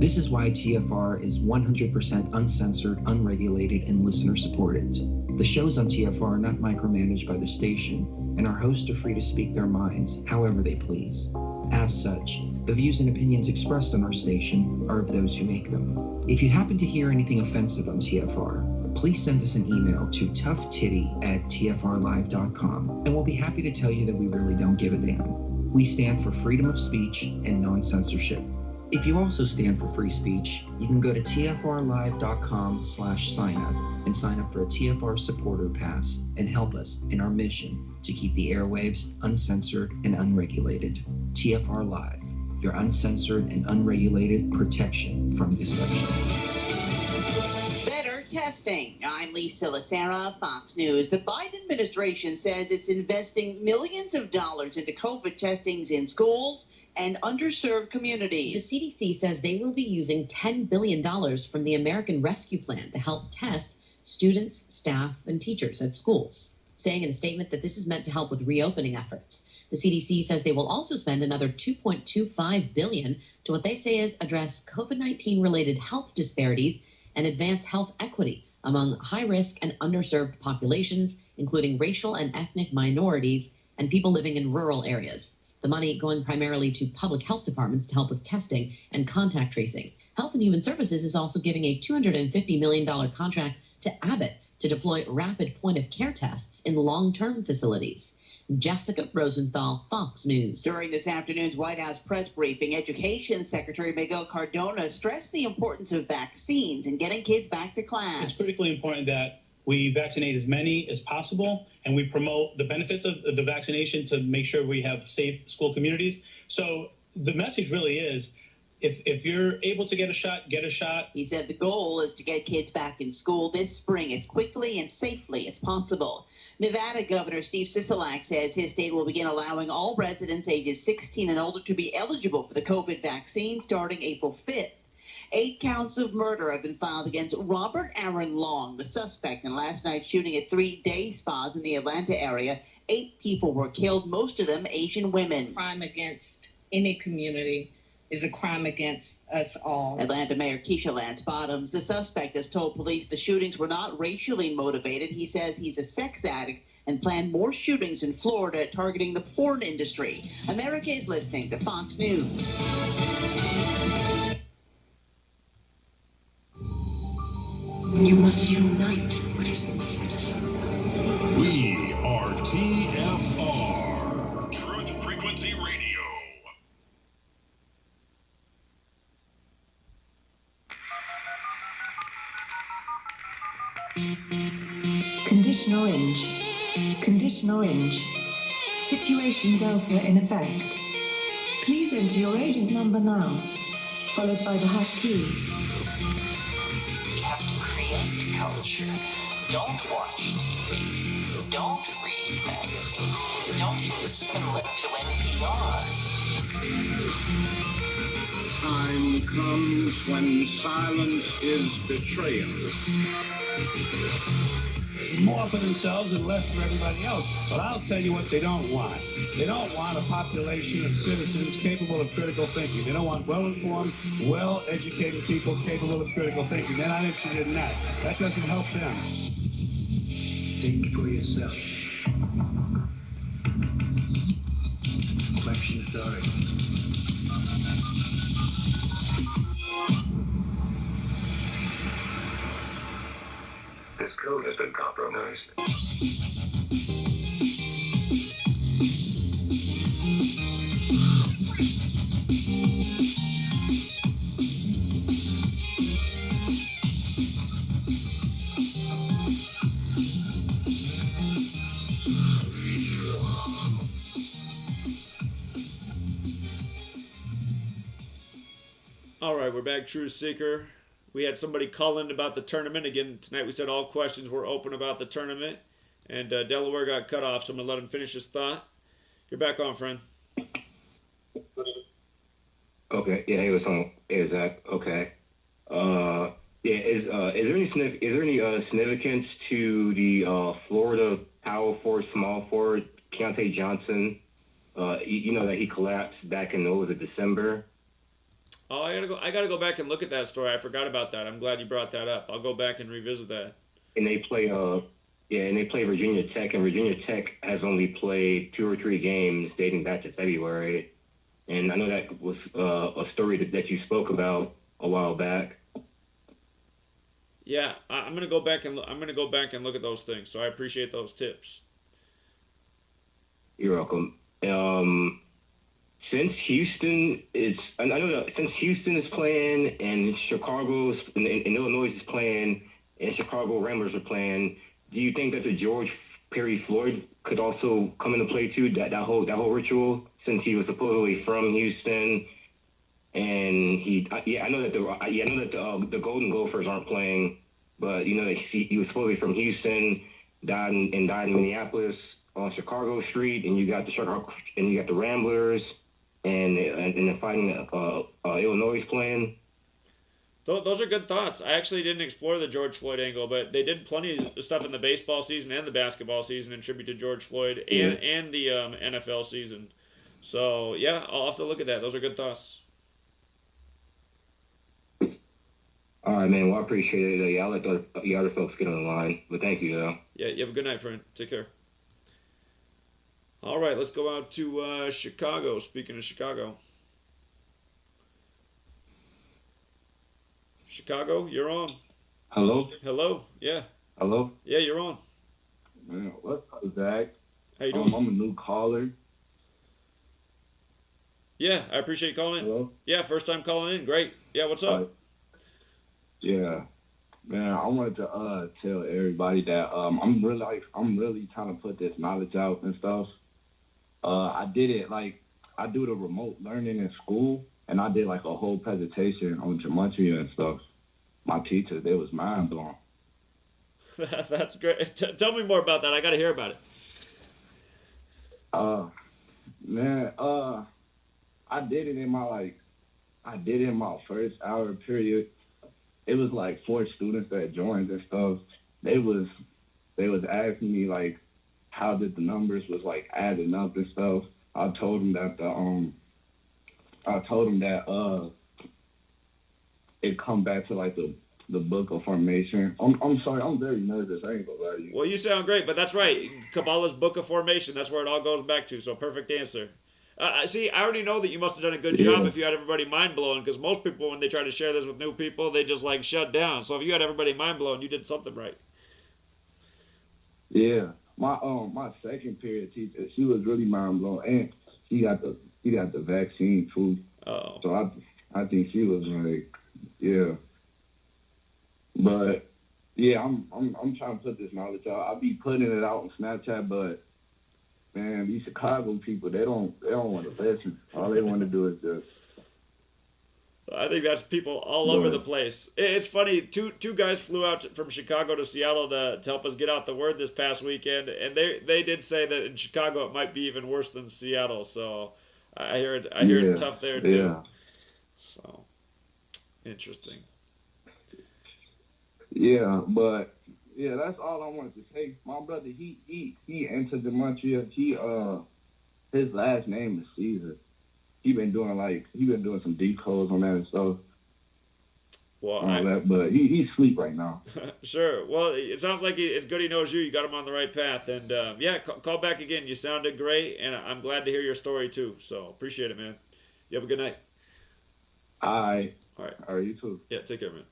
This is why TFR is 100% uncensored, unregulated, and listener-supported. The shows on TFR are not micromanaged by the station, and our hosts are free to speak their minds however they please. As such, the views and opinions expressed on our station are of those who make them. If you happen to hear anything offensive on TFR, please send us an email to toughtitty@tfrlive.com, and we'll be happy to tell you that we really don't give a damn. We stand for freedom of speech and non-censorship. If you also stand for free speech, you can go to tfrlive.com/signup and sign up for a TFR supporter pass and help us in our mission to keep the airwaves uncensored and unregulated. TFR Live, your uncensored and unregulated protection from deception. Better testing. I'm Lisa Lacera, Fox News. The Biden administration says it's investing millions of dollars into COVID testings in schools and underserved communities. The CDC says they will be using $10 billion from the American Rescue Plan to help test students, staff, and teachers at schools, saying in a statement that this is meant to help with reopening efforts. The CDC says they will also spend another $2.25 billion to what they say is address COVID-19 related health disparities and advance health equity among high-risk and underserved populations, including racial and ethnic minorities and people living in rural areas. The money going primarily to public health departments to help with testing and contact tracing. Health and Human Services is also giving a $250 million contract to Abbott to deploy rapid point-of-care tests in long-term facilities. Jessica Rosenthal, Fox News. During this afternoon's White House press briefing, Education Secretary Miguel Cardona stressed the importance of vaccines and getting kids back to class. It's critically important that we vaccinate as many as possible, and we promote the benefits of the vaccination to make sure we have safe school communities. So the message really is, if you're able to get a shot, get a shot. He said the goal is to get kids back in school this spring as quickly and safely as possible. Nevada Governor Steve Sisolak says his state will begin allowing all residents ages 16 and older to be eligible for the COVID vaccine starting April 5th. 8 counts of murder have been filed against Robert Aaron Long, the suspect in last night's shooting at 3 day spas in the Atlanta area. 8 people were killed, most of them Asian women. Crime against any community is a crime against us all. Atlanta Mayor Keisha Lance Bottoms, the suspect, has told police the shootings were not racially motivated. He says he's a sex addict and planned more shootings in Florida targeting the porn industry. America is listening to Fox News. You must unite what has been set aside. We are TFR. Truth Frequency Radio. Condition orange. Condition orange. Situation Delta in effect. Please enter your agent number now, followed by the hash key. We have to create culture. Don't watch TV. Don't read magazines. Don't even listen to NPR. Time comes when silence is betrayal. More for themselves and less for everybody else. But I'll tell you what they don't want. They don't want a population of citizens capable of critical thinking. They don't want well-informed, well-educated people capable of critical thinking. They're not interested in that. That doesn't help them. Think for yourself. Question authority. This code has been compromised. All right, we're back, True Seeker. We had somebody call in about the tournament. Again, tonight we said all questions were open about the tournament. And Delaware got cut off, so I'm going to let him finish his thought. You're back on, friend. Okay, yeah, he was on. Hey, Zach. Okay. Is there any significance to the Florida power forward, small forward, Keontae Johnson? You know that he collapsed back in December. Oh, I gotta go back and look at that story. I forgot about that. I'm glad you brought that up. I'll go back and revisit that. And they play Virginia Tech, and Virginia Tech has only played 2 or 3 games dating back to February. And I know that was a story that you spoke about a while back. Yeah, I'm gonna go back and look at those things. So I appreciate those tips. You're welcome. Since Houston is playing and Chicago's and Illinois is playing and Chicago Ramblers are playing, do you think that the George Perry Floyd could also come into play too? That whole ritual, since he was supposedly from Houston, and I know that the Golden Gophers aren't playing, but you know that he was supposedly from Houston, died in Minneapolis on Chicago Street, and you got the Ramblers. And the fighting Illinois playing. Those are good thoughts. I actually didn't explore the George Floyd angle, but they did plenty of stuff in the baseball season and the basketball season in tribute to George Floyd and the NFL season. So, yeah, I'll have to look at that. Those are good thoughts. All right, man. Well, I appreciate it. Yeah, I'll let the other folks get on the line. But thank you, though. Yeah, you have a good night, friend. Take care. All right, let's go out to Chicago. Speaking of Chicago. Chicago, you're on. Hello? Hello, yeah. Hello? Yeah, you're on. Man, what's up, Zach? How you doing? I'm a new caller. Yeah, I appreciate you calling in. Hello? Yeah, first time calling in. Great. Yeah, what's up? Yeah. Man, I wanted to tell everybody that I'm really trying to put this knowledge out and stuff. I did it I do the remote learning in school, and I did a whole presentation on Gematria and stuff. My teachers, they was mind blown. That's great. Tell me more about that. I got to hear about it. Man, I did it in my first hour period. It was 4 students that joined and stuff. They was asking me how did the numbers was adding up and stuff. I told them that it come back to the book of formation. I'm sorry, I'm very nervous. I ain't gonna lie to you. Well, you sound great, but that's right. Kabbalah's book of formation. That's where it all goes back to. So perfect answer. See, I already know that you must have done a good job if you had everybody mind blowing. Because most people, when they try to share this with new people, they just shut down. So if you had everybody mind blowing, you did something right. Yeah. My second period teacher, she was really mind blown, and she got the vaccine too. Oh. So I think she was yeah. But yeah, I'm trying to put this knowledge out. I'll be putting it out on Snapchat, but man, these Chicago people, they don't want to listen. All they want to do is just. I think that's people all over the place. It's funny. Two guys flew out from Chicago to Seattle to help us get out the word this past weekend, and they did say that in Chicago it might be even worse than Seattle. So I hear it's tough there too. Yeah. So interesting. Yeah, but yeah, that's all I wanted to say. My brother, he entered Gematria. His last name is Caesar. He been doing some decodes on that and stuff. Well, but he's asleep right now. Sure. Well, it sounds like it's good he knows you. You got him on the right path. And call back again. You sounded great, and I'm glad to hear your story too. So appreciate it, man. You have a good night. All right. All right. All right, you too. Yeah, take care, man.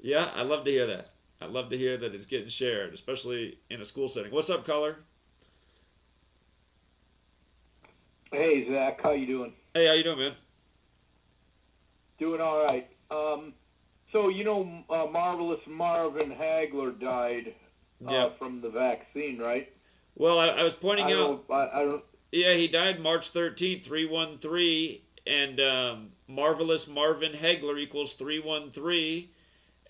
Yeah, I love to hear that. I love to hear that it's getting shared, especially in a school setting. What's up, caller? Hey, Zach. How you doing? Hey, how you doing, man? Doing all right. So, Marvelous Marvin Hagler died from the vaccine, right? Well, I was pointing out... I don't... Yeah, he died March 13th, 313, and Marvelous Marvin Hagler equals 313.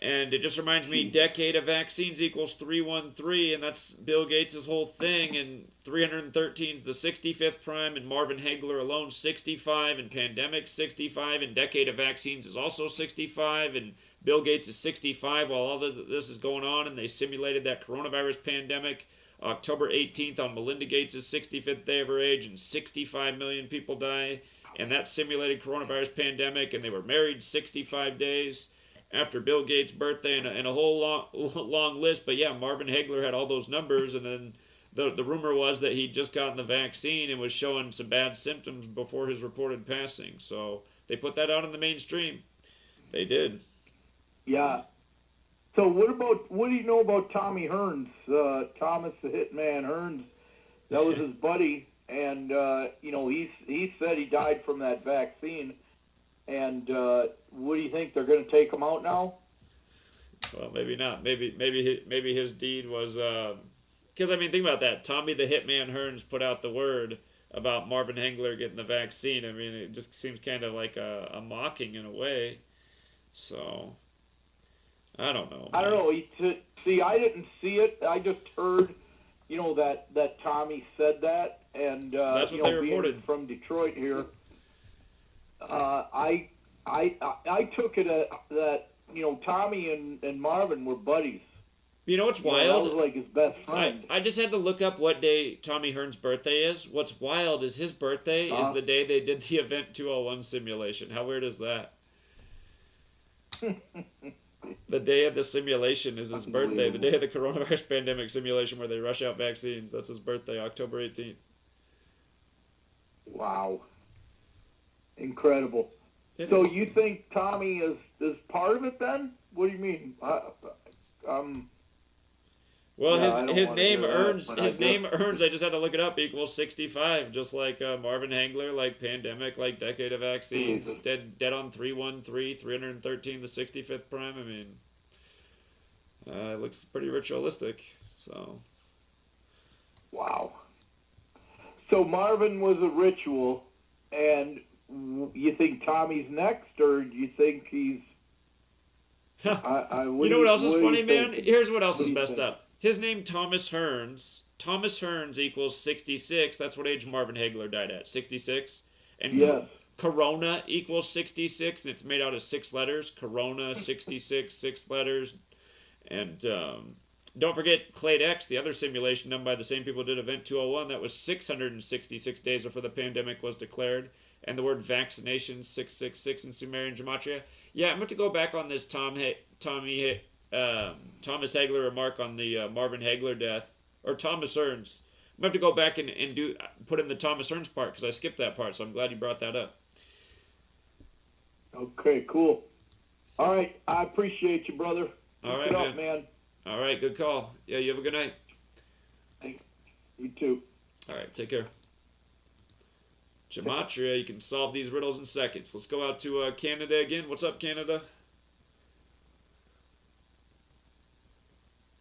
And it just reminds me, decade of vaccines equals 313, and that's Bill Gates' whole thing. And 313 is the 65th prime, and Marvin Hagler alone 65, and pandemic 65, and decade of vaccines is also 65, and Bill Gates is 65 while all this is going on, and they simulated that coronavirus pandemic October 18th on Melinda Gates' 65th day of her age, and 65 million people die, and that simulated coronavirus pandemic, and they were married 65 days after Bill Gates' birthday, and a whole long list. But yeah, Marvin Hagler had all those numbers, and then the rumor was that he'd just gotten the vaccine and was showing some bad symptoms before his reported passing. So they put that out in the mainstream. They did. Yeah. So what do you know about Tommy Hearns? Thomas the Hitman Hearns, that was his buddy, and he said he died from that vaccine. And what do you think, they're going to take him out now? Well, maybe not. Maybe his deed was because think about that. Tommy the Hitman Hearns put out the word about Marvin Hagler getting the vaccine. It just seems kind of like a mocking in a way. So I don't know. I don't know. See, I didn't see it. I just heard, that Tommy said that, and that's what they reported being from Detroit here. I took it that Tommy and Marvin were buddies. You know what's wild? That was like his best friend. I just had to look up what day Tommy Hearns' birthday is. What's wild is his birthday is the day they did the Event 201 simulation. How weird is that? The day of the simulation is his birthday. The day of the coronavirus pandemic simulation where they rush out vaccines. That's his birthday, October 18th. Wow. Incredible. So you think Tommy is part of it then? What do you mean? Well, his name earns. I just had to look it up. Equals 65, just like Marvin Hagler, like pandemic, like decade of vaccines. Dead on 313, 313, the 65th prime. It looks pretty ritualistic. So. Wow. So Marvin was a ritual, and you think Tommy's next, or do you think he's... You know what else is funny, man? Here's what else is messed up. His name, Thomas Hearns. Thomas Hearns equals 66. That's what age Marvin Hagler died at, 66. And yes. Corona equals 66, and it's made out of 6 letters. Corona, 66, 6 letters. And don't forget Clade X, the other simulation done by the same people who did Event 201. That was 666 days before the pandemic was declared. And the word vaccination, 666 in Sumerian Gematria. Yeah, I'm going to go back on this Thomas Hagler remark on the Marvin Hagler death, or Thomas Hearns. I'm going to have to go back and put in the Thomas Hearns part, because I skipped that part, so I'm glad you brought that up. Okay, cool. All right, I appreciate you, brother. All right, man. All right, good call. Yeah, you have a good night. Thanks. You too. All right, take care. Gematria, you can solve these riddles in seconds. Let's go out to Canada again. What's up, Canada?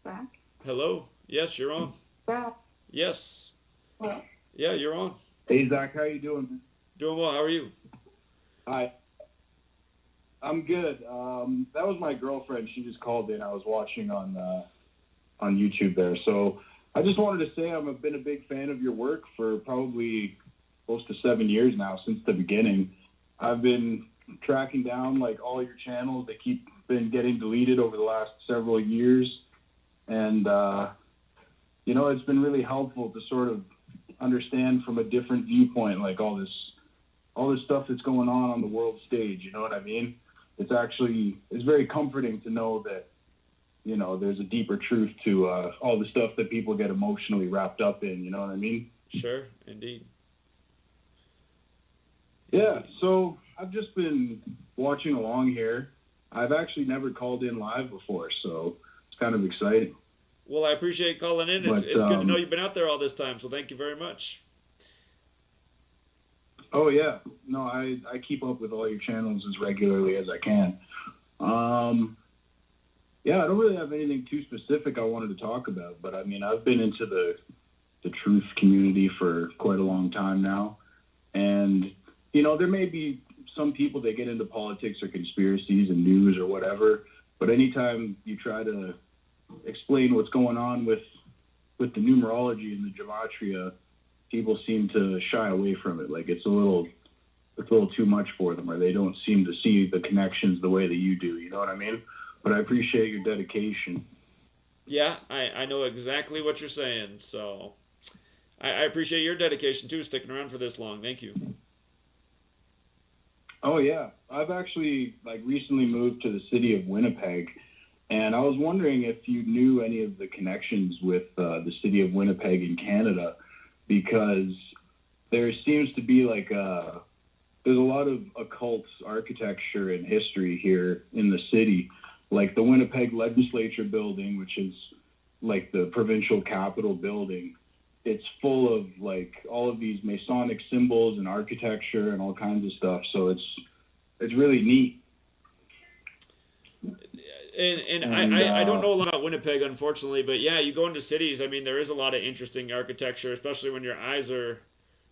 Back? Hello? Yes, you're on. Back? Yes. Yeah, you're on. Hey, Zach, how you doing? Doing well. How are you? Hi. I'm good. That was my girlfriend. She just called in. I was watching on YouTube there. So I just wanted to say I've been a big fan of your work for probably close to 7 years now, since the beginning. I've been tracking down like all your channels. They been getting deleted over the last several years. And, you know, it's been really helpful to sort of understand from a different viewpoint, like all this stuff that's going on the world stage. You know what I mean? It's very comforting to know that, you know, there's a deeper truth to all the stuff that people get emotionally wrapped up in. You know what I mean? Sure, indeed. Yeah, so I've just been watching along here. I've actually never called in live before, so it's kind of exciting. Well, I appreciate calling in. It's good to know you've been out there all this time, so thank you very much. Oh, yeah. No, I keep up with all your channels as regularly as I can. Yeah, I don't really have anything too specific I wanted to talk about, but I mean, I've been into the truth community for quite a long time now. And, you know, there may be some people that get into politics or conspiracies and news or whatever, but anytime you try to explain what's going on with the numerology and the gematria, people seem to shy away from it. Like it's a little too much for them, or they don't seem to see the connections the way that you do. You know what I mean? But I appreciate your dedication. Yeah, I know exactly what you're saying. So I appreciate your dedication too, sticking around for this long. Thank you. Oh yeah, I've actually recently moved to the city of Winnipeg, and I was wondering if you knew any of the connections with the city of Winnipeg in Canada, because there seems to be there's a lot of occult architecture and history here in the city, like the Winnipeg Legislature building, which is like the provincial capital building. It's full of all of these Masonic symbols and architecture and all kinds of stuff. So it's really neat. And I don't know a lot about Winnipeg, unfortunately, but yeah, you go into cities. I mean, there is a lot of interesting architecture, especially when your eyes are,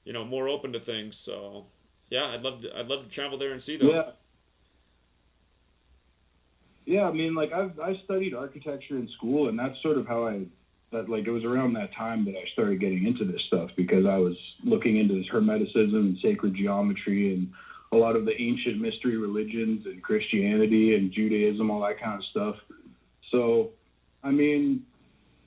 you know, more open to things. So yeah, I'd love to travel there and see them. Yeah, I mean, I studied architecture in school, and that's sort of how it was around that time that I started getting into this stuff, because I was looking into this Hermeticism and sacred geometry and a lot of the ancient mystery religions and Christianity and Judaism, all that kind of stuff. So, I mean,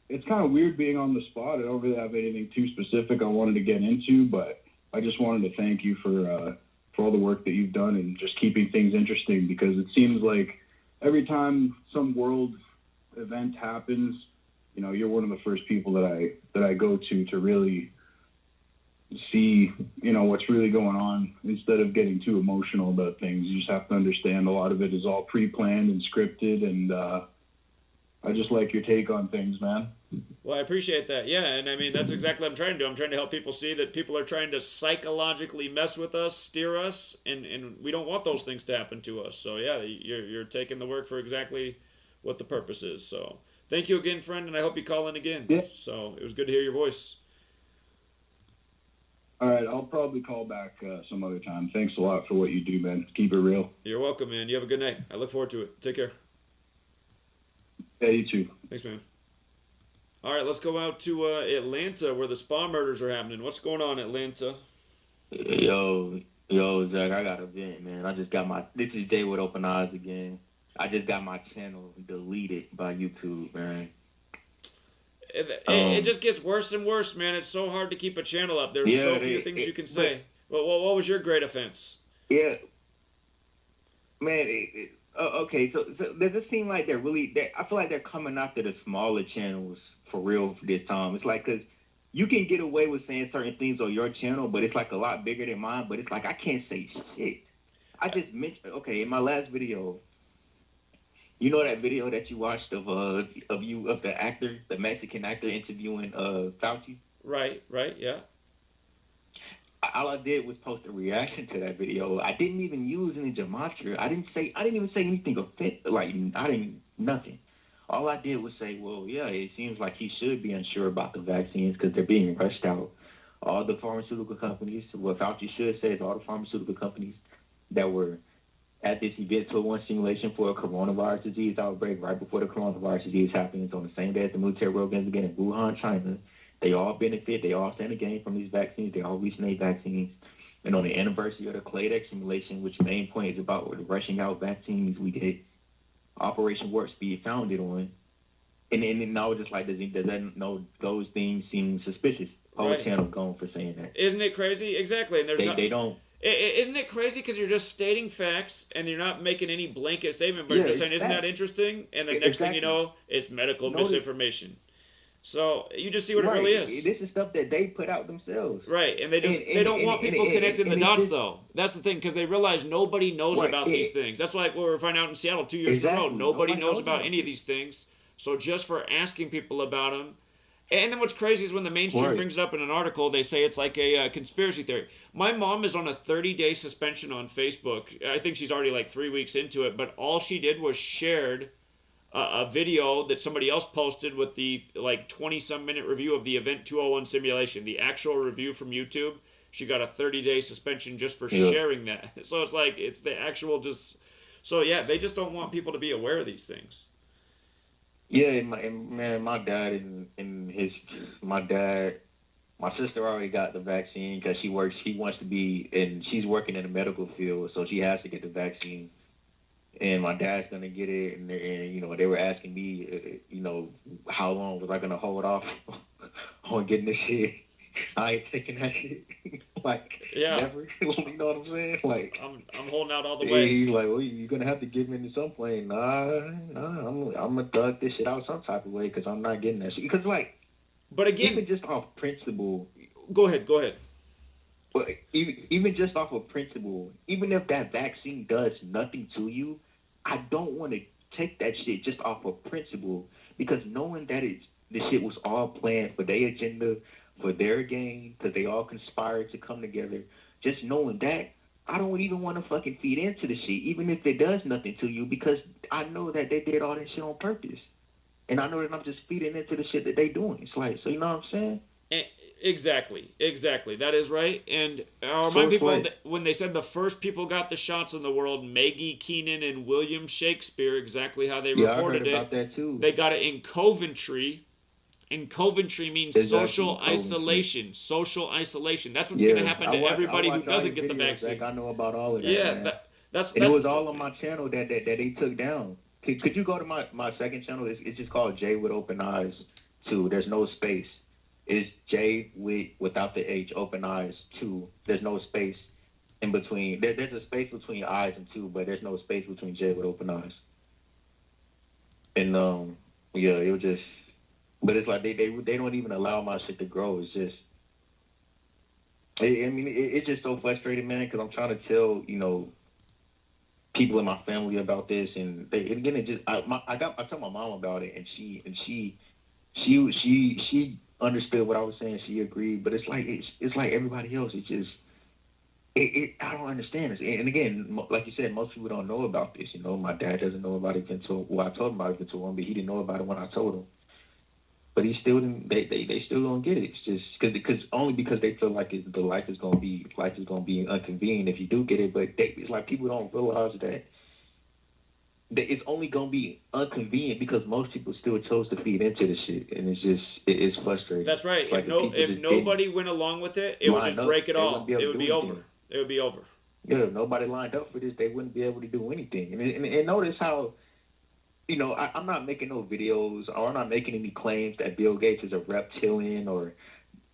it's kind of weird being on the spot. I don't really have anything too specific I wanted to get into, but I just wanted to thank you for all the work that you've done and just keeping things interesting, because it seems like every time some world event happens, you know, you're one of the first people that I go to really see, you know, what's really going on instead of getting too emotional about things. You just have to understand a lot of it is all pre-planned and scripted, and I just like your take on things, man. Well, I appreciate that. Yeah, and I mean, that's exactly what I'm trying to do. I'm trying to help people see that people are trying to psychologically mess with us, steer us, and we don't want those things to happen to us. So yeah, you're taking the work for exactly what the purpose is. So thank you again, friend, and I hope you call in again. Yeah. So it was good to hear your voice. All right, I'll probably call back some other time. Thanks a lot for what you do, man. Keep it real. You're welcome, man. You have a good night. I look forward to it. Take care. Yeah, you too. Thanks, man. All right, let's go out to Atlanta, where the spa murders are happening. What's going on, Atlanta? Yo, Zach, I got a vent, man. I just got this is Day with Open Eyes again. I just got my channel deleted by YouTube, man. It just gets worse and worse, man. It's so hard to keep a channel up. There's so few things you can say. Well, what was your great offense? Yeah. Man, okay, so does it seem like I feel like they're coming after the smaller channels for real this time. It's like, because you can get away with saying certain things on your channel, but it's like a lot bigger than mine, but it's like I can't say shit. I just mentioned, okay, in my last video, you know that video that you watched of the actor, the Mexican actor interviewing Fauci? Right, yeah. All I did was post a reaction to that video. I didn't even use any gematria. I didn't even say anything offensive. Nothing. All I did was say, well, yeah, it seems like he should be unsure about the vaccines because they're being rushed out. all the pharmaceutical companies, what Fauci should say is all the pharmaceutical companies that were at this event 201 simulation for a coronavirus disease outbreak right before the coronavirus disease happens on the same day as the military war begins again in Wuhan, China. They all benefit. They all stand to gain from these vaccines. They all originate vaccines. And on the anniversary of the Cladex simulation, which main point is about the rushing out vaccines we get Operation Warp Speed founded on. And I was just like, does that know those things seem suspicious? Whole Right. channel going for saying that. Isn't it crazy? Exactly. And there's They don't. Isn't it crazy because you're just stating facts and you're not making any blanket statement, but you're just saying, isn't that interesting? And the next thing you know, it's medical misinformation. So you just see what it really is. This is stuff that they put out themselves. Right, and they don't want people connecting the dots, though. That's the thing, because they realize nobody knows about these things. That's like what we're finding out in Seattle 2 years in a row. Nobody knows about any of these things. So just for asking people about them. And then what's crazy is when the mainstream brings it up in an article, they say it's like a conspiracy theory. My mom is on a 30-day suspension on Facebook. I think she's already like 3 weeks into it, but all she did was shared a video that somebody else posted with the like 20-some minute review of the Event 201 simulation, the actual review from YouTube. She got a 30-day suspension just for sharing that. So it's like, it's the actual just... So yeah, they just don't want people to be aware of these things. Yeah, and my dad my sister already got the vaccine because she wants to be, and she's working in the medical field, so she has to get the vaccine. And my dad's gonna get it, and they were asking me, how long was I gonna hold off on getting this shit? I ain't taking that shit. Never. You know what I'm saying? Like, I'm holding out all the way. He's like, well, you're gonna have to give me to some point. Nah, I'm gonna thug this shit out some type of way because I'm not getting that shit. Because but again, even just off principle. Go ahead. But even just off of principle, even if that vaccine does nothing to you, I don't want to take that shit just off of principle, because knowing that the shit was all planned for their agenda, for their gain, because they all conspired to come together. Just knowing that, I don't even want to fucking feed into the shit, even if it does nothing to you, because I know that they did all that shit on purpose. And I know that I'm just feeding into the shit that they doing. It's like, so you know what I'm saying? Exactly. That is right. And I remind people that when they said the first people got the shots in the world, Maggie Keenan and William Shakespeare, exactly how they reported I heard about that too. They got it in Coventry. And Coventry means social isolation. Social isolation. That's what's going to happen to everybody who doesn't get the vaccine. I know about all of that. Yeah, that's it was all on my channel that they took down. Could you go to my second channel? It's just called J with Open Eyes 2. There's no space. It's J without the H, Open Eyes 2. There's no space in between. There's a space between eyes and 2, but there's no space between J with Open Eyes. And it was just. But it's like they don't even allow my shit to grow. It's just, it's just so frustrating, man. Because I'm trying to tell people in my family about this, and I told my mom about it, and she understood what I was saying. She agreed, but it's like everybody else. It's just I don't understand this. And again, like you said, most people don't know about this. My dad doesn't know about Event 201. Well, I told him about Event 201, but he didn't know about it when I told him. But he still didn't. They still don't get it. It's just because they feel like the life is gonna be inconvenient if you do get it. But it's like people don't realize that it's only gonna be inconvenient because most people still chose to feed into the shit, and it's frustrating. That's right. Like if nobody went along with it, it would just break it all. It would be over. It would be over. Yeah, if nobody lined up for this, they wouldn't be able to do anything. And notice how. I'm not making no videos, or I'm not making any claims that Bill Gates is a reptilian or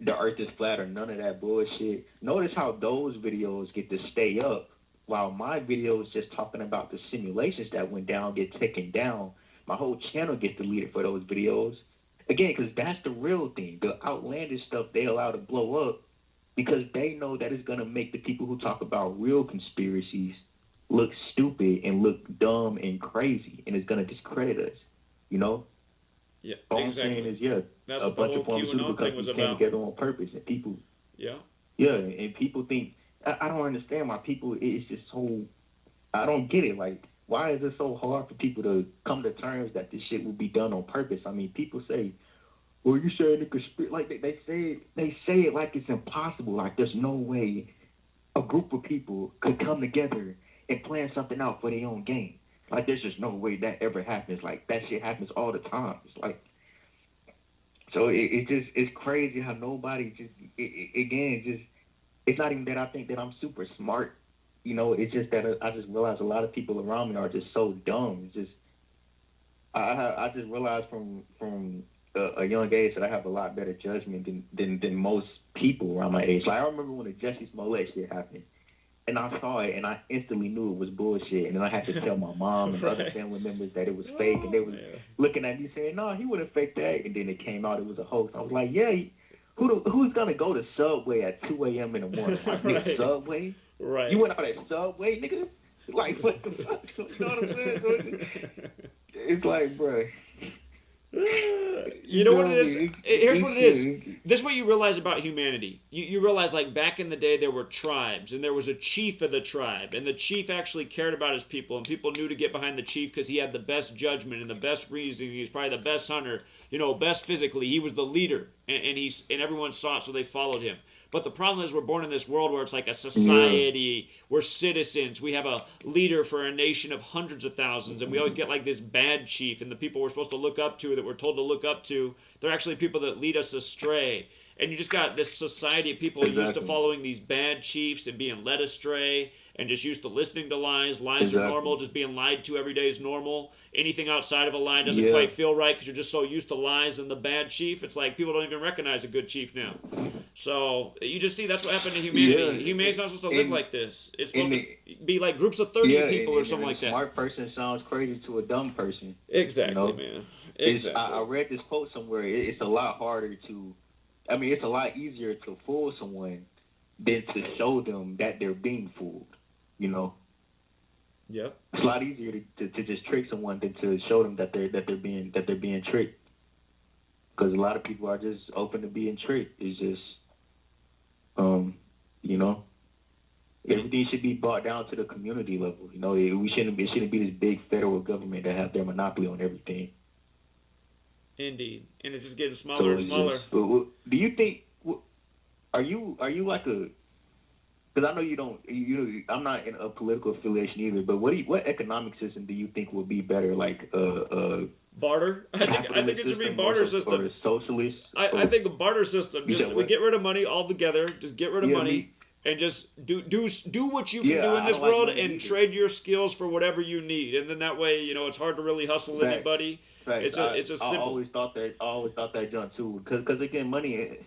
the earth is flat or none of that bullshit. Notice how those videos get to stay up while my videos just talking about the simulations that went down get taken down. My whole channel gets deleted for those videos. Again, because that's the real thing. The outlandish stuff they allow to blow up because they know that it's going to make the people who talk about real conspiracies look stupid and look dumb and crazy, and it's going to discredit us, Yeah, all exactly. I'm saying is, that's a what bunch the of whole pharmaceutical QAnon thing was companies came about. together on purpose, and people... and people think... I don't understand why people... It's just so... I don't get it. Like, why is it so hard for people to come to terms that this shit will be done on purpose? I mean, people say, Well, you saying the conspiracy? Like they say it like it's impossible. Like there's no way a group of people could come together and plan something out for their own game. Like there's just no way that ever happens. Like that shit happens all the time. It's like, so it's crazy how nobody it's not even that I think that I'm super smart. It's just that I just realize a lot of people around me are just so dumb. It's just I just realized from a young age that I have a lot better judgment than most people around my age. Like I remember when the Jussie Smollett shit happened, and I saw it, and I instantly knew it was bullshit, and then I had to tell my mom and other family members that it was fake, and they was looking at me saying, "No, he wouldn't fake that," and then it came out it was a hoax. I was like, "Yeah, who's gonna go to Subway at 2 a.m. in the morning? Like, nigga, Subway? Right? You went out at Subway, nigga? Like, what the fuck? You know what I'm saying? It's like, bro." You know what it is? Here's what it is. This is what you realize about humanity. You realize, like, back in the day, there were tribes, and there was a chief of the tribe, and the chief actually cared about his people, and people knew to get behind the chief because he had the best judgment and the best reasoning. He was probably the best hunter, best physically. He was the leader, and everyone saw it, so they followed him. But the problem is we're born in this world where it's like a society, we're citizens, we have a leader for a nation of hundreds of thousands, and we always get like this bad chief, and the people we're supposed to look up to, that we're told to look up to, they're actually people that lead us astray. And you just got this society of people used to following these bad chiefs and being led astray and just used to listening to lies. Lies are normal, just being lied to every day is normal. Anything outside of a lie doesn't quite feel right because you're just so used to lies and the bad chief. It's like people don't even recognize a good chief now. So you just see that's what happened to humanity. Humanity's not supposed to live like this. It's supposed to be like groups of 30 people or something like that. A smart person sounds crazy to a dumb person. Exactly, man. Exactly. I read this quote somewhere. It's a lot harder to... it's a lot easier to fool someone than to show them that they're being fooled, Yeah. It's a lot easier to just trick someone than to show them that they're being tricked. Because a lot of people are just open to being tricked. It's just, everything should be brought down to the community level. It shouldn't be this big federal government that have their monopoly on everything. Indeed, and it's just getting smaller and smaller. Do you think? Are you like a? Because I know you don't. I'm not in a political affiliation either. But what economic system do you think would be better? Like barter. I think it should be barter system. Or socialist. I think a barter system. We get rid of money altogether. Just get rid of money. And just do what you can do in this world and trade your skills for whatever you need. And then that way, it's hard to really hustle anybody. Right. It's just simple. I always thought that John too. Because again, money.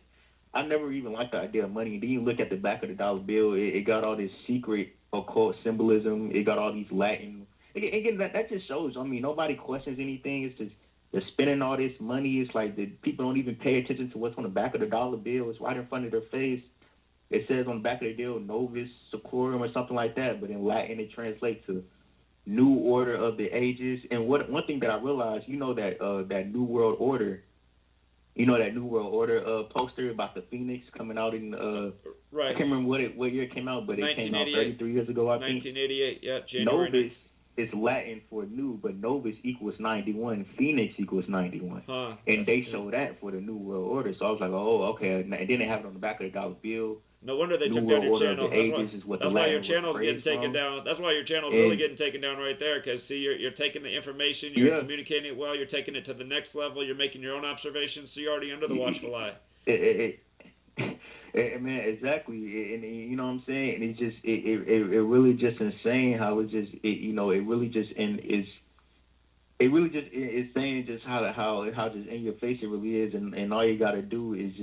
I never even liked the idea of money. Then you look at the back of the dollar bill. It got all this secret occult symbolism. It got all these Latin. Again, that just shows. Nobody questions anything. It's just they're spending all this money. It's like the people don't even pay attention to what's on the back of the dollar bill. It's right in front of their face. It says on the back of the deal, Novus Seclorum or something like that, but in Latin it translates to New Order of the Ages. And one thing that I realized, that New World Order, that New World Order poster about the Phoenix coming out in right. I can't remember what year it came out, but it came out 33 years ago, I think. 1988, yeah, January. Novus is Latin for new, but Novus equals 91, Phoenix equals 91. And they show that for the New World Order. So I was like, oh, okay. And then they have it on the back of the dollar bill. No wonder they took down your channel. That's why your channel's getting taken down. That's why your channel's really getting taken down right there. Because see, you're taking the information, you're communicating it well, you're taking it to the next level, you're making your own observations, so you're already under the watchful eye. Man, exactly. And you know what I'm saying? And it's just it really just insane how it just it really just is saying just how just in your face it really is, and all you gotta do is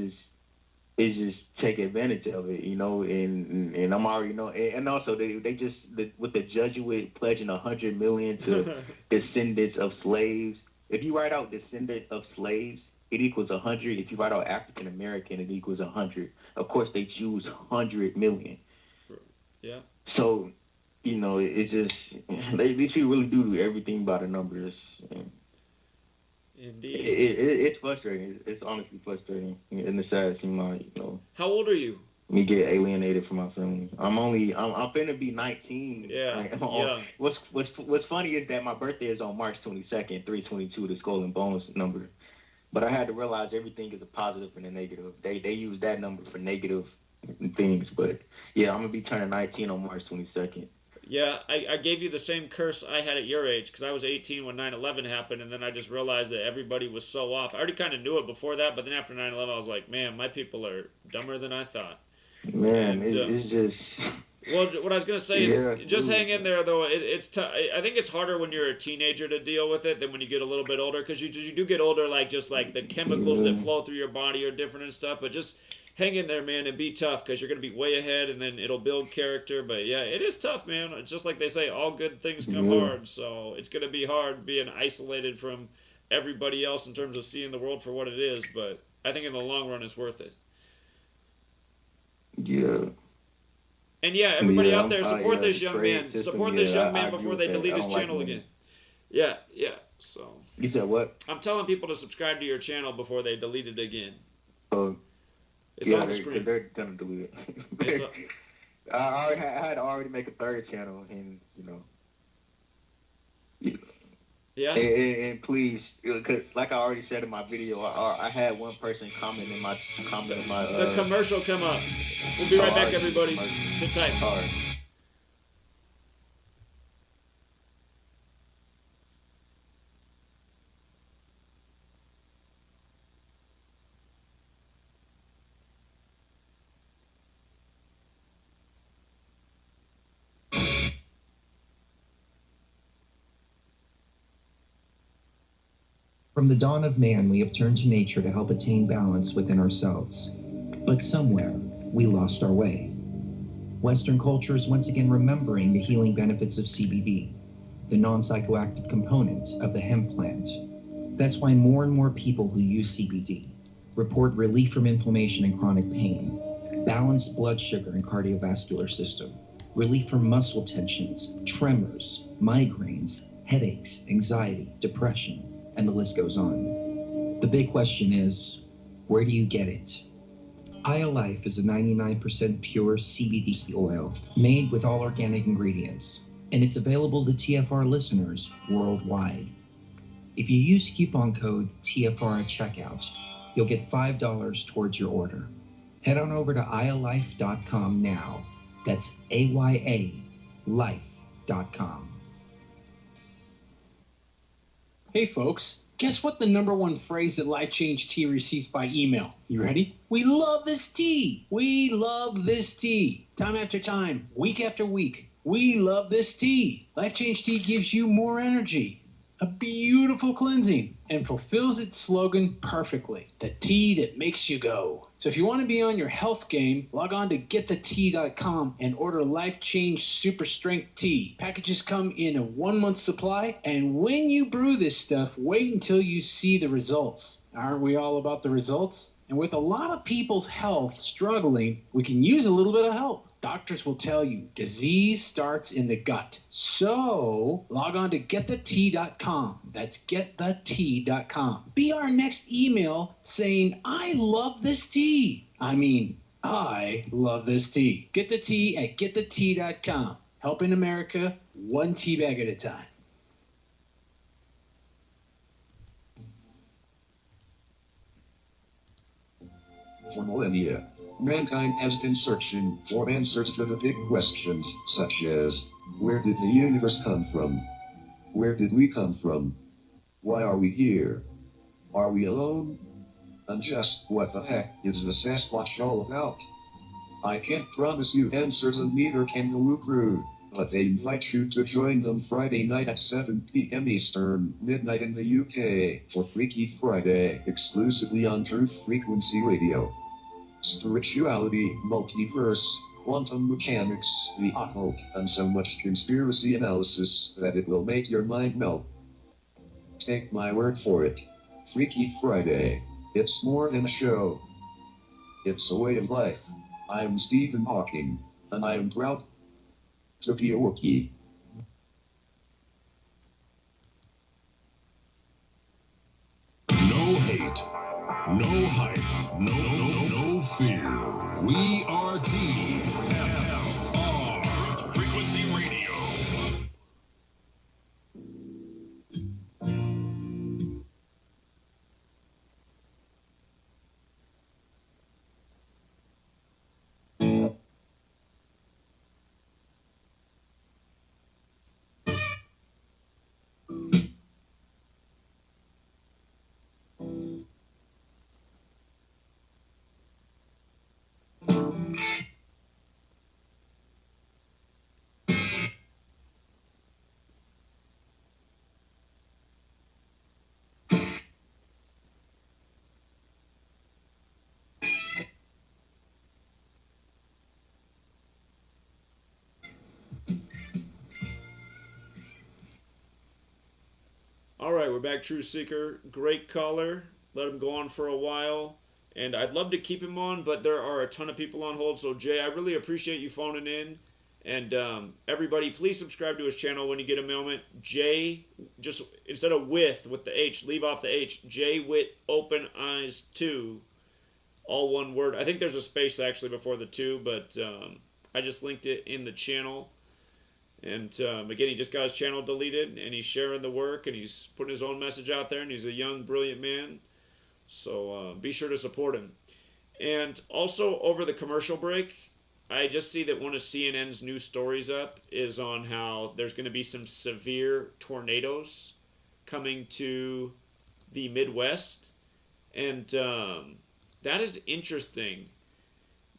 just take advantage of it, and I'm already and also they just with the Jesuit pledging $100 million to descendants of slaves. If you write out descendant of slaves, it equals 100. If you write out African American, it equals 100. Of course, they choose 100 million. Yeah. So, it's just they should really do everything by the numbers. Indeed. It's frustrating. It's honestly frustrating in the sad scene line. How old are you? Me get alienated from my family. I'm finna be 19. Yeah. What's funny is that my birthday is on March 22nd, 3/22, the Skull and Bones number. But I had to realize everything is a positive and a negative. They use that number for negative things. But yeah, I'm gonna be turning 19 on March 22nd. Yeah, I gave you the same curse I had at your age, because I was 18 when 9/11 happened, and then I just realized that everybody was so off. I already kind of knew it before that, but then after 9/11, I was like, man, my people are dumber than I thought. Man, it's just... Well, what I was going to say is, Yeah, just hang in there, though. It's tough. I think it's harder when you're a teenager to deal with it than when you get a little bit older, because you do get older, like, just like the chemicals that flow through your body are different and stuff, but just... hang in there, man, and be tough, because you're going to be way ahead, and then it'll build character. But, yeah, it is tough, man. It's just like they say, all good things come hard. So it's going to be hard being isolated from everybody else in terms of seeing the world for what it is. But I think in the long run, it's worth it. Yeah. And, yeah, everybody out there, support this young man. Support this young man before they delete his channel again. Yeah. So. You said what? I'm telling people to subscribe to your channel before they delete it again. It's yeah, on the screen. They're gonna delete it. I had to already make a third channel, and Yeah. And please, because like I already said in my video, I had one person comment in my the commercial come up. We'll be right back, everybody. Sit tight. All right. From the dawn of man, we have turned to nature to help attain balance within ourselves. But somewhere, we lost our way. Western culture is once again remembering the healing benefits of CBD, the non-psychoactive component of the hemp plant. That's why more and more people who use CBD report relief from inflammation and chronic pain, balanced blood sugar and cardiovascular system, relief from muscle tensions, tremors, migraines, headaches, anxiety, depression, and the list goes on. The big question is, where do you get it? iLife is a 99% pure CBD oil made with all organic ingredients, and it's available to TFR listeners worldwide. If you use coupon code TFR at checkout, you'll get $5 towards your order. Head on over to iLife.com now. That's AYA life.com. Hey folks, guess what the #1 phrase that Life Change Tea receives by email? You ready? We love this tea. We love this tea. Time after time, week after week, we love this tea. Life Change Tea gives you more energy, a beautiful cleansing, and fulfills its slogan perfectly. The tea that makes you go. So if you want to be on your health game, log on to getthetea.com and order Life Change Super Strength Tea. Packages come in a 1-month supply, and when you brew this stuff, wait until you see the results. Aren't we all about the results? And with a lot of people's health struggling, we can use a little bit of help. Doctors will tell you disease starts in the gut. So log on to getthetea.com. That's getthetea.com. Be our next email saying, I love this tea. I mean, I love this tea. Get the tea at getthetea.com. Helping America one tea bag at a time. For millennia, mankind has been searching for answers to the big questions, such as, where did the universe come from? Where did we come from? Why are we here? Are we alone? And just what the heck is the Sasquatch all about? I can't promise you answers, and neither can the Woo Crew, but they invite you to join them Friday night at 7 p.m. Eastern, midnight in the UK, for Freaky Friday, exclusively on Truth Frequency Radio. Spirituality, multiverse, quantum mechanics, the occult, and so much conspiracy analysis that it will make your mind melt. Take my word for it. Freaky Friday. It's more than a show. It's a way of life. I'm Stephen Hawking, and I am proud to be a Wookiee. No hate, no hype, no fear. We are TFR Frequency Radio. All right, we're back, True Seeker. Great caller. Let him go on for a while. And I'd love to keep him on, but there are a ton of people on hold. So, Jay, I really appreciate you phoning in. And everybody, please subscribe to his channel when you get a moment. Jay, just instead of with the H, leave off the H. Jay Witt Open Eyes 2. All one word. I think there's a space actually before the 2, but I just linked it in the channel. And again, he just got his channel deleted, and he's sharing the work, and he's putting his own message out there, and he's a young, brilliant man. So be sure to support him. And also, over the commercial break, I just see that one of CNN's new stories up is on how there's going to be some severe tornadoes coming to the Midwest. And that is interesting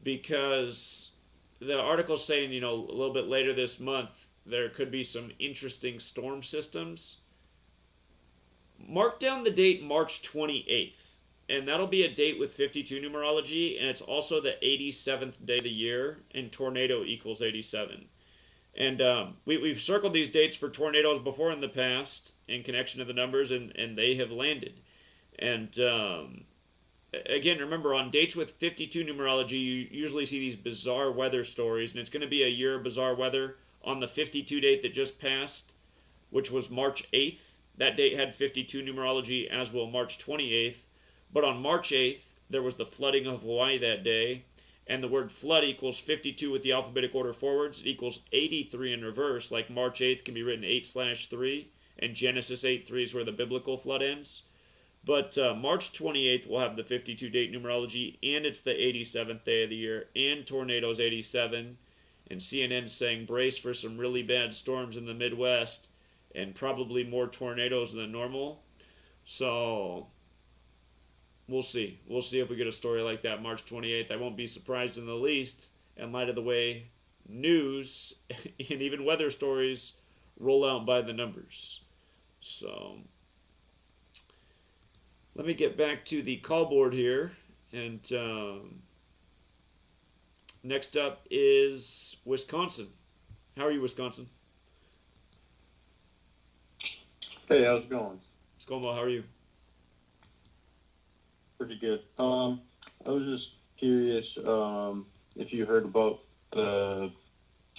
because the article's saying, a little bit later this month, there could be some interesting storm systems. Mark down the date March 28th. And that'll be a date with 52 numerology, and it's also the 87th day of the year, and tornado equals 87. And we've circled these dates for tornadoes before in the past in connection to the numbers, and they have landed. And again, remember, on dates with 52 numerology, you usually see these bizarre weather stories, and it's going to be a year of bizarre weather on the 52 date that just passed, which was March 8th. That date had 52 numerology, as will March 28th. But on March 8th, there was the flooding of Hawaii that day, and the word flood equals 52 with the alphabetic order forwards. It equals 83 in reverse, like March 8th can be written 8/3, and Genesis 8:3 is where the biblical flood ends. But March 28th will have the 52 date numerology, and it's the 87th day of the year, and tornadoes 87, and CNN's saying brace for some really bad storms in the Midwest, and probably more tornadoes than normal. So we'll see. We'll see if we get a story like that March 28th. I won't be surprised in the least in light of the way news and even weather stories roll out by the numbers. So let me get back to the call board here. And next up is Wisconsin. How are you, Wisconsin? Hey, how's it going? It's going well. How are you? Pretty good. I was just curious if you heard about the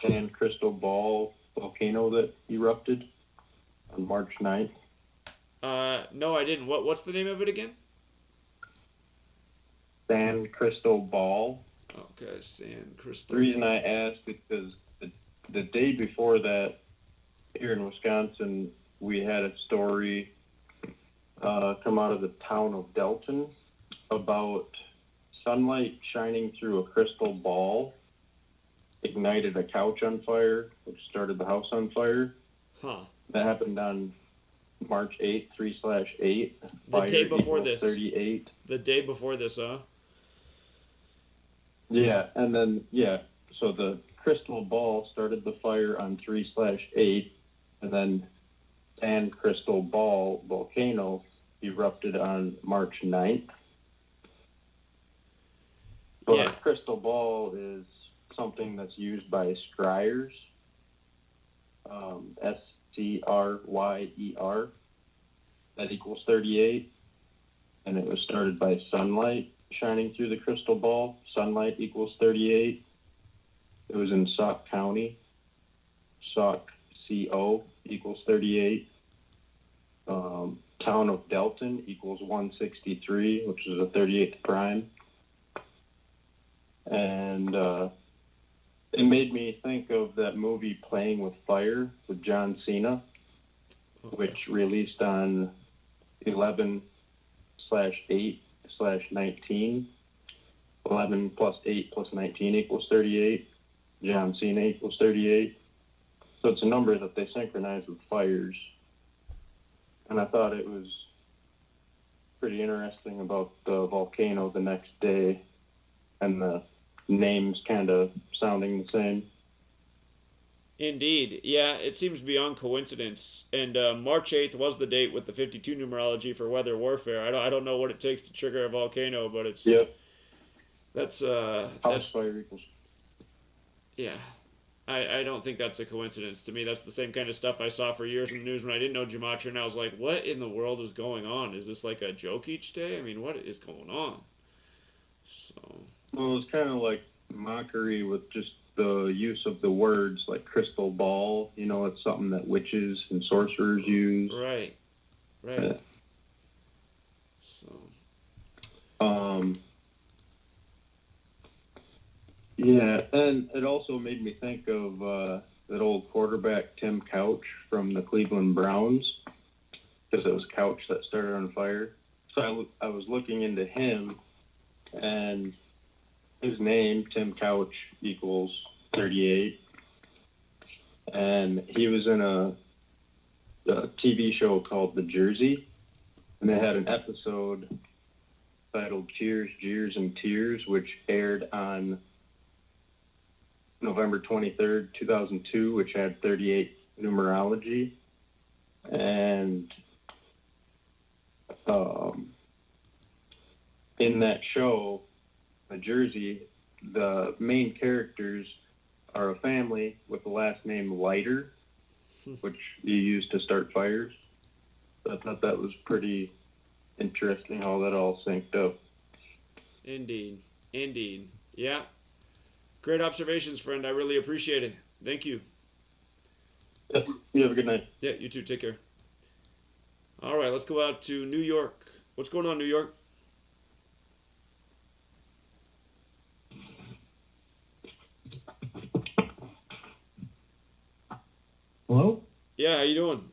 San Cristobal volcano that erupted on March 9th. No, I didn't. What's the name of it again? San Cristobal. Okay, San Cristobal. The reason I asked is because the day before that, here in Wisconsin, we had a story come out of the town of Delton about sunlight shining through a crystal ball ignited a couch on fire, which started the house on fire. Huh. That happened on March 8th, 3/8. The day before this. 38. The day before this, huh? Yeah, and then, so the crystal ball started the fire on 3/8, and then San Cristobal volcano erupted on March 9th. But crystal ball is something that's used by scryers, SCRYER, that equals 38, and it was started by sunlight shining through the crystal ball. Sunlight equals 38. It was in Sauk County. Sauk, CO, equals 38. Town of Delton equals 163, which is a 38th prime. And it made me think of that movie Playing with Fire with John Cena, which released on 11/8/19. 11 plus 8 plus 19 equals 38. John Cena equals 38. So it's a number that they synchronize with fires. And I thought it was pretty interesting about the volcano the next day and the names kind of sounding the same. Indeed. Yeah, it seems beyond coincidence. And March 8th was the date with the 52 numerology for weather warfare. I don't know what it takes to trigger a volcano, but it's... Yep. That's house fire equals. Yeah. I don't think that's a coincidence. To me, that's the same kind of stuff I saw for years in the news when I didn't know Gematria, and I was like, what in the world is going on? Is this like a joke each day? I mean, what is going on? So. Well, it's kind of like mockery with just the use of the words, like crystal ball. You know, it's something that witches and sorcerers use. Right. Right. So. Yeah, and it also made me think of that old quarterback Tim Couch from the Cleveland Browns, because it was Couch that started on fire. So I was looking into him, and his name, Tim Couch, equals 38. And he was in a TV show called The Jersey, and they had an episode titled Cheers, Jeers, and Tears, which aired on November 23rd, 2002, which had 38 numerology. And in that show, The Jersey, the main characters are a family with the last name Lighter, which you use to start fires. So I thought that was pretty interesting how that all synced up. Indeed. Indeed. Yeah. Great observations, friend. I really appreciate it. Thank you. Yep. You have a good night. Yeah, you too. Take care. All right, let's go out to New York. What's going on, New York? Hello? Yeah, how you doing?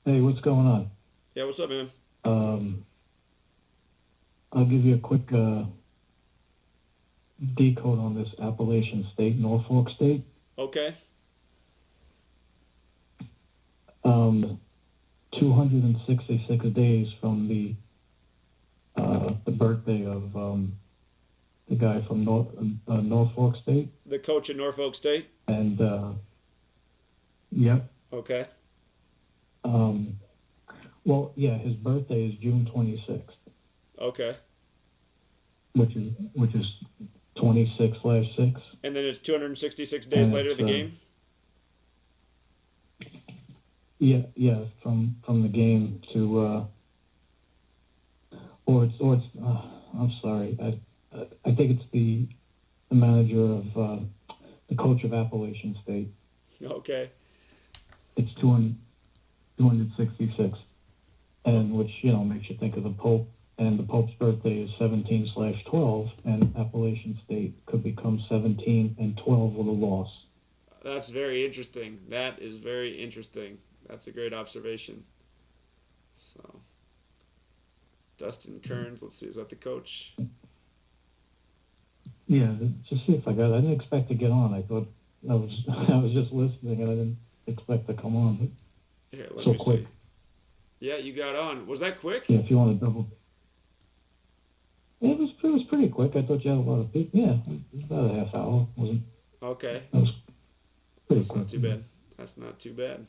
Hey, what's going on? Yeah, what's up, man? I'll give you a quick decode on this Appalachian State, Norfolk State. Okay. 266 days from the birthday of the guy from Norfolk State. The coach in Norfolk State? And, yep. Okay. Well, yeah, his birthday is June 26th. Okay. Which is 26/6. And then it's 266 days later the game? Yeah, from the game to or it's I'm sorry, I think it's the manager of the coach of Appalachian State. Okay. It's 266, and which makes you think of the Pope, and the Pope's birthday is 17/12, and Appalachian State could become 17 and 12 with a loss. That's very interesting. That is very interesting. That's a great observation. So, Dustin Kearns, let's see, is that the coach? Yeah, just see if I got it. I didn't expect to get on. I thought I was just listening, and I didn't expect to come on. But Here, let so me quick. see. Yeah, you got on. Was that quick? Yeah, if you want to double. Yeah, it was pretty quick. I thought you had a lot of people. Yeah, it was about a half hour. Wasn't? Okay. That was pretty That's quick. not too bad. That's not too bad.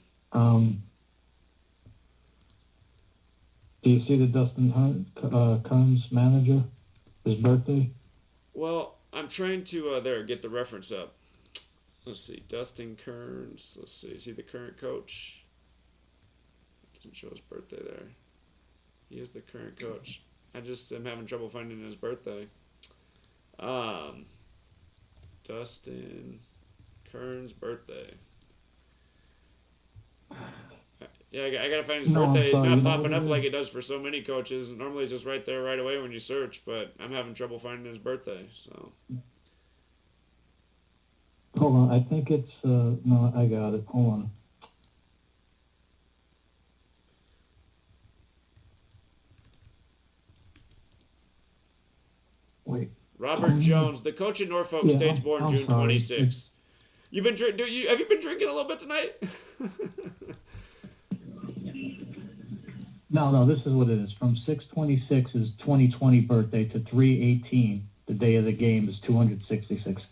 Do you see the Dustin Kearns manager? His birthday? Well, I'm trying to get the reference up. Let's see, Dustin Kearns. Let's see, is he the current coach? Doesn't show his birthday there. He is the current coach. I just am having trouble finding his birthday. Dustin Kearns' birthday. Yeah, I gotta find his birthday. It's not popping up like it does for so many coaches. Normally it's just right there right away when you search, but I'm having trouble finding his birthday, so. Hold on, I think it's, no, I got it. Hold on. Wait. Robert Jones, the coach at Norfolk Yeah, State's born I'm June sorry. 26th. Have you been drinking a little bit tonight? No, this is what it is. From 6/26 is 2020 birthday to 3/18, the day of the game, is 266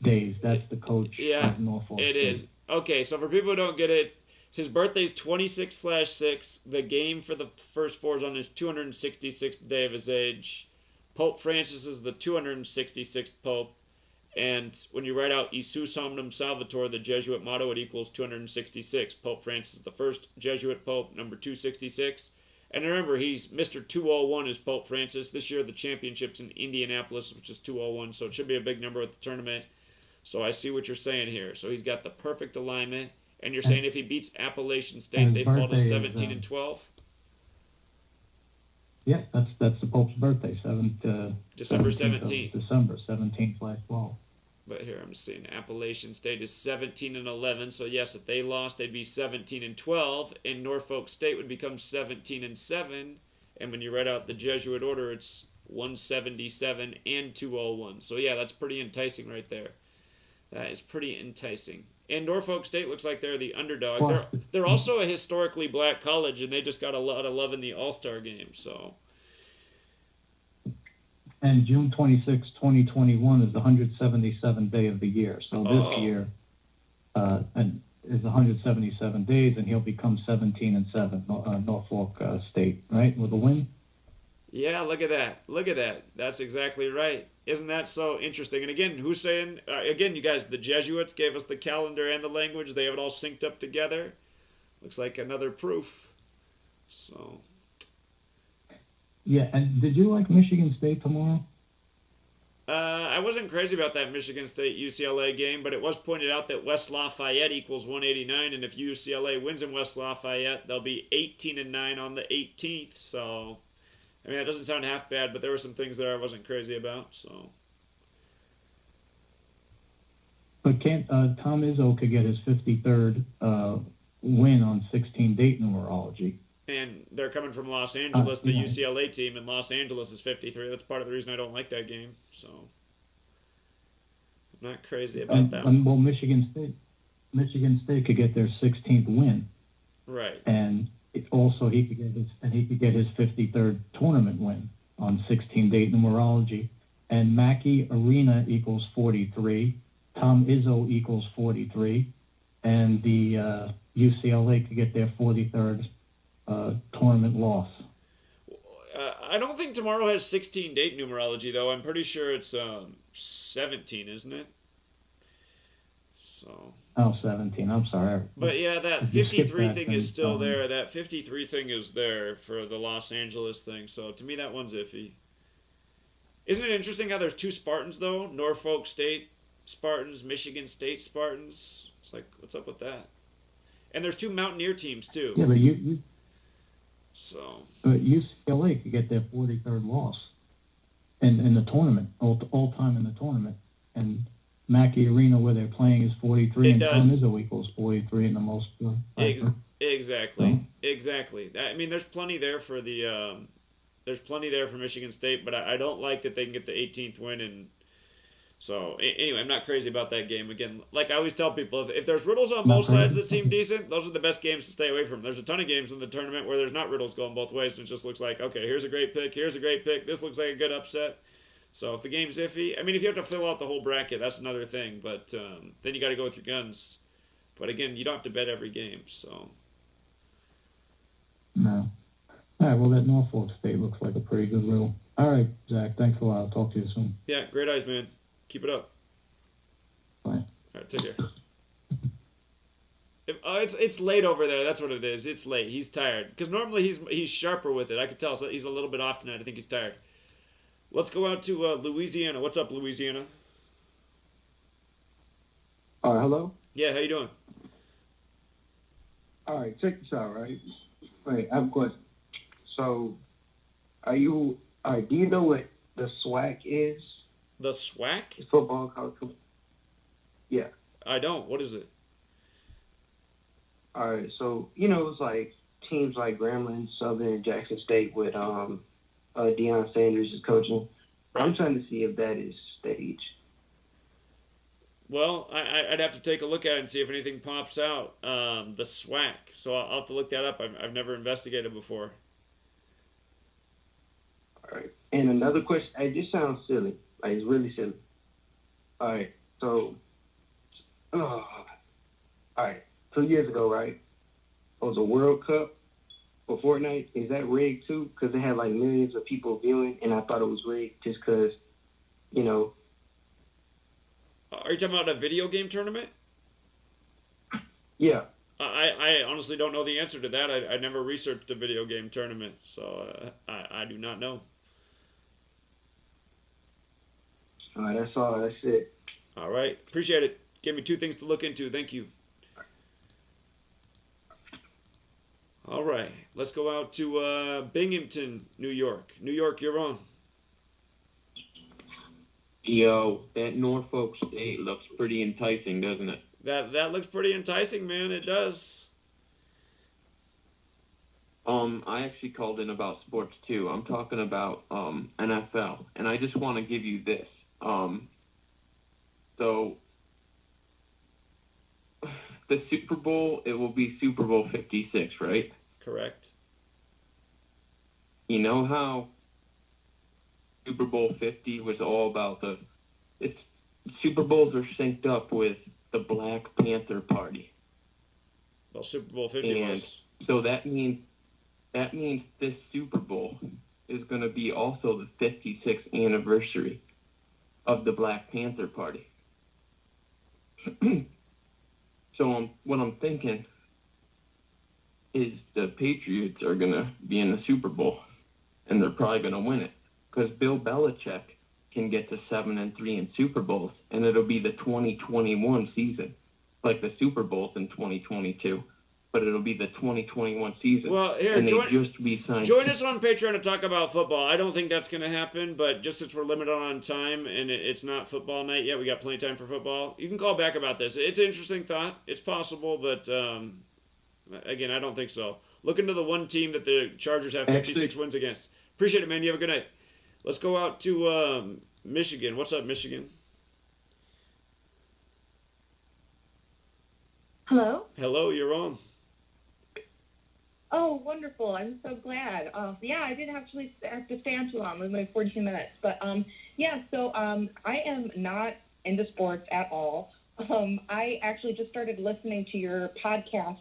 days. That's the coach Yeah, of Norfolk it State. is. Okay, so for people who don't get it, his birthday's 26/6. The game for the first four is on his 266th day of his age. Pope Francis is the 266th Pope. And when you write out Isus Omnum Salvator, the Jesuit motto, it equals 266. Pope Francis the first Jesuit Pope, number 266. And remember, he's Mr. 201 is Pope Francis. This year, the championship's in Indianapolis, which is 201, so it should be a big number at the tournament. So I see what you're saying here. So he's got the perfect alignment. And you're saying if he beats Appalachian State, they fall to 17 and 12? Yeah, that's the Pope's birthday, December 17th. December 17/12. But here I'm seeing Appalachian State is 17 and 11. So yes, if they lost, they'd be 17 and 12, and Norfolk State would become 17 and 7. And when you write out the Jesuit order, it's 177 and 201. So yeah, that's pretty enticing right there. That is pretty enticing. And Norfolk State looks like they're the underdog. Well, they're also a historically black college, and they just got a lot of love in the All-Star game. So. And June 26, 2021 is the 177th day of the year. So this year is 177 days, and he'll become 17 and 7, Norfolk State, right, with a win? Yeah, look at that. Look at that. That's exactly right. Isn't that so interesting? And again, who's saying, again, you guys, the Jesuits gave us the calendar and the language. They have it all synced up together. Looks like another proof. So. Yeah, and did you like Michigan State tomorrow? I wasn't crazy about that Michigan State UCLA game, but it was pointed out that West Lafayette equals 189, and if UCLA wins in West Lafayette, they'll be 18 and 9 on the 18th. So, I mean, that doesn't sound half bad, but there were some things there I wasn't crazy about. So. But can't Tom Izzo could get his 53rd win on 16-date numerology. And they're coming from Los Angeles, the UCLA team, and Los Angeles is 53. That's part of the reason I don't like that game. So I'm not crazy about that. Well, Michigan State could get their 16th win. Right. And also he could get his 53rd tournament win on 16-date numerology. And Mackey Arena equals 43. Tom Izzo equals 43. And the UCLA could get their 43rd tournament loss. I don't think tomorrow has 16-date numerology, though. I'm pretty sure it's 17, isn't it? So. Oh, 17. I'm sorry. But yeah, that 53 thing is still there. That 53 thing is there for the Los Angeles thing. So to me, that one's iffy. Isn't it interesting how there's two Spartans, though? Norfolk State Spartans, Michigan State Spartans. It's like, what's up with that? And there's two Mountaineer teams, too. Yeah, but So. But UCLA could get their 43rd loss in the tournament, all time in the tournament. And Mackey Arena, where they're playing, is 43, and Tom Izzo equals 43 in the most. Exactly. I mean, there's plenty there for the. There's plenty there for Michigan State, but I don't like that they can get the 18th win. And so, anyway, I'm not crazy about that game. Again, like I always tell people, if there's riddles on both sides that seem decent, those are the best games to stay away from. There's a ton of games in the tournament where there's not riddles going both ways, and it just looks like, okay, here's a great pick, here's a great pick, this looks like a good upset. So if the game's iffy, I mean, if you have to fill out the whole bracket, that's another thing, but then you got to go with your guns. But again, you don't have to bet every game, so. No. All right, well, that Norfolk State looks like a pretty good riddle. All right, Zach, thanks a lot. I'll talk to you soon. Yeah, great eyes, man. Keep it up. Bye. All right, take care. It's late over there. That's what it is. It's late. He's tired. Because normally he's sharper with it. I could tell. So he's a little bit off tonight. I think he's tired. Let's go out to Louisiana. What's up, Louisiana? Hello? Yeah, how you doing? All right, check this out, right? Wait, I have a question. So, do you know what the SWAC is? The SWAC? Football, college football. Yeah. I don't. What is it? All right, so, it's like teams like Grambling, Southern, and Jackson State with Deion Sanders is coaching. Right. I'm trying to see if that is staged. Well, I'd have to take a look at it and see if anything pops out. The SWAC. So I'll have to look that up. I've never investigated before. All right. And another question. It just sounds silly. Like, it's really silly. All right. So, all right. 2 years ago, right? It was a World Cup for Fortnite. Is that rigged too? Because they had like millions of people viewing, and I thought it was rigged just because, Are you talking about a video game tournament? Yeah. I honestly don't know the answer to that. I never researched a video game tournament, so I do not know. All right, that's all. That's it. All right. Appreciate it. Give me 2 things to look into. Thank you. All right. Let's go out to Binghamton, New York. New York, you're on. Yo, that Norfolk State looks pretty enticing, doesn't it? That looks pretty enticing, man. It does. I actually called in about sports too. I'm talking about NFL, and I just want to give you this. So the Super Bowl, it will be Super Bowl 56, right? Correct. You know how Super Bowl 50 was all about Super Bowls are synced up with the Black Panther Party. Well, Super Bowl 50 was. So that means this Super Bowl is going to be also the 56th anniversary of the Black Panther Party. So what I'm thinking is the Patriots are going to be in the Super Bowl, and they're probably going to win it because Bill Belichick can get to 7-3 in Super Bowls, and it'll be the 2021 season, like the Super Bowls in 2022. But it'll be the 2021 season. Well, here, and join join us on Patreon to talk about football. I don't think that's going to happen, but just since we're limited on time and it's not football night yet, we got plenty of time for football. You can call back about this. It's an interesting thought. It's possible, but again, I don't think so. Look into the one team that the Chargers have 56 wins against. Appreciate it, man. You have a good night. Let's go out to Michigan. What's up, Michigan? Hello? Hello, you're on. Oh, wonderful. I'm so glad. Yeah, I didn't actually have to stay on too long. It was like 42 minutes. But, I am not into sports at all. I actually just started listening to your podcast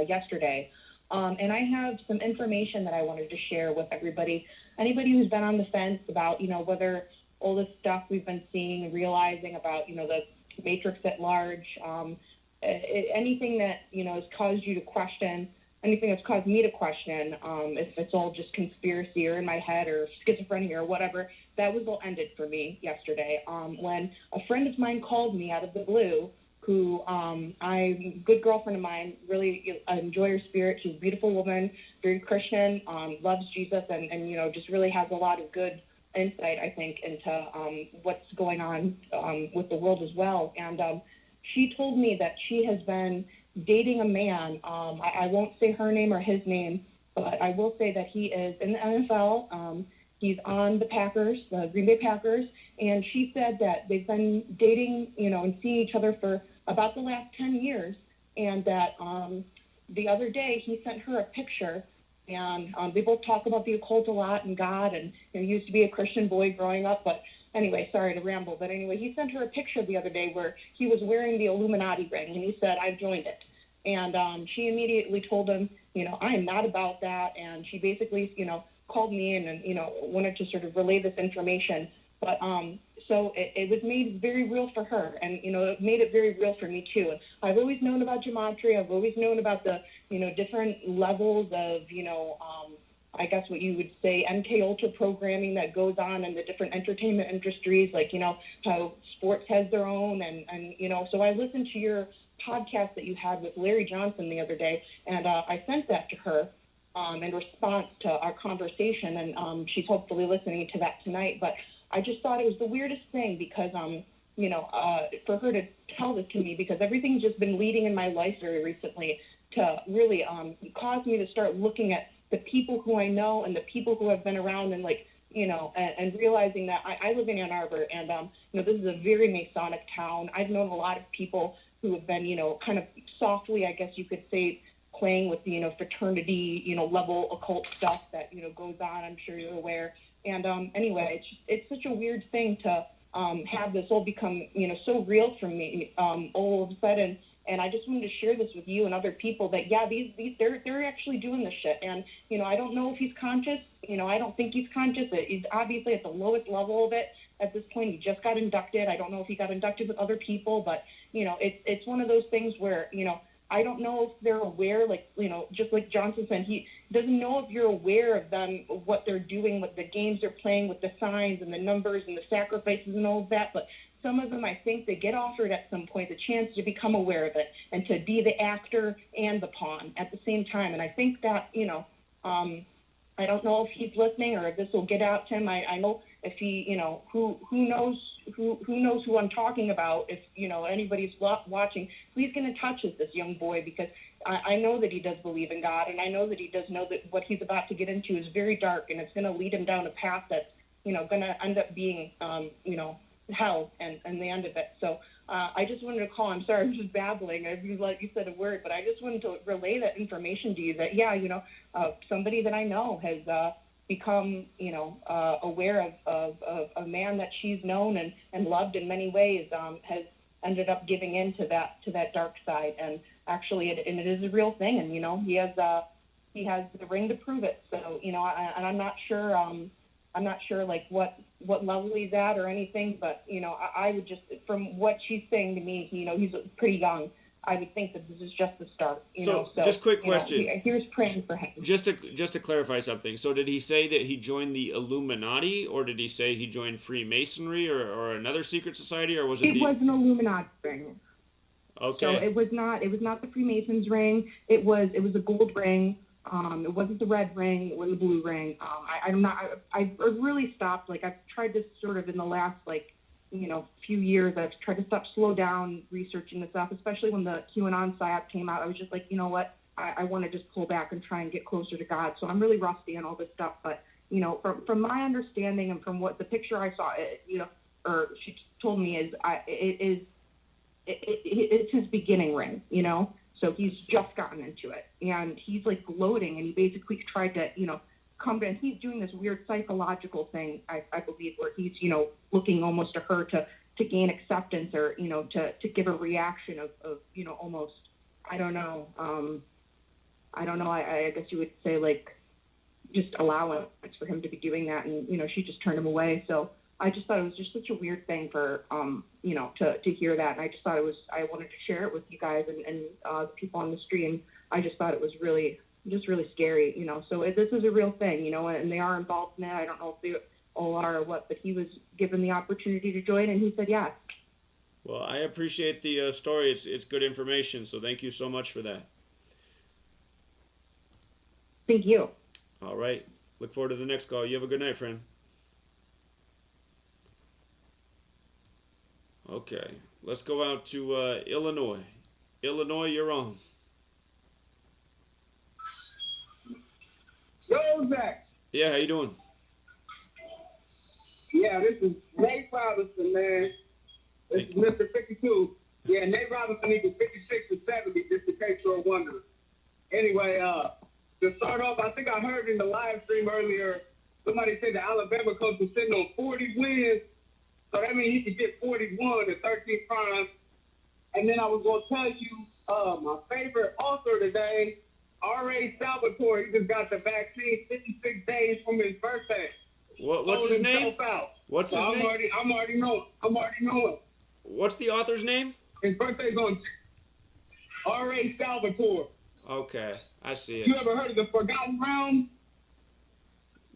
yesterday, and I have some information that I wanted to share with everybody. Anybody who's been on the fence about, whether all this stuff we've been seeing and realizing about, the matrix at large, anything that, has caused you to question, anything that's caused me to question if it's all just conspiracy or in my head or schizophrenia or whatever, that was all ended for me yesterday when a friend of mine called me out of the blue who good girlfriend of mine, really enjoy her spirit. She's a beautiful woman, very Christian, loves Jesus, and just really has a lot of good insight, I think, into what's going on with the world as well. And she told me that she has been dating a man. I won't say her name or his name, but I will say that he is in the NFL. He's on the Packers, the Green Bay Packers, and she said that they've been dating, and seeing each other for about the last 10 years, and that the other day he sent her a picture, and they both talk about the occult a lot and God, and he used to be a Christian boy growing up, but anyway, sorry to ramble, but anyway, he sent her a picture the other day where he was wearing the Illuminati ring, and he said, "I've joined it." And she immediately told him, I am not about that, and she basically, called me in and, wanted to sort of relay this information. But so it was made very real for her, and, it made it very real for me, too. And I've always known about gematria. I've always known about the, different levels of, I guess what you would say MK Ultra programming that goes on in the different entertainment industries, like, how sports has their own. And so I listened to your podcast that you had with Larry Johnson the other day, and I sent that to her in response to our conversation, and she's hopefully listening to that tonight. But I just thought it was the weirdest thing because, for her to tell this to me, because everything's just been leading in my life very recently to really cause me to start looking at the people who I know and the people who have been around and and realizing that I live in Ann Arbor, and, this is a very Masonic town. I've known a lot of people who have been, kind of softly, I guess you could say, playing with, fraternity, level occult stuff that, goes on. I'm sure you're aware. And anyway, it's such a weird thing to have this all become, so real for me all of a sudden. And I just wanted to share this with you and other people that, yeah, they're actually doing this shit. And, I don't know if he's conscious. I don't think he's conscious. He's obviously at the lowest level of it. at this point. He just got inducted. I don't know if he got inducted with other people, but, you know, it's one of those things where, you know, I don't know if they're aware, like, you know, just like Johnson said, he doesn't know if you're aware of them, what they're doing, with the games they're playing, with the signs and the numbers and the sacrifices and all of that. But some of them, I think they get offered at some point the chance to become aware of it and to be the actor and the pawn at the same time. And I think that, you know, I don't know if he's listening or if this will get out to him. I know if he, you know, who knows who I'm talking about. If, you know, anybody's watching, please get in touch with this young boy, because I know that he does believe in God, and I know that he does know that what he's about to get into is very dark, and it's going to lead him down a path that's, you know, going to end up being, you know, hell and the end of it. So I just wanted to call. I'm sorry, I'm just babbling. I like you said a word, but I just wanted to relay that information to you, that, yeah, you know, somebody that I know has become, you know, aware of a man that she's known and loved in many ways, has ended up giving in to that dark side. And actually, it is a real thing. And, you know, he has the ring to prove it. So, you know, and I'm not sure like what level he's at or anything, but, you know, I would just, from what she's saying to me, you know, he's pretty young. I would think that this is just the start. So just quick question. Here's praying for him. Just to clarify something. So did he say that he joined the Illuminati, or did he say he joined Freemasonry or another secret society, or was it? It was an Illuminati ring. Okay. So it was not the Freemasons ring. It was a gold ring. It wasn't the red ring. It wasn't the blue ring. I've really stopped. Like, I've tried this sort of in the last, like, you know, few years. I've tried to slow down researching this stuff, especially when the QAnon psyop came out. I was just like, you know what? I want to just pull back and try and get closer to God. So I'm really rusty on all this stuff. But, you know, from my understanding and from what the picture I saw, you know, or she told me it's his beginning ring, you know? So he's just gotten into it, and he's like gloating, and he basically tried to, you know, come to, and he's doing this weird psychological thing, I believe, where he's, you know, looking almost to her to gain acceptance, or, you know, to give a reaction of, you know, almost, I don't know, I guess you would say, like, just allowance for him to be doing that, and, you know, she just turned him away. So I just thought it was just such a weird thing for, you know, to hear that. And I just thought I wanted to share it with you guys and the people on the stream. I just thought it was really scary, you know. So this is a real thing, you know, and they are involved in it. I don't know if they all are or what, but he was given the opportunity to join, and he said yes. Well, I appreciate the story. It's good information, so thank you so much for that. Thank you. All right. Look forward to the next call. You have a good night, friend. Okay, let's go out to Illinois. Illinois, you're on. Yo, Zach. Yeah, how you doing? Yeah, this is Nate Robinson, man. This is Mr. 52. Yeah, Nate Robinson equals 56 and 70, just in case you're wondering. Anyway, to start off, I think I heard in the live stream earlier, somebody said the Alabama coach was sitting on 40 wins. So that means he could get 41 at 13 primes. And then I was going to tell you my favorite author today, R.A. Salvatore. He just got the vaccine 56 days from his birthday. What's his name? What's his name? I'm already knowing. What's the author's name? His birthday's on R.A. Salvatore. Okay, I see it. You ever heard of the Forgotten Realm?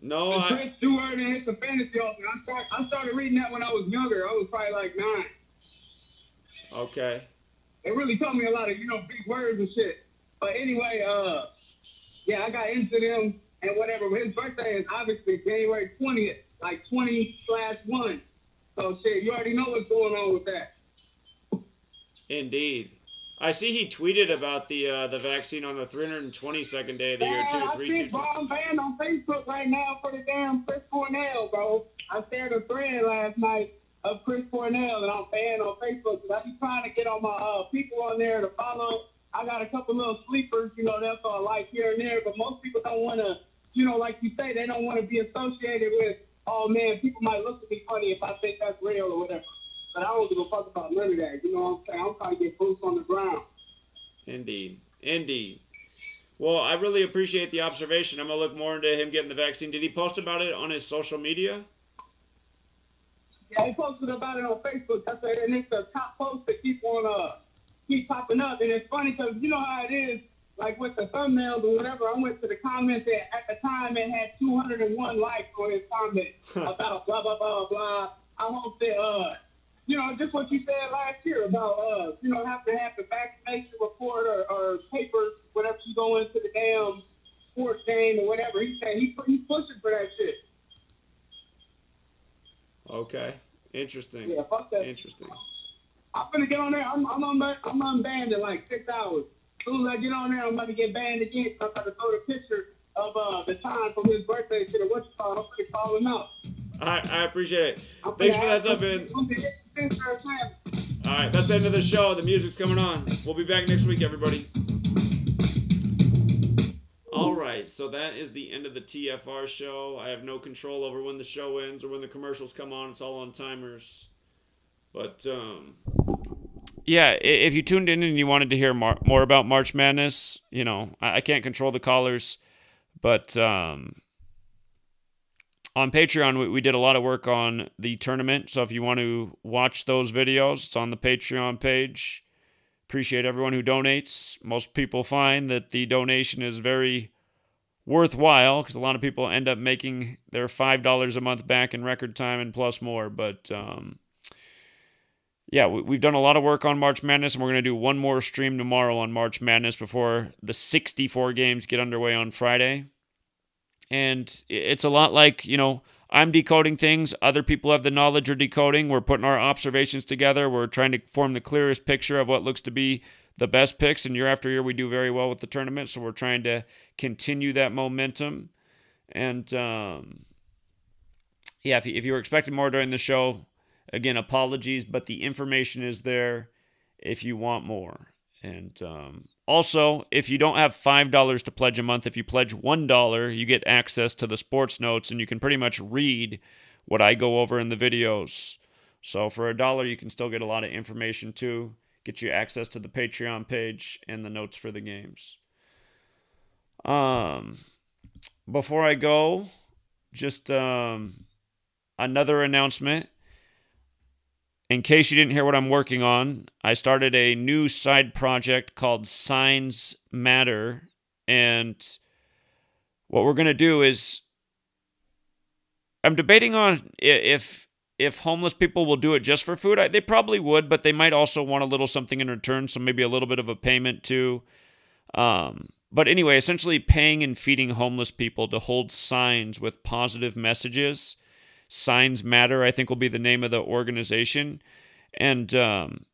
No, Chris Stewart, and it's a fantasy author. I started reading that when I was younger. I was probably like 9. Okay. It really taught me a lot of, you know, big words and shit. But anyway, yeah, I got into them and whatever. His birthday is obviously January 20th, like 20/1. So shit, you already know what's going on with that. Indeed. I see he tweeted about the vaccine on the 322nd day of the year, too. I see, bro, I'm banned on Facebook right now for the damn Chris Cornell, bro. I shared a thread last night of Chris Cornell, and I'm banned on Facebook. I be trying to get all my people on there to follow. I got a couple little sleepers, you know, that's all I like here and there, but most people don't want to, you know, like you say, they don't want to be associated with, oh, man, people might look at me funny if I think that's real or whatever. But I don't give a fuck about none of that. You know what I'm saying? I'm trying to get boots on the ground. Indeed. Indeed. Well, I really appreciate the observation. I'm going to look more into him getting the vaccine. Did he post about it on his social media? Yeah, he posted about it on Facebook. I said, and it's the top post that keep popping up. And it's funny because you know how it is, like with the thumbnails or whatever. I went to the comments, and at the time it had 201 likes on his comment about blah blah blah blah. I hope that just what you said last year about have to have the vaccination report or papers whenever you go into the damn sports game or whatever. He said he's pushing for that shit. Okay. Interesting. Yeah, fuck that. Interesting. I'm gonna get on there. I'm unbanned in like 6 hours. As soon as I get on there, I'm about to get banned again. So I'm about to throw the picture of the time from his birthday to the what's called. I'm gonna call him out. I appreciate it. Thanks for the heads up, man. All right, that's the end of the show. The music's coming on. We'll be back next week, everybody. All right, so that is the end of the TFR show. I have no control over when the show ends or when the commercials come on. It's all on timers. But, yeah, if you tuned in and you wanted to hear more about March Madness, I can't control the callers. But on Patreon, we did a lot of work on the tournament. So if you want to watch those videos, it's on the Patreon page. Appreciate everyone who donates. Most people find that the donation is very worthwhile because a lot of people end up making their $5 a month back in record time and plus more. But yeah, we've done a lot of work on March Madness, and we're going to do one more stream tomorrow on March Madness before the 64 games get underway on Friday. And it's a lot like, I'm decoding things. Other people have the knowledge of decoding. We're putting our observations together. We're trying to form the clearest picture of what looks to be the best picks. And year after year, we do very well with the tournament. So we're trying to continue that momentum. And, yeah, if you were expecting more during the show, again, apologies, but the information is there if you want more. And also, if you don't have $5 to pledge a month, if you pledge $1, you get access to the sports notes, and you can pretty much read what I go over in the videos. So for $1, you can still get a lot of information too. Get you access to the Patreon page and the notes for the games. Before I go, just another announcement. In case you didn't hear what I'm working on, I started a new side project called Signs Matter. And what we're going to do is, I'm debating on if homeless people will do it just for food. They probably would, but they might also want a little something in return, so maybe a little bit of a payment too. But anyway, essentially paying and feeding homeless people to hold signs with positive messages. Signs Matter, I think, will be the name of the organization. And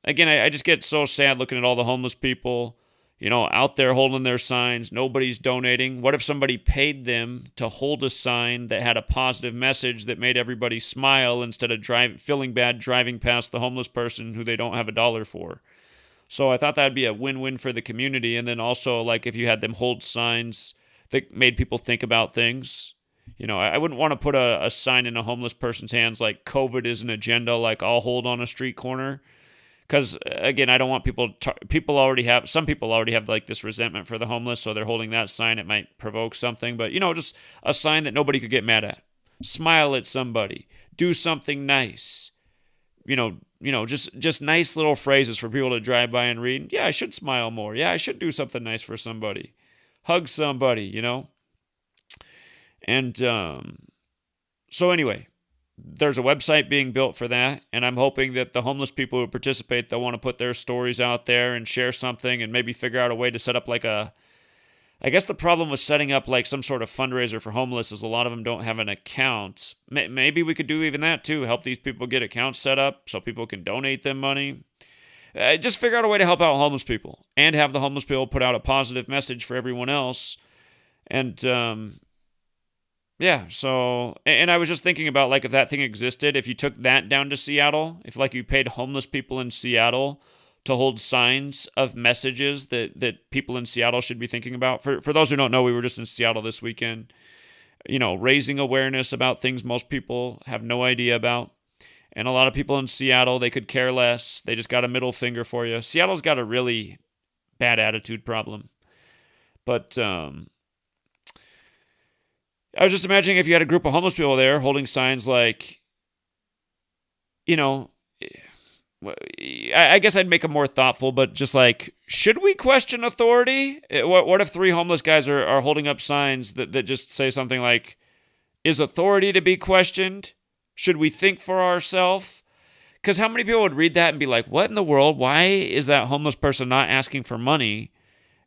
again, I just get so sad looking at all the homeless people, out there holding their signs. Nobody's donating. What if somebody paid them to hold a sign that had a positive message that made everybody smile instead of feeling bad driving past the homeless person who they don't have $1 for? So I thought that'd be a win-win for the community. And then also, like, if you had them hold signs that made people think about things. I wouldn't want to put a sign in a homeless person's hands like COVID is an agenda, like I'll hold on a street corner. Because, again, I don't want some people already have like this resentment for the homeless, so they're holding that sign. It might provoke something. But, just a sign that nobody could get mad at. Smile at somebody. Do something nice. Just nice little phrases for people to drive by and read. Yeah, I should smile more. Yeah, I should do something nice for somebody. Hug somebody, And so anyway, there's a website being built for that, and I'm hoping that the homeless people who participate, they'll want to put their stories out there and share something and maybe figure out a way to set up like I guess the problem with setting up like some sort of fundraiser for homeless is a lot of them don't have an account. Maybe we could do even that too, help these people get accounts set up so people can donate them money. Just figure out a way to help out homeless people and have the homeless people put out a positive message for everyone else. And, yeah, so, and I was just thinking about, like, if that thing existed, if you took that down to Seattle, if, like, you paid homeless people in Seattle to hold signs of messages that people in Seattle should be thinking about. For those who don't know, we were just in Seattle this weekend, raising awareness about things most people have no idea about. And a lot of people in Seattle, they could care less. They just got a middle finger for you. Seattle's got a really bad attitude problem. But, I was just imagining if you had a group of homeless people there holding signs like, you know, I guess I'd make them more thoughtful, but just like, should we question authority? What if 3 homeless guys are holding up signs that just say something like, is authority to be questioned? Should we think for ourselves? Because how many people would read that and be like, what in the world? Why is that homeless person not asking for money?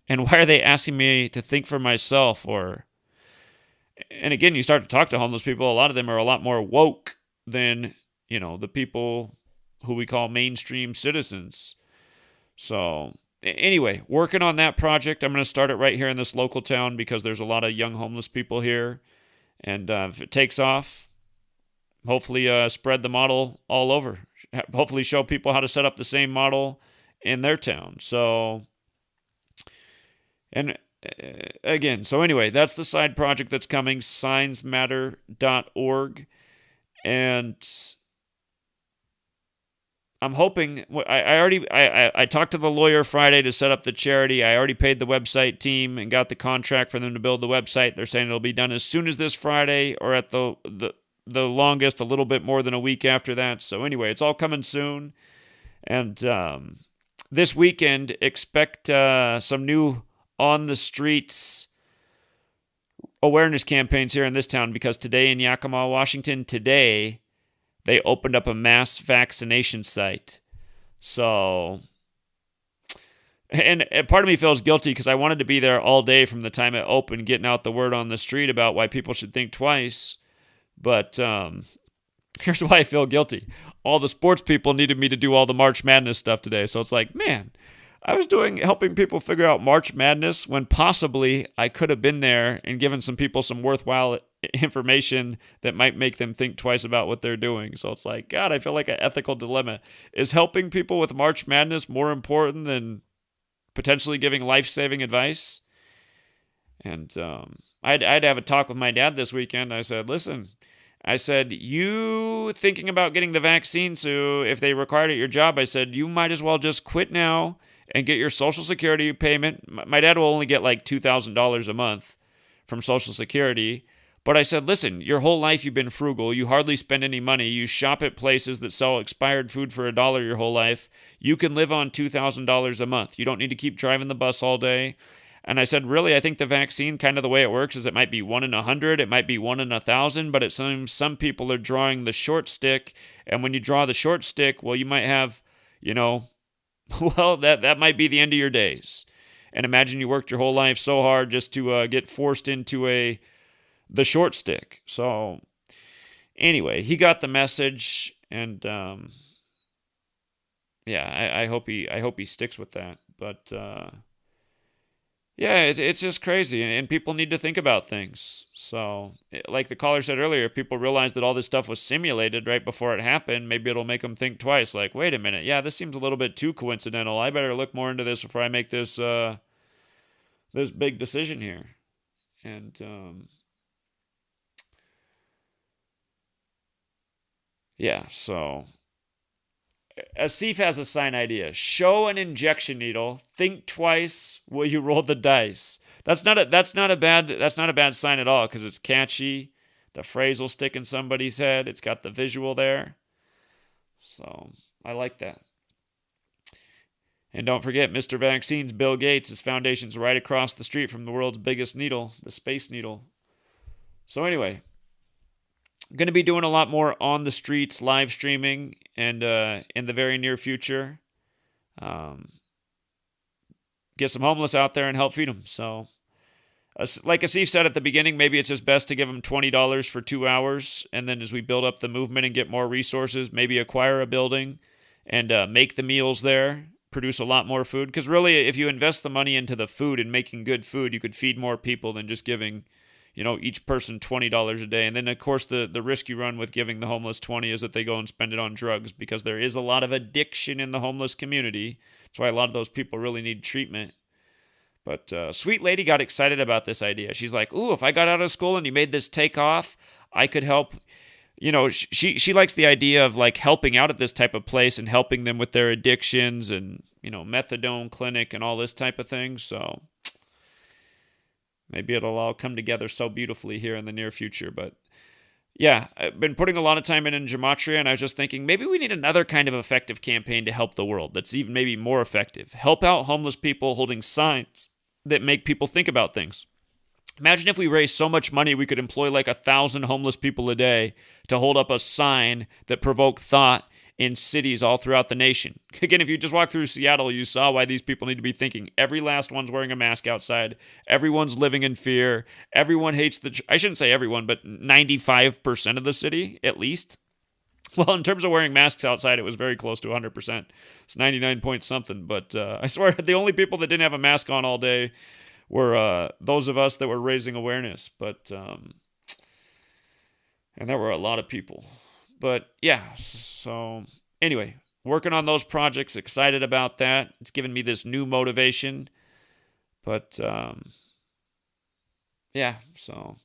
And why are they asking me to think for myself? And again, you start to talk to homeless people, a lot of them are a lot more woke than, the people who we call mainstream citizens. So anyway, working on that project. I'm going to start it right here in this local town because there's a lot of young homeless people here. And if it takes off, hopefully spread the model all over. Hopefully show people how to set up the same model in their town. So, and again, so anyway, that's the side project that's coming, signsmatter.org. And I'm hoping, I talked to the lawyer Friday to set up the charity. I already paid the website team and got the contract for them to build the website. They're saying it'll be done as soon as this Friday, or at the longest, a little bit more than a week after that. So anyway, it's all coming soon. And this weekend, expect some new on the streets awareness campaigns here in this town, because today in Yakima, Washington, they opened up a mass vaccination site. So, and part of me feels guilty because I wanted to be there all day from the time it opened, getting out the word on the street about why people should think twice. But here's why I feel guilty. All the sports people needed me to do all the March Madness stuff today. So it's like, man, I was helping people figure out March Madness when possibly I could have been there and given some people some worthwhile information that might make them think twice about what they're doing. So it's like, God, I feel like an ethical dilemma. Is helping people with March Madness more important than potentially giving life-saving advice? And I'd have a talk with my dad this weekend. I said, listen, you thinking about getting the vaccine, so if they required it at your job, I said, you might as well just quit now and get your Social Security payment. My dad will only get like $2,000 a month from Social Security. But I said, listen, your whole life you've been frugal. You hardly spend any money. You shop at places that sell expired food for $1 your whole life. You can live on $2,000 a month. You don't need to keep driving the bus all day. And I said, really, I think the vaccine, kind of the way it works is it might be 1 in 100, it might be 1 in 1,000, but it seems some people are drawing the short stick. And when you draw the short stick, well, you might have, well, that might be the end of your days. And imagine you worked your whole life so hard just to get forced into the short stick. So anyway, he got the message, and I hope he sticks with that. But yeah, it's just crazy, and people need to think about things. So, like the caller said earlier, if people realize that all this stuff was simulated right before it happened, maybe it'll make them think twice. Like, wait a minute, yeah, this seems a little bit too coincidental. I better look more into this before I make this this big decision here. And yeah, so Asif has a sign idea. Show an injection needle. Think twice. Will you roll the dice? That's not a bad sign at all, because it's catchy. The phrase will stick in somebody's head. It's got the visual there. So I like that. And don't forget, Mr. Vaccines, Bill Gates, his foundation's right across the street from the world's biggest needle, the Space Needle. So anyway, I'm going to be doing a lot more on the streets live streaming, and in the very near future, get some homeless out there and help feed them. So, like Asif said at the beginning, maybe it's just best to give them $20 for 2 hours, and then as we build up the movement and get more resources, maybe acquire a building and make the meals there, produce a lot more food. Because really, if you invest the money into the food and making good food, you could feed more people than just giving each person $20 a day. And then, of course, the risk you run with giving the homeless $20 is that they go and spend it on drugs, because there is a lot of addiction in the homeless community. That's why a lot of those people really need treatment. But Sweet Lady got excited about this idea. She's like, ooh, if I got out of school and you made this take off, I could help. She likes the idea of like helping out at this type of place and helping them with their addictions and, methadone clinic and all this type of thing. So maybe it'll all come together so beautifully here in the near future. But yeah, I've been putting a lot of time in Gematria, and I was just thinking maybe we need another kind of effective campaign to help the world that's even maybe more effective. Help out homeless people holding signs that make people think about things. Imagine if we raised so much money we could employ like 1,000 homeless people a day to hold up a sign that provoke thought in cities all throughout the nation. Again, if you just walk through Seattle, you saw why these people need to be thinking. Every last one's wearing a mask outside. Everyone's living in fear. Everyone hates I shouldn't say everyone, but 95% of the city, at least. Well, in terms of wearing masks outside, it was very close to 100%. It's 99 point something. But I swear, the only people that didn't have a mask on all day were those of us that were raising awareness. But, and there were a lot of people. But yeah, so anyway, working on those projects, excited about that. It's given me this new motivation. But yeah, so.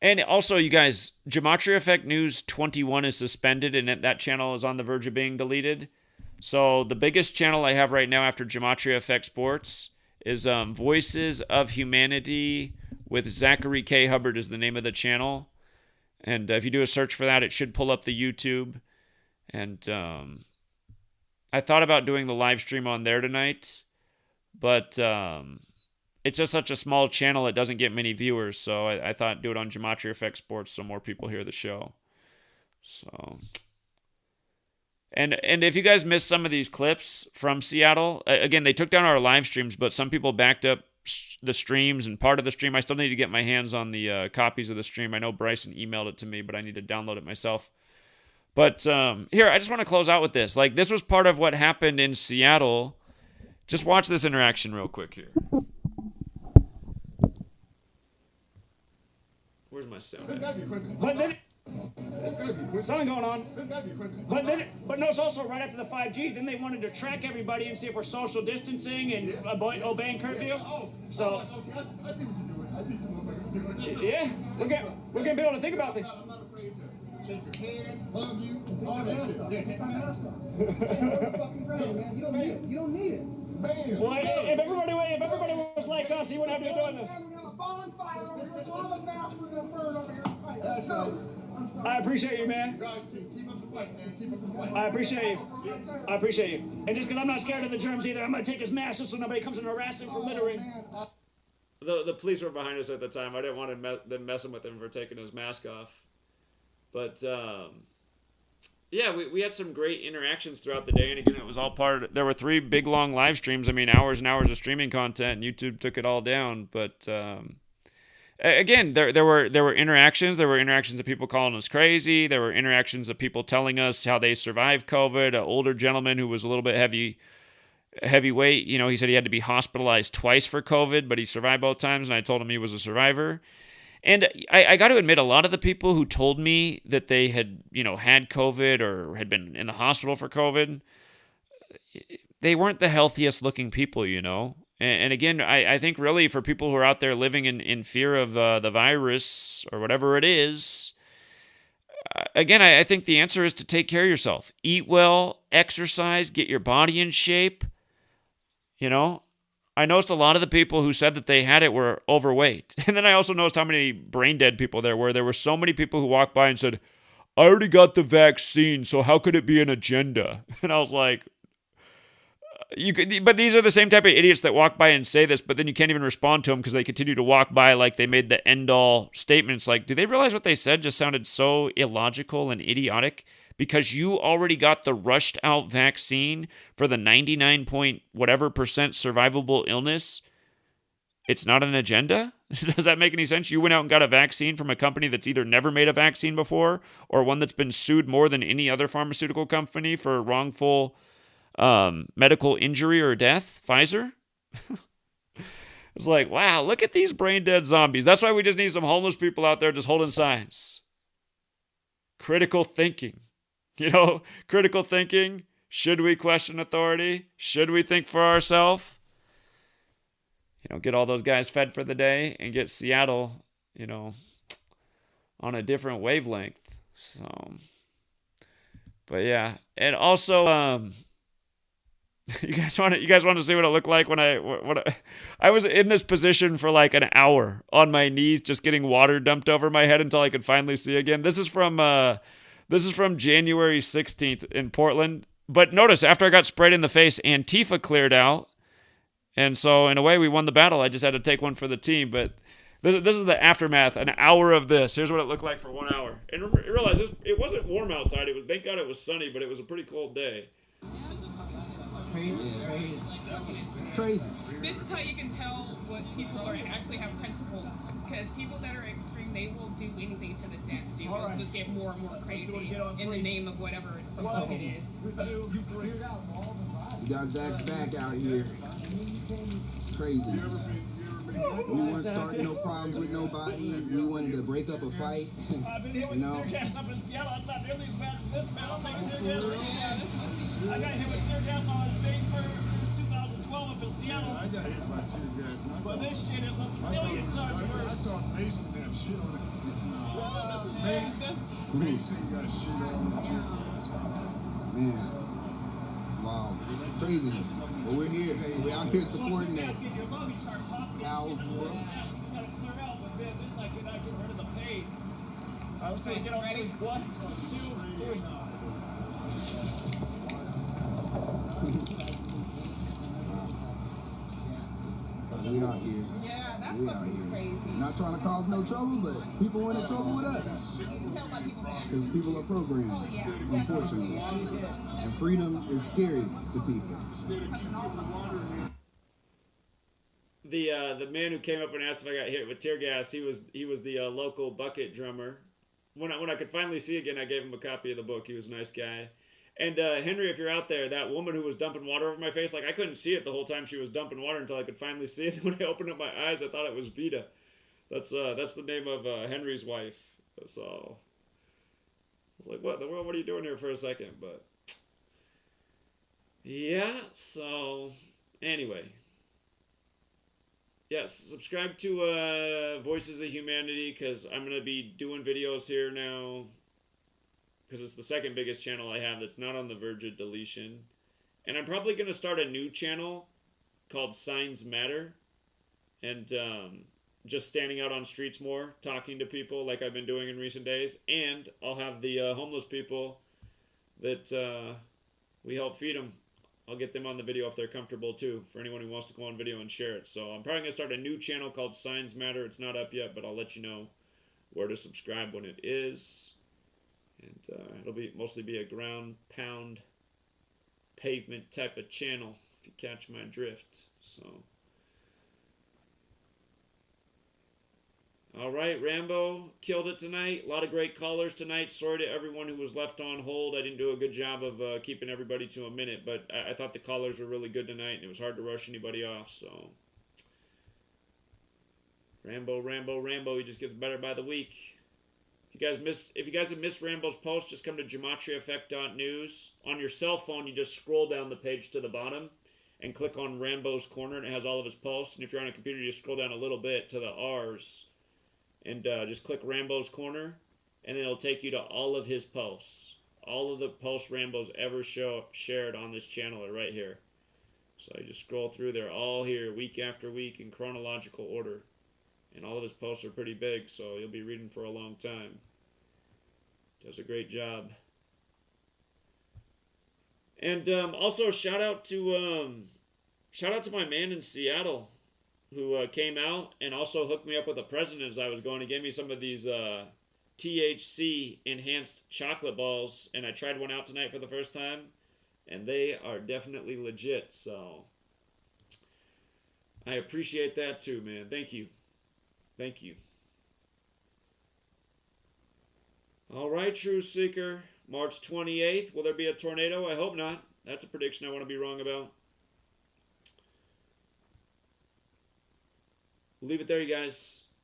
And also, you guys, GematriaEffectNews 21 is suspended, and that channel is on the verge of being deleted. So the biggest channel I have right now after Gematria Effect Sports is Voices of Humanity with Zachary K. Hubbard is the name of the channel. And if you do a search for that, it should pull up the YouTube. And I thought about doing the live stream on there tonight, but it's just such a small channel, it doesn't get many viewers. So I thought do it on Gematria Effect Sports so more people hear the show. So, and if you guys missed some of these clips from Seattle, again, they took down our live streams, but some people backed up the streams and part of the stream. I still need to get my hands on the copies of the stream. I know Bryson emailed it to me, but I need to download it myself. But here, I just want to close out with this. Like, this was part of what happened in Seattle. Just watch this interaction real quick here. Where's my sound? But then, something going on. But no, it's also right after the 5G. Then they wanted to track everybody and see if we're social distancing and obeying curfew. So, yeah, we're gonna be able to think about things. Shake your hand, hug you, all that shit. Yeah, take my mask off. Man. You don't need it. You don't need it. Man. Well, if everybody was like us, he wouldn't have to be doing this. I appreciate you, man. Guys, keep up the fight, man. Keep up the fight. I appreciate you. And just because I'm not scared of the germs either, I'm going to take his mask just so nobody comes and harass him for littering. The police were behind us at the time. I didn't want them messing with him for taking his mask off. But, yeah, we had some great interactions throughout the day. And again, it was all there were 3 big, long live streams. I mean, hours and hours of streaming content. And YouTube took it all down. But, again, there were interactions. There were interactions of people calling us crazy. There were interactions of people telling us how they survived COVID. An older gentleman who was a little bit heavyweight, you know, he said he had to be hospitalized twice for COVID, but he survived both times, and I told him he was a survivor. And I got to admit, a lot of the people who told me that they had, you know, had COVID or had been in the hospital for COVID, they weren't the healthiest looking people, you know. And again, I think really for people who are out there living in fear of the virus or whatever it is, again, I think the answer is to take care of yourself. Eat well, exercise, get your body in shape. You know, I noticed a lot of the people who said that they had it were overweight. And then I also noticed how many brain dead people there were. There were so many people who walked by and said, I already got the vaccine, so how could it be an agenda? And I was like, but these are the same type of idiots that walk by and say this, but then you can't even respond to them because they continue to walk by like they made the end-all statements. Like, do they realize what they said just sounded so illogical and idiotic? Because you already got the rushed-out vaccine for the 99 point whatever percent survivable illness. It's not an agenda? Does that make any sense? You went out and got a vaccine from a company that's either never made a vaccine before or one that's been sued more than any other pharmaceutical company for wrongful medical injury or death, Pfizer. It's like, wow, look at these brain dead zombies. That's why we just need some homeless people out there just holding signs. Critical thinking. You know, critical thinking. Should we question authority? Should we think for ourselves? You know, get all those guys fed for the day and get Seattle, you know, on a different wavelength. So, but yeah. And also, You guys want to see what it looked like when I was in this position for like an hour on my knees, just getting water dumped over my head until I could finally see again. This is from January 16th in Portland. But notice, after I got sprayed in the face, Antifa cleared out, and so in a way we won the battle. I just had to take one for the team. But this is the aftermath. An hour of this. Here's what it looked like for 1 hour. And realize it wasn't warm outside. Thank God it was sunny, but it was a pretty cold day. It's crazy. This is how you can tell what people are actually have principles. Because people that are extreme, they will do anything to the death. They will just get more and more crazy in the name of whatever it is. You got Zach's back out here. It's craziness. We weren't starting no problems with nobody. We wanted to break up a fight. You know? Tear gas up in Seattle. That's not nearly as bad as this, man. I'll take tear gas. I got hit with tear gas on Facebook in 2012 up in Seattle. I got hit by tear gas. But this shit is a million times worse. I thought Mason had shit on it. Mason got shit on the tear gas. Man. Wow. Craziness. But we're here. We're out here supporting that. Cal's books. I was trying to get on ready. 1, 2, 3. We out here. Yeah, that's we out here. Crazy. Not trying to cause no trouble, but people want in trouble with us. Because people are programmed, unfortunately. And freedom is scary to people. The man who came up and asked if I got hit with tear gas, he was the local bucket drummer. When I could finally see again, I gave him a copy of the book. He was a nice guy. And Henry, if you're out there, that woman who was dumping water over my face, like I couldn't see it the whole time she was dumping water until I could finally see it. When I opened up my eyes, I thought it was Vita. That's the name of Henry's wife. So I was like, what in the world? What are you doing here for a second? But yeah. So anyway. Yes, subscribe to Voices of Humanity, because I'm going to be doing videos here now, because it's the second biggest channel I have that's not on the verge of deletion. And I'm probably going to start a new channel called Signs Matter, and just standing out on streets more, talking to people like I've been doing in recent days. And I'll have the homeless people that we help feed them. I'll get them on the video if they're comfortable too, for anyone who wants to go on video and share it. So I'm probably going to start a new channel called Signs Matter. It's not up yet, but I'll let you know where to subscribe when it is. And it'll mostly be a ground pound pavement type of channel, if you catch my drift. So, all right, Rambo killed it tonight. A lot of great callers tonight. Sorry to everyone who was left on hold. I didn't do a good job of keeping everybody to a minute, but I thought the callers were really good tonight, and it was hard to rush anybody off. So, Rambo, he just gets better by the week. If you guys have missed Rambo's post, just come to GematriaEffectNews. On your cell phone, you just scroll down the page to the bottom and click on Rambo's Corner, and it has all of his posts. And if you're on a computer, you just scroll down a little bit to the R's. And just click Rambo's Corner, and then it'll take you to all of his posts. All of the posts Rambo's ever shared on this channel are right here. So you just scroll through, they're all here week after week in chronological order. And all of his posts are pretty big, so you'll be reading for a long time. Does a great job. And also shout out to my man in Seattle, who came out and also hooked me up with a present as I was going. He gave me some of these THC enhanced chocolate balls, and I tried one out tonight for the first time, and they are definitely legit. So I appreciate that too, man. Thank you. All right, Truth Seeker. March 28th. Will there be a tornado? I hope not. That's a prediction I want to be wrong about. We'll leave it there, you guys.